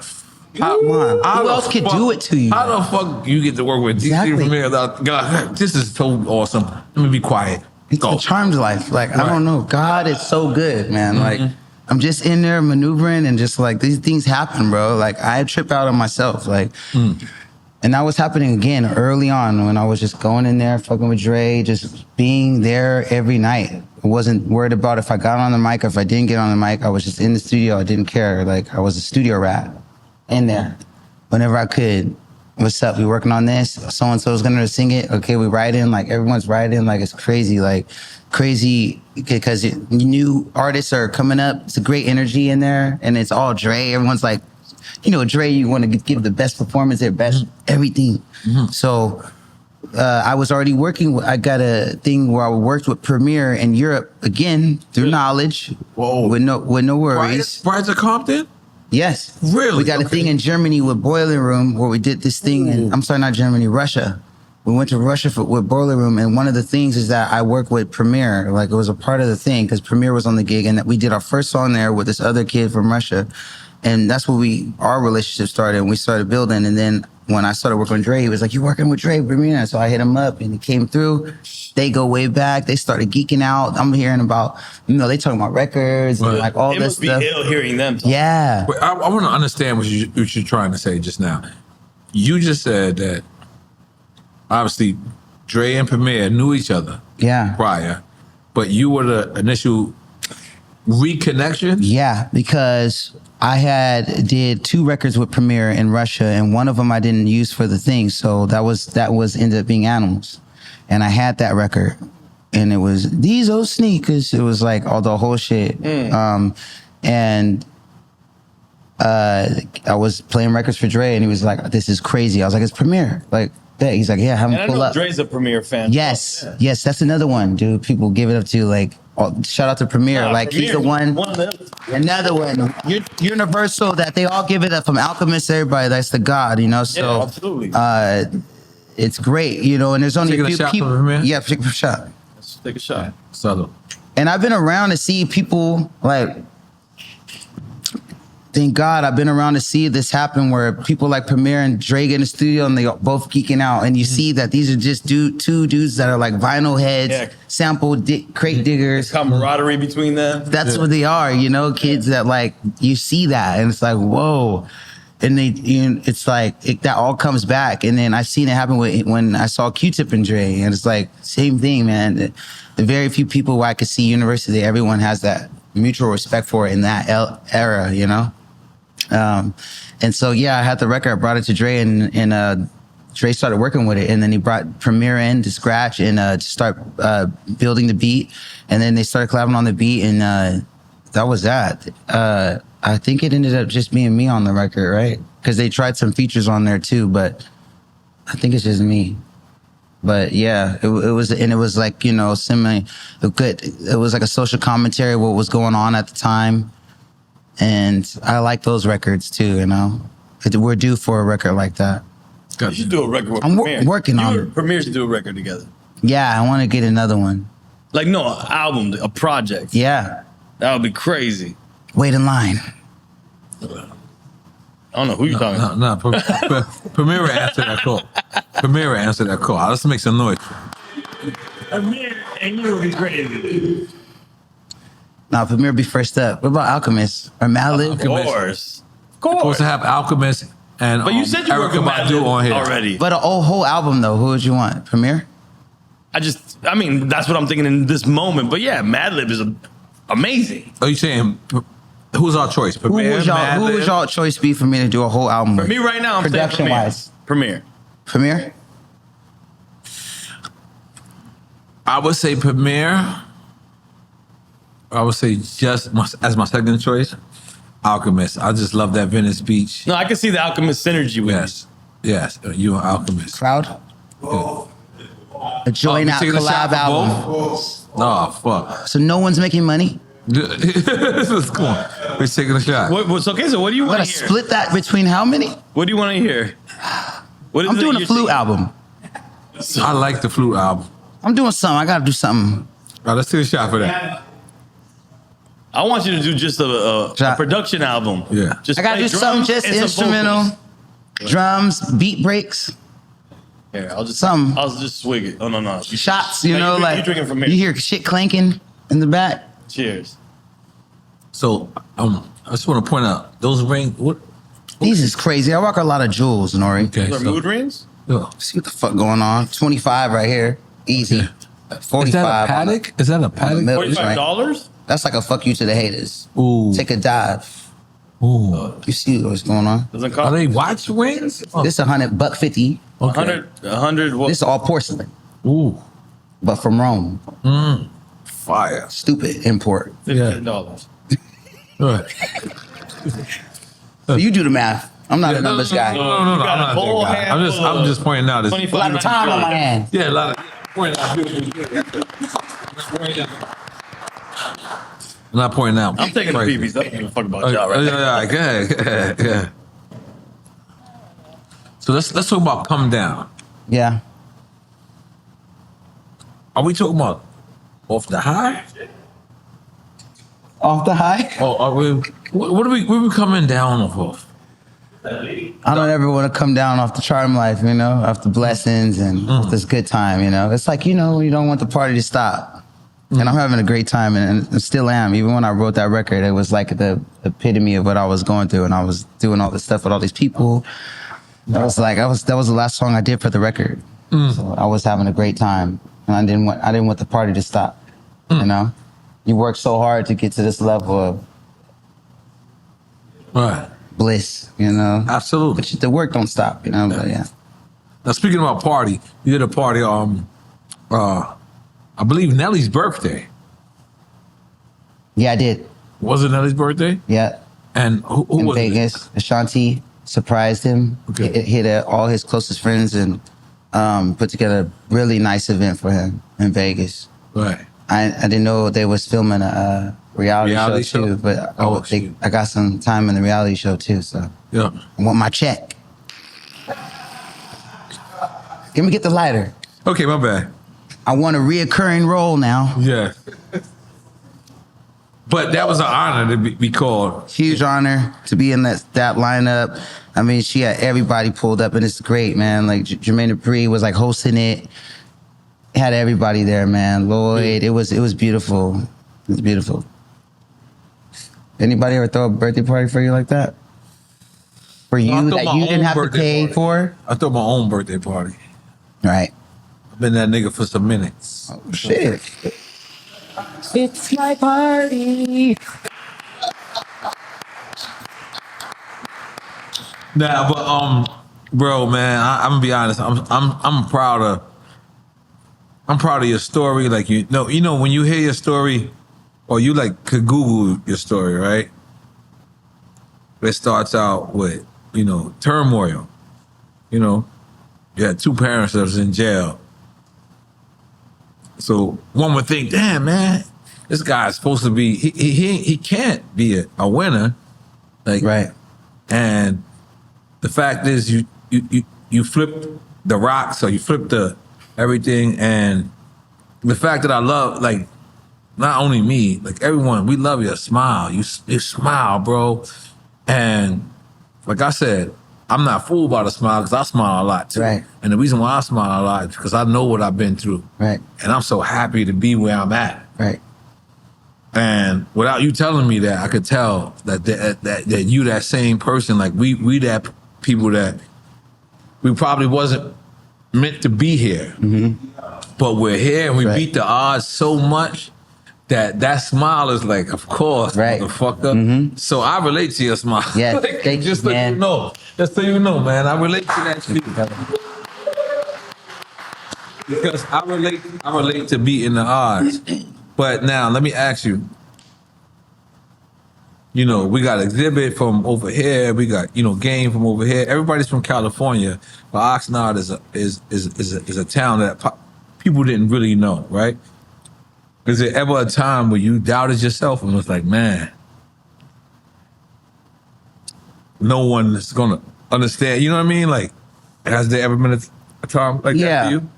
Come on. How Who the else could fuck- do it to you? How the fuck you get to work with Exactly. DC Premier? God, this is so awesome. Let me be quiet. It's Go. a charmed life. Like, I Right. don't know. God is so good, man. Like, I'm just in there maneuvering and just like these things happen, bro. Like, I trip out on myself. Like, and that was happening again early on when I was just going in there, fucking with Dre, just being there every night. I wasn't worried about if I got on the mic or if I didn't get on the mic. I was just in the studio. I didn't care. Like, I was a studio rat in there whenever I could. What's up? We working on this? So-and-so's gonna sing it. Okay, we write in. Like, everyone's writing. Like, it's crazy. Like, crazy because new artists are coming up. It's a great energy in there. And it's all Dre. Everyone's like, you know, Dre, you want to give the best performance, their best everything. So I was already working. I got a thing where I worked with Premier in Europe again through knowledge. Whoa. With no worries. Prior to Compton? Yes. Really? We got a Okay. thing in Germany with Boiler Room where we did this thing. And I'm sorry, not Germany, Russia. We went to Russia with Boiler Room, and one of the things is that I work with Premier. Like, it was a part of the thing because Premier was on the gig, and that we did our first song there with this other kid from Russia, and that's where our relationship started. And we started building, and then when I started working with Dre, he was like, "You working with Dre, Premier?" So I hit him up, and he came through. They go way back. They started geeking out. I'm hearing about, they talking about records and like all It this must be stuff. ill hearing them talk. Yeah. Wait, I want to understand what you're trying to say just now. You just said that obviously Dre and Premier knew each other Yeah. prior, but you were the initial reconnection? Yeah, because I did 2 records with Premier in Russia, and one of them I didn't use for the thing. So that ended up being Animals. And I had that record, and it was these old sneakers. It was like all the whole shit. And I was playing records for Dre, and he was like, "This is crazy." I was like, "It's Premier." Like, yeah. He's like, "Yeah, have him And I pull know up." Dre's a Premier fan. Yes, yes, that's another one, dude. People give it up to like. Shout out to Premier. Nah, Like, he's the Premier, one. of them. Another one, universal, that they all give it up, from Alchemist, everybody. That's the God, you know. So, Yeah, absolutely. it's great, you know. And there's only Taking a a few shot people. from Premier? Yeah, take a shot. Let's take a shot. Subtle. And I've been around to see people like thank God I've been around to see this happen where people like Premier and Dre get in the studio and they both geeking out. And you see that these are just two dudes that are like vinyl heads, sample crate diggers. Camaraderie between them. That's what they are, you know, kids that like, you see that and it's like, whoa. And it's like, that all comes back. And then I've seen it happen when I saw Q-Tip and Dre. And it's like, same thing, man. The very few people where I could see university, everyone has that mutual respect for it in that era, you know? And so, yeah, I had the record, I brought it to Dre and Dre started working with it. And then he brought Premier in to scratch and to start building the beat. And then they started collabing on the beat and that was that. I think it ended up just being me on the record, right? Because they tried some features on there too, but I think it's just me. But yeah, it was like, you know, it was like a social commentary of what was going on at the time. And I like those records too, you know. We're due for a record like that. You should do a record with I'm Premier. working on it. Premier should do a record together. Yeah, I want to get another one. Like, no, an album, a project. Yeah. That would be crazy. Wait in line. I don't know who you're talking about. No, Premier answered that call. Premier answered that call. Let's make some noise. Premier and you would be crazy. Nah, Premier be first up. What about Alchemist or Madlib? Of course. Supposed to have Alchemist and But you said you were Erykah Badu on here already. But a whole album though. Who would you want? Premier? I mean, that's what I'm thinking in this moment. But yeah, Madlib is amazing. Are you saying who's our choice? Premier, Who would y'all choice be for me to do a whole album For with? me right now, I'm saying Production wise. Premier. Premier? I would say Premier. I would say just as my second choice, Alchemist. I just love that Venice Beach. No, I can see the Alchemist synergy with Yes, you and Alchemist. Crowd? A joint out collab album. No, fuck. So no one's making money? This is cool. We're taking a shot. Okay, so what do you want Gotta to hear? split that between how many? What do you want to hear? What is I'm it doing a you're flute thinking? album. I like the flute album. I'm doing something. I gotta do something. All right, let's take a shot for that. I want you to do just a production album. Yeah. Just I gotta play do something drums just and some instrumental. vocals. Drums, beat breaks, Here, I'll just swig it. Oh no. shots, you know, you're like drinking from here. you hear shit clanking in the back. Cheers. So I just want to point out those rings. What? These is crazy. I rock a lot of jewels, N.O.R.E. Okay. Those are mood rings? Yeah. See what the fuck going on. 25 right here. Easy. 45. Is that a paddock? Is that a paddock? $45? That's like a fuck you to the haters. Ooh. Take a dive. Ooh. You see what's going on. Doesn't Are cost they watch rings? Oh, This $100, $50. okay. 100 what? This is all porcelain, Ooh. but from Rome. Fire. Stupid import. $15. Right. So you do the math. I'm not a numbers guy. No. You I'm got not a whole that guy. handful I'm just pointing out. A lot of time on my hands. Yeah, a lot of pointing out. I'm not pointing out. I'm taking the Crazy. PBs. I don't give a fuck about y'all right now. Yeah, go ahead. So let's talk about Come Down. Yeah. Are we talking about Off the High? Off the high? Or are we? What are we coming down off of? I don't ever want to come down off the charm life, you know, off the blessings and this good time, you know. It's like, you know, you don't want the party to stop. And I'm having a great time and still am. Even when I wrote that record, it was like the epitome of what I was going through. And I was doing all this stuff with all these people. I was like, that was the last song I did for the record. So I was having a great time. And I didn't want the party to stop, you know. You work so hard to get to this level of Right. bliss, you know. Absolutely. But the work don't stop, you know. But yeah. Now speaking about party, you did a party I believe Nelly's birthday. Yeah, I did. Was it Nelly's birthday? Yeah. And who In was it? Vegas. Ashanti surprised him. Okay. Hit all his closest friends and put together a really nice event for him in Vegas. Right. I didn't know they was filming a reality show too, but I got some time in the reality show too, so Yeah. I want my check. Let me get the lighter. Okay, my bad. I want a reoccurring role now. Yeah. But that was an honor to be called. Huge honor to be in that lineup. I mean, she had everybody pulled up, and it's great, man. Like Jermaine Dupri was like hosting it. Had everybody there, man. Lloyd, it was beautiful. It was beautiful. Anybody ever throw a birthday party for you like that? For you that you didn't have to pay for? I threw my own birthday party. Right. I've been that nigga for some minutes. Oh shit. It's my party. Nah, but bro, man, I'm gonna be honest. I'm proud of your story. Like you know when you hear your story, or you like could Google your story, right? It starts out with turmoil. You had two parents that was in jail. So one would think, damn man, this guy's supposed to be he can't be a winner, like Right. And the fact is, you flipped the rocks, or you flipped the everything, and the fact that I love, like, not only me, like everyone, we love your smile. You smile, bro, and like I said, I'm not fooled by the smile because I smile a lot too. Right. And the reason why I smile a lot is because I know what I've been through. Right. And I'm so happy to be where I'm at. Right. And without you telling me that, I could tell that you that same person. Like we that people that we probably wasn't meant to be here, but we're here and we beat the odds so much that smile is like, of course, Right. motherfucker. So I relate to your smile. Yes, Like, thank just you, so man. you know, just so you know, man, I relate to that shit. Because I relate to beating the odds. But now let me ask you. We got Exhibit from over here. We got Game from over here. Everybody's from California, but Oxnard is a town that people didn't really know, right? Is there ever a time where you doubted yourself and was like, man, no one is gonna understand? You know what I mean? Like, has there ever been a time like that for you?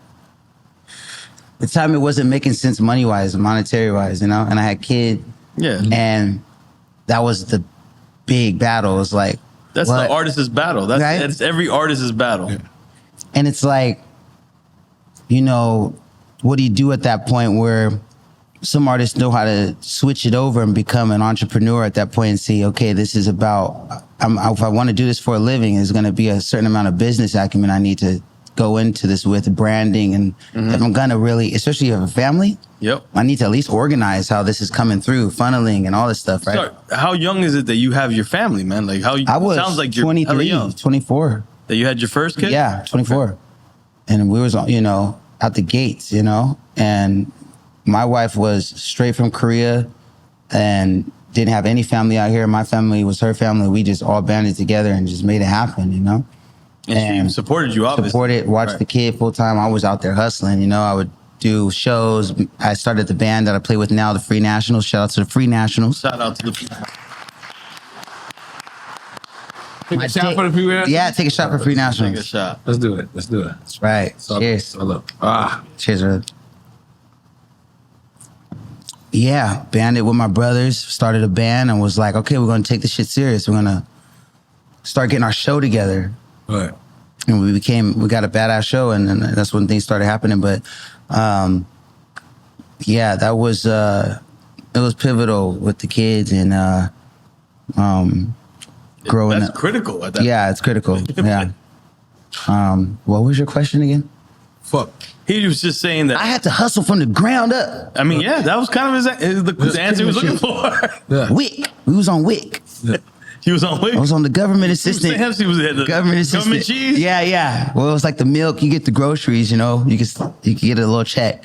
The time it wasn't making sense money-wise, monetary-wise, and I had kid. Yeah. And that was the big battle. It was like, That's what? the artist's battle. That's every artist's battle. Yeah. And it's like, what do you do at that point where some artists know how to switch it over and become an entrepreneur at that point and see, okay, this is about, if I want to do this for a living, there's going to be a certain amount of business acumen I need to go into this with, branding. And if I'm going to really, especially if you have a family, Yep. I need to at least organize how this is coming through, funneling and all this stuff, right? So, how young is it that you have your family, man? Like I was sounds like you're 23, young. 24. That you had your first kid? Yeah, 24. Okay. And we was, out the gates, and my wife was straight from Korea and didn't have any family out here. My family was her family. We just all banded together and just made it happen, And she supported you, obviously. Watched the kid full time. I was out there hustling, I would do shows. I started the band that I play with now, the Free Nationals. Shout out to the Free Nationals. Shout out to the Take a shot for the people. Yeah, take a shot for Free Nationals. Take a shot. Let's do it. That's right. Cheers. Cheers, brother. Yeah, banded with my brothers, started a band and was like, okay, we're going to take this shit serious. We're going to start getting our show together. Right. And we got a badass show, and then that's when things started happening. But yeah, that was it was pivotal with the kids and growing That's up. critical at that Yeah, it's critical. Yeah. What was your question again? Fuck. He was just saying that. I had to hustle from the ground up. I mean, yeah, that was kind of the answer he was looking for. Yeah. WIC. We was on WIC. He was on. I was on the government assistant. He was at the government assistant. Government cheese. Yeah. Well, it was like the milk. You get the groceries. You could get a little check.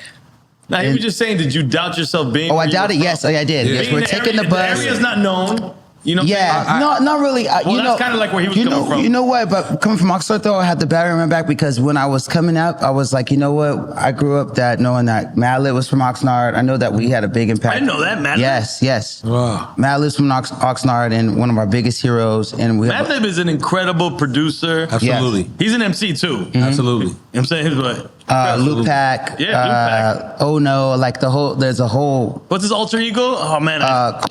Now he was just saying, did you doubt yourself being? Oh, I doubted. Yes, I did. Yeah. Yes, we're taking the bus. The area's not known. You know. Yeah, not really. That's kind of like where he was coming from. You know what? But coming from Oxnard, though, I had the battery in my back because when I was coming up, I was like, you know what? I grew up knowing that Madlib was from Oxnard. I know that we had a big impact. I didn't know that, Madlib. Yes. Wow. Madlib's from Oxnard and one of our biggest heroes. And we Madlib is an incredible producer. Absolutely. He's an MC too. Absolutely. You know what I'm saying? But Paak. Yeah, Oh no, like there's a whole What's his alter ego? Oh man,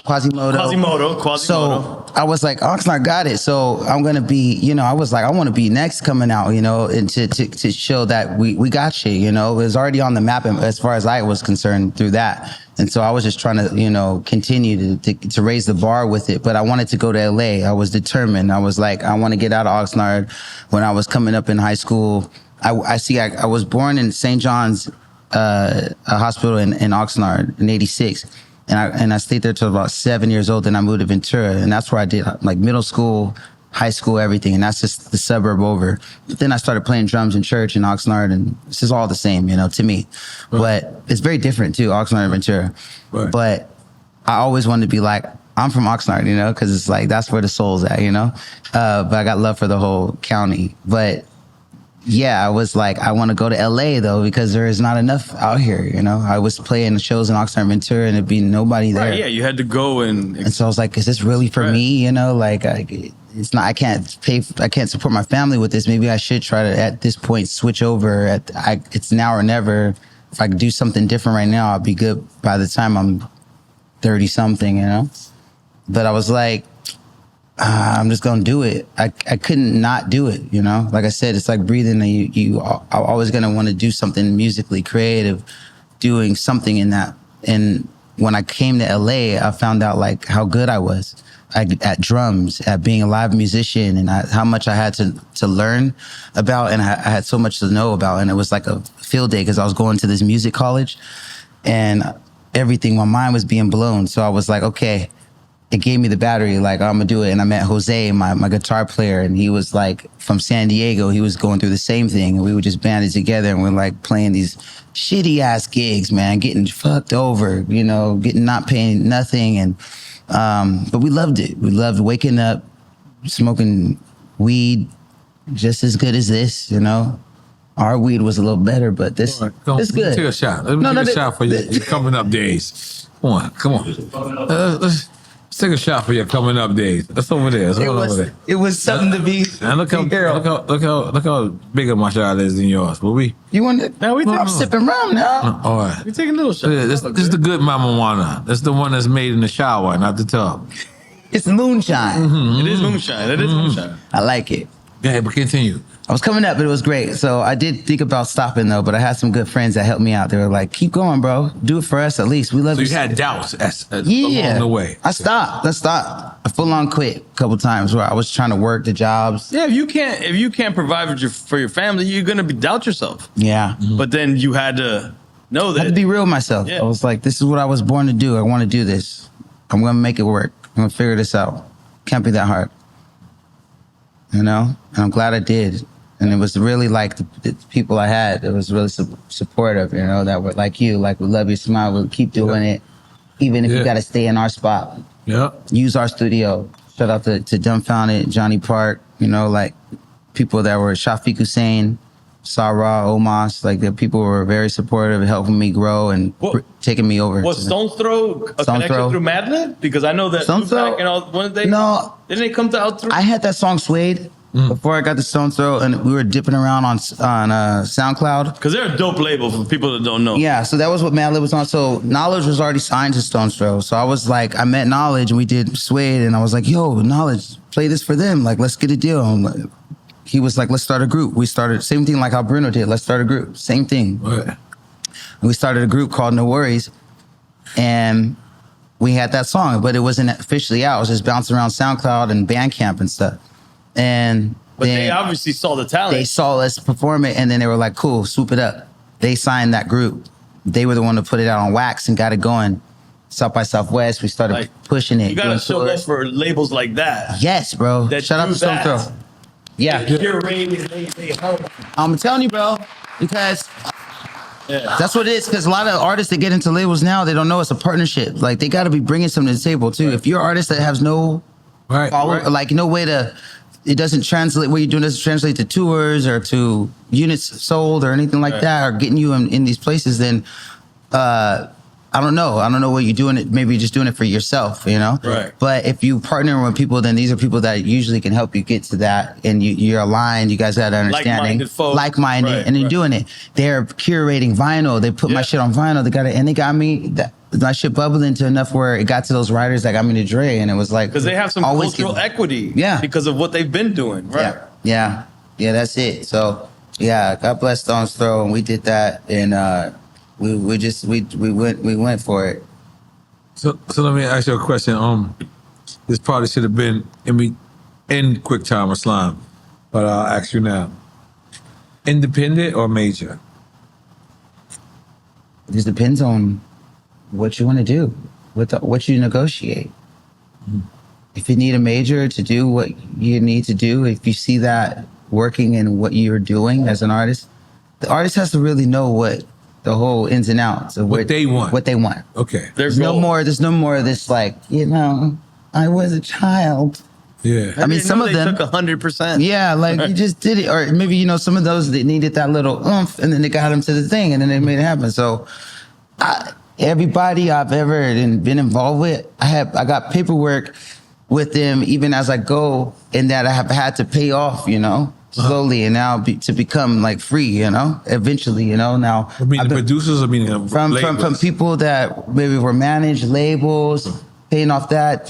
Quasimodo. So I was like, Oxnard got it. So I'm gonna be, I was like, I want to be next coming out, and to show that we got shit. It was already on the map as far as I was concerned through that. And so I was just trying to, continue to raise the bar with it. But I wanted to go to LA. I was determined. I was like, I want to get out of Oxnard. When I was coming up in high school, I was born in St. John's a hospital in Oxnard in '86, and I stayed there till about 7 years old. Then I moved to Ventura, and that's where I did like middle school, high school, everything, and that's just the suburb over. But then I started playing drums in church in Oxnard, and this is all the same, to me. Right. But it's very different too, Oxnard and Ventura. Right. But I always wanted to be like, I'm from Oxnard, because it's like that's where the soul's at, But I got love for the whole county, but. Yeah, I was like, I want to go to LA though, because there is not enough out here, I was playing shows in Oxnard, Ventura, and it'd be nobody there. Right, yeah, you had to go and so I was like, is this really for me? Like, it's not. I can't support my family with this. Maybe I should try to, at this point, switch over. It's now or never. If I could do something different right now, I'll be good by the time I'm 30 something, But I was like, I'm just gonna do it. I couldn't not do it, Like I said, it's like breathing. You are always gonna want to do something musically creative, doing something in that. And when I came to LA, I found out like how good I was at drums, at being a live musician, and how much I had to learn about, and I had so much to know about. And it was like a field day because I was going to this music college, and everything, my mind was being blown. So I was like, okay. It gave me the battery, like, I'm gonna do it. And I met Jose, my guitar player, and he was like from San Diego. He was going through the same thing, and we were just banded together, and we're like playing these shitty ass gigs, man, getting fucked over, not paying nothing. And but we loved it. We loved waking up, smoking weed just as good as this, Our weed was a little better, but this is good. Take a shot. Let me take a shot for your coming up days. Come on. Let's take a shot for your coming up days. That's over there. It was something to be. And look how big of my shot is than yours. But you want to? Now I'm sipping rum now. All right. We taking a little shot. This is the good marijuana. That's the one that's made in the shower, not the tub. It's moonshine. Mm-hmm. It is moonshine. It is moonshine. I like it. Yeah, but continue. I was coming up, but it was great. So I did think about stopping though, but I had some good friends that helped me out. They were like, keep going, bro. Do it for us at least. We love you. So you had doubts along the way. I stopped. I full on quit a couple times where I was trying to work the jobs. Yeah, if you can't provide for your family, you're gonna doubt yourself. Yeah. Mm-hmm. But then you had to know that. I had to be real with myself. Yeah. I was like, this is what I was born to do. I want to do this. I'm gonna make it work. I'm gonna figure this out. Can't be that hard. And I'm glad I did. And it was really like the people I had, it was really supportive, that were like you, like we love your smile, we'll keep doing it, even if you got to stay in our spot. Yeah. Use our studio. Shout out to Dumbfounded, Johnny Park, like people that were Shafiq Hussein, Sarah, Omas, like the people were very supportive, helping me grow and taking me over. Was Stone's Throw a connection through Madlib? Because I know that Stone's Throw, didn't they come to Out Through? I had that song Suede. Before I got to Stone's Throw, and we were dipping around on SoundCloud. Because they're a dope label for people that don't know. Yeah, so that was what Madlib was on. So Knowledge was already signed to Stone's Throw. So I was like, I met Knowledge, and we did Suede, and I was like, yo, Knowledge, play this for them. Like, let's get a deal. He was like, let's start a group. We started, same thing like how Bruno did. Let's start a group. Same thing. Right. And we started a group called N.O.R.E, and we had that song, but it wasn't officially out. It was just bouncing around SoundCloud and Bandcamp and stuff. But they obviously saw the talent. They saw us perform it, and then they were like, cool, swoop it up. They signed that group. They were the one to put it out on wax and got it going. South by Southwest, we started pushing it. You gotta show up for labels like that. Yes, bro. Shout out to Stone Throw. Yeah. I'm telling you, bro, because that's what it is. Because a lot of artists that get into labels now, they don't know it's a partnership. Like, they got to be bringing something to the table, too. Right. If you're an artist that has no like no way to... It doesn't translate, what you're doing doesn't translate to tours or to units sold or anything like that, or getting you in these places, then I I don't know. I don't know what you're doing it. Maybe you're just doing it for yourself, you know? Right. But if you partner with people, then these are people that usually can help you get to that. And you're aligned. You guys got an understanding. Like-minded folks. Like-minded. Right, and they're right. doing it. They're curating vinyl. They put my shit on vinyl. They got it. And they got me, my shit bubbling to enough where it got to those writers that got me to Dre. And it was like. Because they have some always cultural equity. Yeah. Because of what they've been doing. Right. Yeah. Yeah, that's it. So, yeah, God bless Stone's Throw. And we did that. And we went for it. So let me ask you a question. This probably should have been in Quick Time or Slime, but I'll ask you now. Independent or major? It just depends on what you want to do, what you negotiate. Mm-hmm. If you need a major to do what you need to do, if you see that working in what you're doing as an artist, the artist has to really know what the whole ins and outs of What they want. What they want. Okay. There's no more of this like, I was a child. Yeah. I mean, some of them took 100%. Yeah, like you just did it. Or maybe, some of those that needed that little oomph and then they got them to the thing and then they made it happen. So everybody I've ever been involved with, I got paperwork with them even as I go, and that I have had to pay off, slowly, and now to become like free, eventually, now. I mean, the producers are meaning from people that maybe were managed labels, paying off that,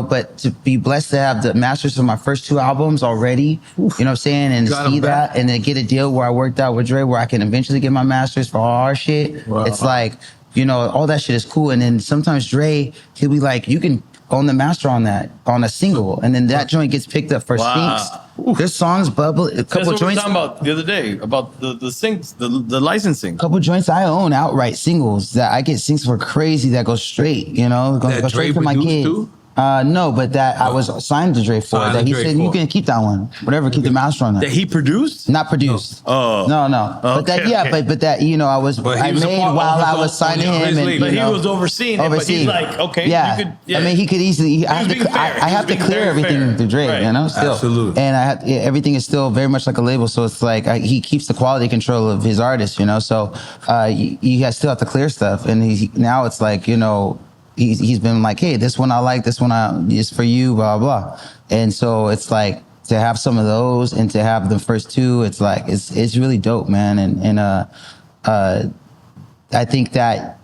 but to be blessed to have the masters of my first 2 albums already, what I'm saying, and Got see 'em that, back. and then get a deal where I worked out with Dre, where I can eventually get my masters for all our shit. Wow. It's like, all that shit is cool, and then sometimes Dre, he'll be like, you can own the master on a single, and then that joint gets picked up for syncs. There's songs bubble, a That's couple what we were joints. talking about the other day, about the syncs, the licensing. Couple joints I own outright singles that I get syncs for crazy that go straight, go That straight Dre for my produced kids. too? No, but that I was signed to Dre for. Signed That to he Dre said you for. can keep that one, whatever, keep the master on that. That he produced? Not produced. Oh. No. But that, Okay, okay. but that, I was, But he I was a made part while of I his was own- signing on him, his and label. But he was overseeing it, but he's like, okay, yeah. you could, yeah. I mean, he could easily. I have being to. fair. I He have was to being clear very everything fair. to Dre, Right. still. Absolutely. And everything is still very much like a label, so it's like he keeps the quality control of his artists, So you still have to clear stuff, and now it's like he's been like, hey, this one I like, this one is for you, blah blah. And so it's like to have some of those and to have the first 2, it's like it's really dope, man. And I think that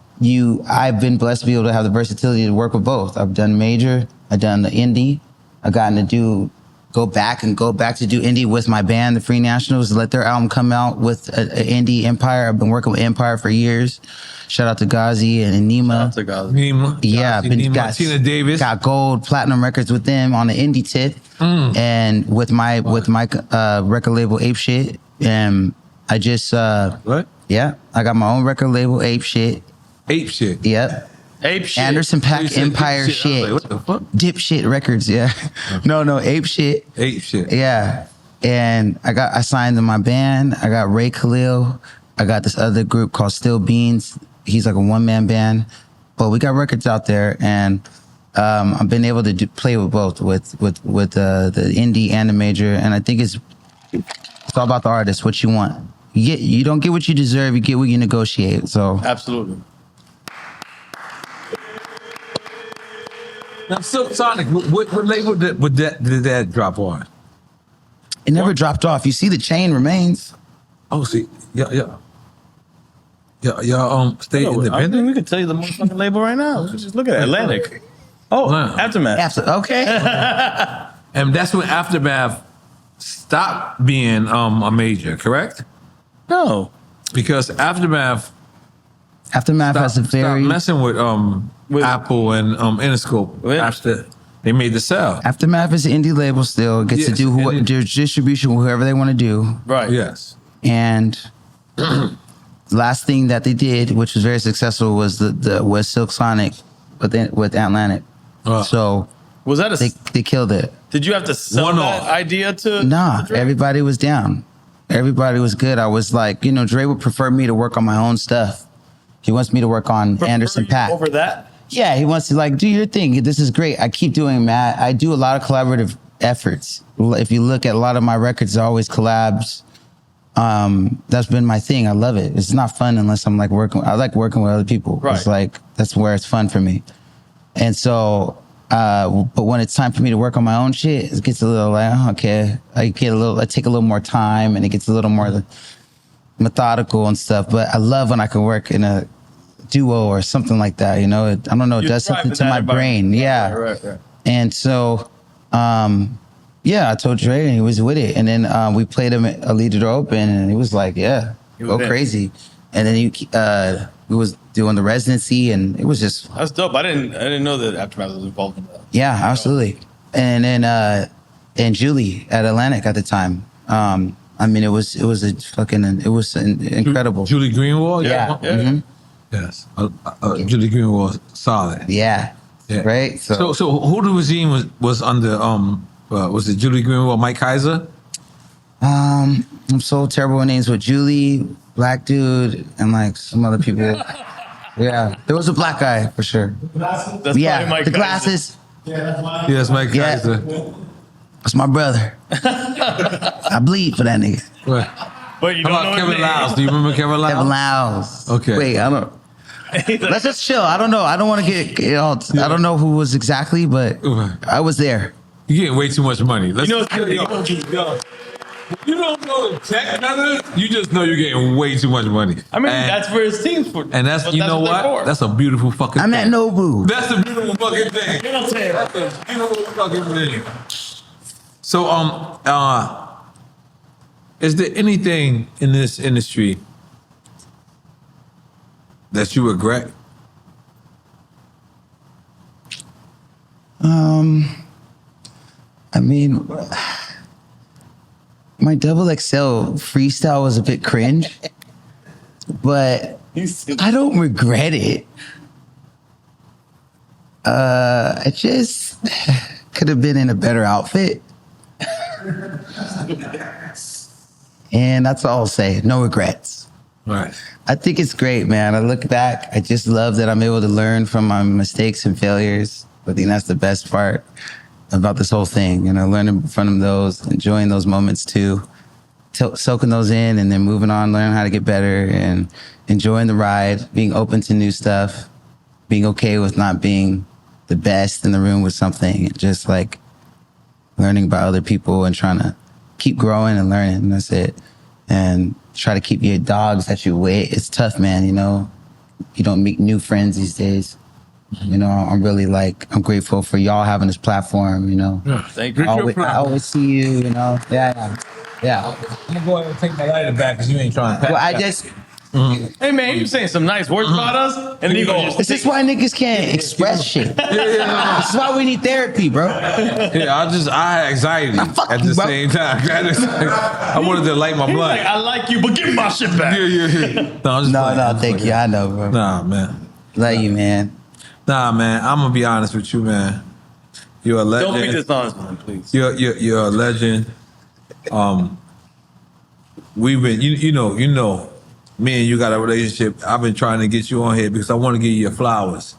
I've been blessed to be able to have the versatility to work with both. I've done major, I've done the indie, I've gotten to go back to do indie with my band, the Free Nationals, let their album come out with an indie Empire. I've been working with Empire for years. Shout out to Ghazi and Nima. Nima. Yeah, Nima. Tina Davis. Got gold, platinum records with them on the indie tip, and with my record label Ape Shit. And I just What? yeah, I got my own record label Ape Shit. Ape shit. Yep. Ape shit. Anderson You Paak said Empire ape shit. I was like, what the fuck? Dipshit Records, yeah. No, Ape Shit. Ape shit. Yeah. And I signed to my band. I got Ray Khalil. I got this other group called Still Beans. He's like a one-man band. But we got records out there, and I've been able to play with both, with the indie and the major. And I think it's all about the artist, what you want. You don't get what you deserve, you get what you negotiate. So Absolutely. Now, Silk Sonic, what label did that drop on? it never dropped off. You see the chain remains. Oh, see, yeah. Stay I independent. think we could tell you the motherfucking label right now. Let's just look at it. Atlantic. Oh, Wow. Aftermath. Okay. And that's when Aftermath stopped being a major, correct? No. Because Aftermath Aftermath has a stopped very messing with With- Apple and Interscope Yeah. after they made the sale. Aftermath is an indie label still. Gets to Yes, do and it- their distribution with whoever they want to do. Right. Yes. And last thing that they did, which was very successful, was was Silk Sonic with Atlantic. So Was that a? they killed it. Did you have to sell One that off. idea to? Nah, to Dre? everybody was down. Everybody was good. I was like, Dre would prefer me to work on my own stuff. He wants me to work on Prefer Anderson you Paak. over that. Yeah, he wants to do your thing. This is great. I keep doing that. I do a lot of collaborative efforts. If you look at a lot of my records, they're always collabs. that's been my thing. I love it. It's not fun unless I'm like working. I like working with other people. Right. It's like, that's where it's fun for me. And so, but when it's time for me to work on my own shit, it gets a little like, oh, okay, I take a little more time, and it gets a little more methodical and stuff. But I love when I can work in a duo or something like that. You know, I don't know, it does something to my brain. Yeah. Right. And so, yeah, I told Dre, and he was with it. And then we played him at Allegiant Open, and he was like, yeah, go crazy. And then we was doing the residency, and it was just... That's dope. I didn't know that Aftermath was involved in that. Yeah, absolutely. And then and Julie at Atlantic at the time. I mean, it was incredible. Julie Greenwald? Yeah. Mm-hmm. Yes. Julie Greenwald, solid. Yeah. Right? So who the regime was under, was it Julie Greenwald, Mike Kaiser? I'm so terrible with names, with Julie, black dude, and like some other people. Yeah. There was a black guy for sure. That's Yeah. probably Mike The Kaiser. glasses. Yes, Mike Yeah. Kaiser. That's my brother. I bleed for that nigga. What? But you How don't about know Kevin his name. Lyles? Do you remember Kevin Lyles? Kevin Lyles. Okay. Wait, I don't... Let's just chill. I don't know. I don't want to get all... I don't know who was exactly, but I was there. You're getting way too much money. Let's, You know, you don't know the tech, none of it. You just know you're getting way too much money. I mean, And- that's for his team's for. And that's, you know what they're what? for. That's a beautiful fucking I'm thing. at Nobu. That's a beautiful fucking thing. That's a beautiful fucking thing. So, is there anything in this industry that you regret? I mean, my double XL freestyle was a bit cringe, but I don't regret it. I just could have been in a better outfit. And that's all I'll say. No regrets. Right. I think it's great, man. I look back, I just love that I'm able to learn from my mistakes and failures. I think that's the best part about this whole thing, you know, learning from those, enjoying those moments too, soaking those in, and then moving on, learning how to get better, and enjoying the ride, being open to new stuff, being okay with not being the best in the room with something, and just like learning about other people and trying to keep growing and learning, and that's it. And try to keep your dogs that you with. It's tough, man, you know. You don't meet new friends these days. You know, I'm really like, I'm grateful for y'all having this platform, you know. Thank you. I always see you, you know. Yeah. I'm gonna go ahead and take my lighter back because you ain't trying to pass. Well, I just, Hey man, you saying some nice words about us, and then you go. this is why niggas can't express shit. This is why we need therapy, bro. Yeah, I had anxiety fuck at you, the bro. same time. I wanted to light my He's blunt. like, I like you, but give me my shit back. Yeah. No, I'm just No, playing. thank you. I know, bro. Nah, man. Love you, man. Nah, man. I'm gonna be honest with you, man. You're a legend. Don't be dishonest, man, please. You're a legend. We've been, you know, me and you got a relationship. I've been trying to get you on here because I want to give you your flowers,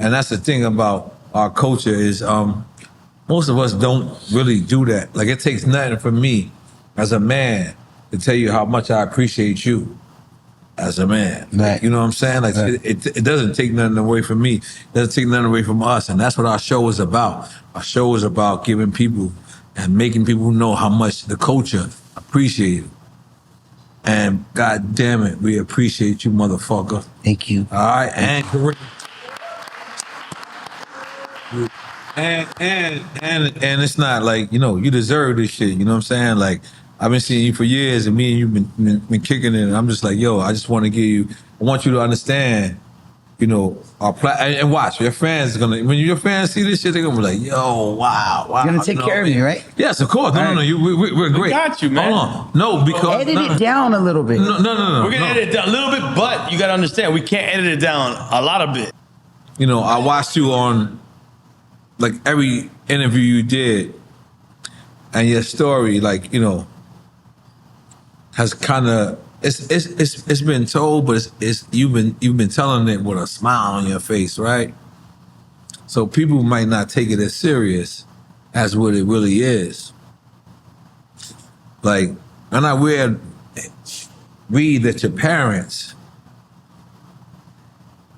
and that's the thing about our culture is most of us don't really do that. Like, it takes nothing from me as a man to tell you how much I appreciate you as a man. Right. You know what I'm saying? Like, it doesn't take nothing away from me. It doesn't take nothing away from us. And that's what our show is about. Our show is about giving people and making people know how much the culture appreciate it. And God damn it, we appreciate you, motherfucker. Thank you. All right, and it's not like, you know, you deserve this shit. You know what I'm saying? Like, I've been seeing you for years, and me and you've been kicking it. And I'm just like, yo, I just want to give you. I want you to understand, you know, and watch your fans are gonna. When your fans see this shit, they're gonna be like, yo, wow. You're gonna take you know care what of I me, mean? right? Yes, of course. No. We're great. got you, man. Hold on. No, because Edit it down a little bit. No. We're gonna edit it down a little bit, but you gotta understand, we can't edit it down a lot of bit. You know, I watched you on like every interview you did, and your story, like, you know, has kind of it's been told, but it's you've been telling it with a smile on your face, right? So people might not take it as serious as what it really is. Like, and I wear read that your parents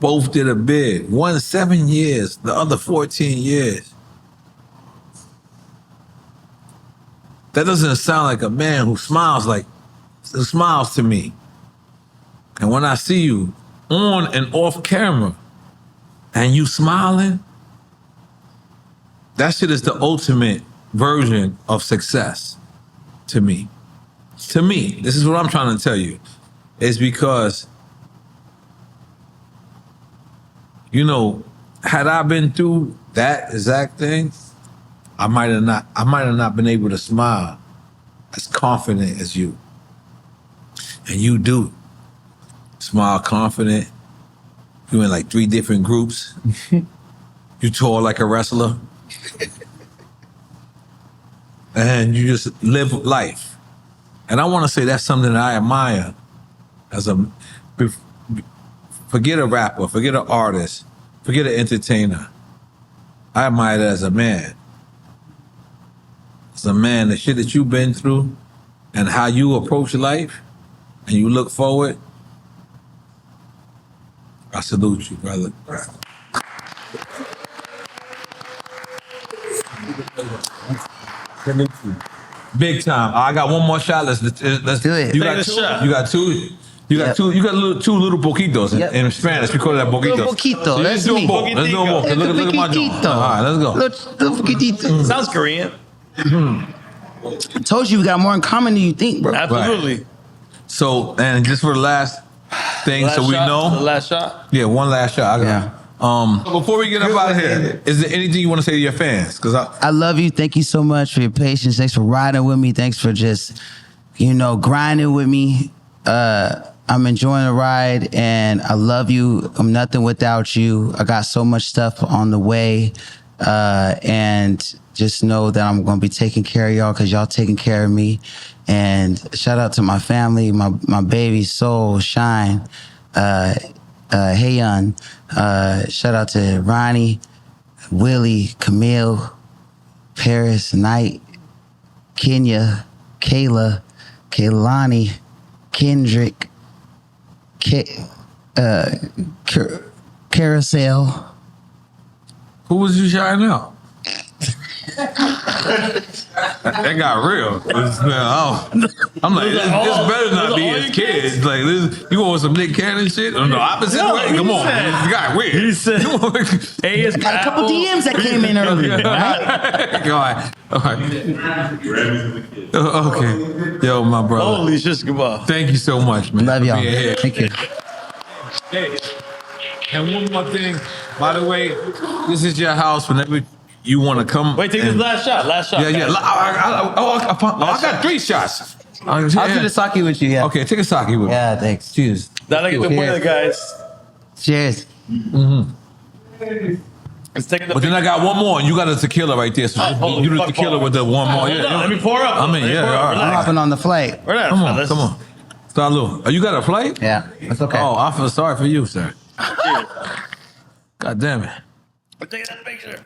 both did a bid. One 7 years, the other 14 years. That doesn't sound like a man who smiles to me. And when I see you on and off camera and you smiling, that shit is the ultimate version of success to me. To me, this is what I'm trying to tell you. It's because, you know, had I been through that exact thing, I might have not been able to smile as confident as you. And you do. Smile confident. You in like 3 different groups. You tour like a wrestler. And you just live life. And I want to say that's something that I admire as a, forget a rapper, forget an artist, forget an entertainer. I admire that as a man. As a man, the shit that you've been through and how you approach life and you look forward, I salute you, brother. Big time. I got one more shot. Let's do it. You got 2. You got 2. You got 2. You got 2 little poquitos in Spanish. We call that poquitos. Little poquito. So That's do me. more. Let's do more. Look at my joint. All right, let's go. Little poquitito. Sounds Korean. I told you we got more in common than you think, bro. Absolutely. Right. So, and just for the last thing, Last so we shot, know. the last shot. Yeah, one last shot. Before we get up out of here, is there anything you want to say to your fans? Because I love you. Thank you so much for your patience. Thanks for riding with me. Thanks for just, grinding with me. I'm enjoying the ride and I love you. I'm nothing without you. I got so much stuff on the way. And just know that I'm going to be taking care of y'all because y'all taking care of me. And shout out to my family, my baby, Soul, Shine, Hayon. Shout out to Ronnie, Willie, Camille, Paris, Knight, Kenya, Kayla, Kaylani, Kendrick, Carousel. who was you shouting out? That got real. I'm like, this better not be his kids. Like, you want some Nick Cannon shit? On the opposite way? Come on, man. This guy weird. He said, hey, it's Got a couple DMs that came in earlier. Right? All right. Okay. Yo, my brother. Holy shit, goodbye. Thank you so much, man. Love for y'all. being here. Thank you. Hey, and one more thing. By the way, this is your house whenever you want to come. Wait, take this last shot. Last shot. Yeah. I got 3 shots. I'll do the sake with you, yeah. Okay, take a sake with me. Yeah, thanks. Cheers. Dale que te puede, guys. Cheers. Let's take it. But then I got one more, and you got a tequila right there. So you do the tequila with the one more. Yeah. Let me pour up. I mean, yeah, all right. I'm hopping on the flight. We're not. Come on. Salud. Oh, you got a flight? Yeah, that's okay. Oh, I feel sorry for you, sir. God damn it. We're taking that picture.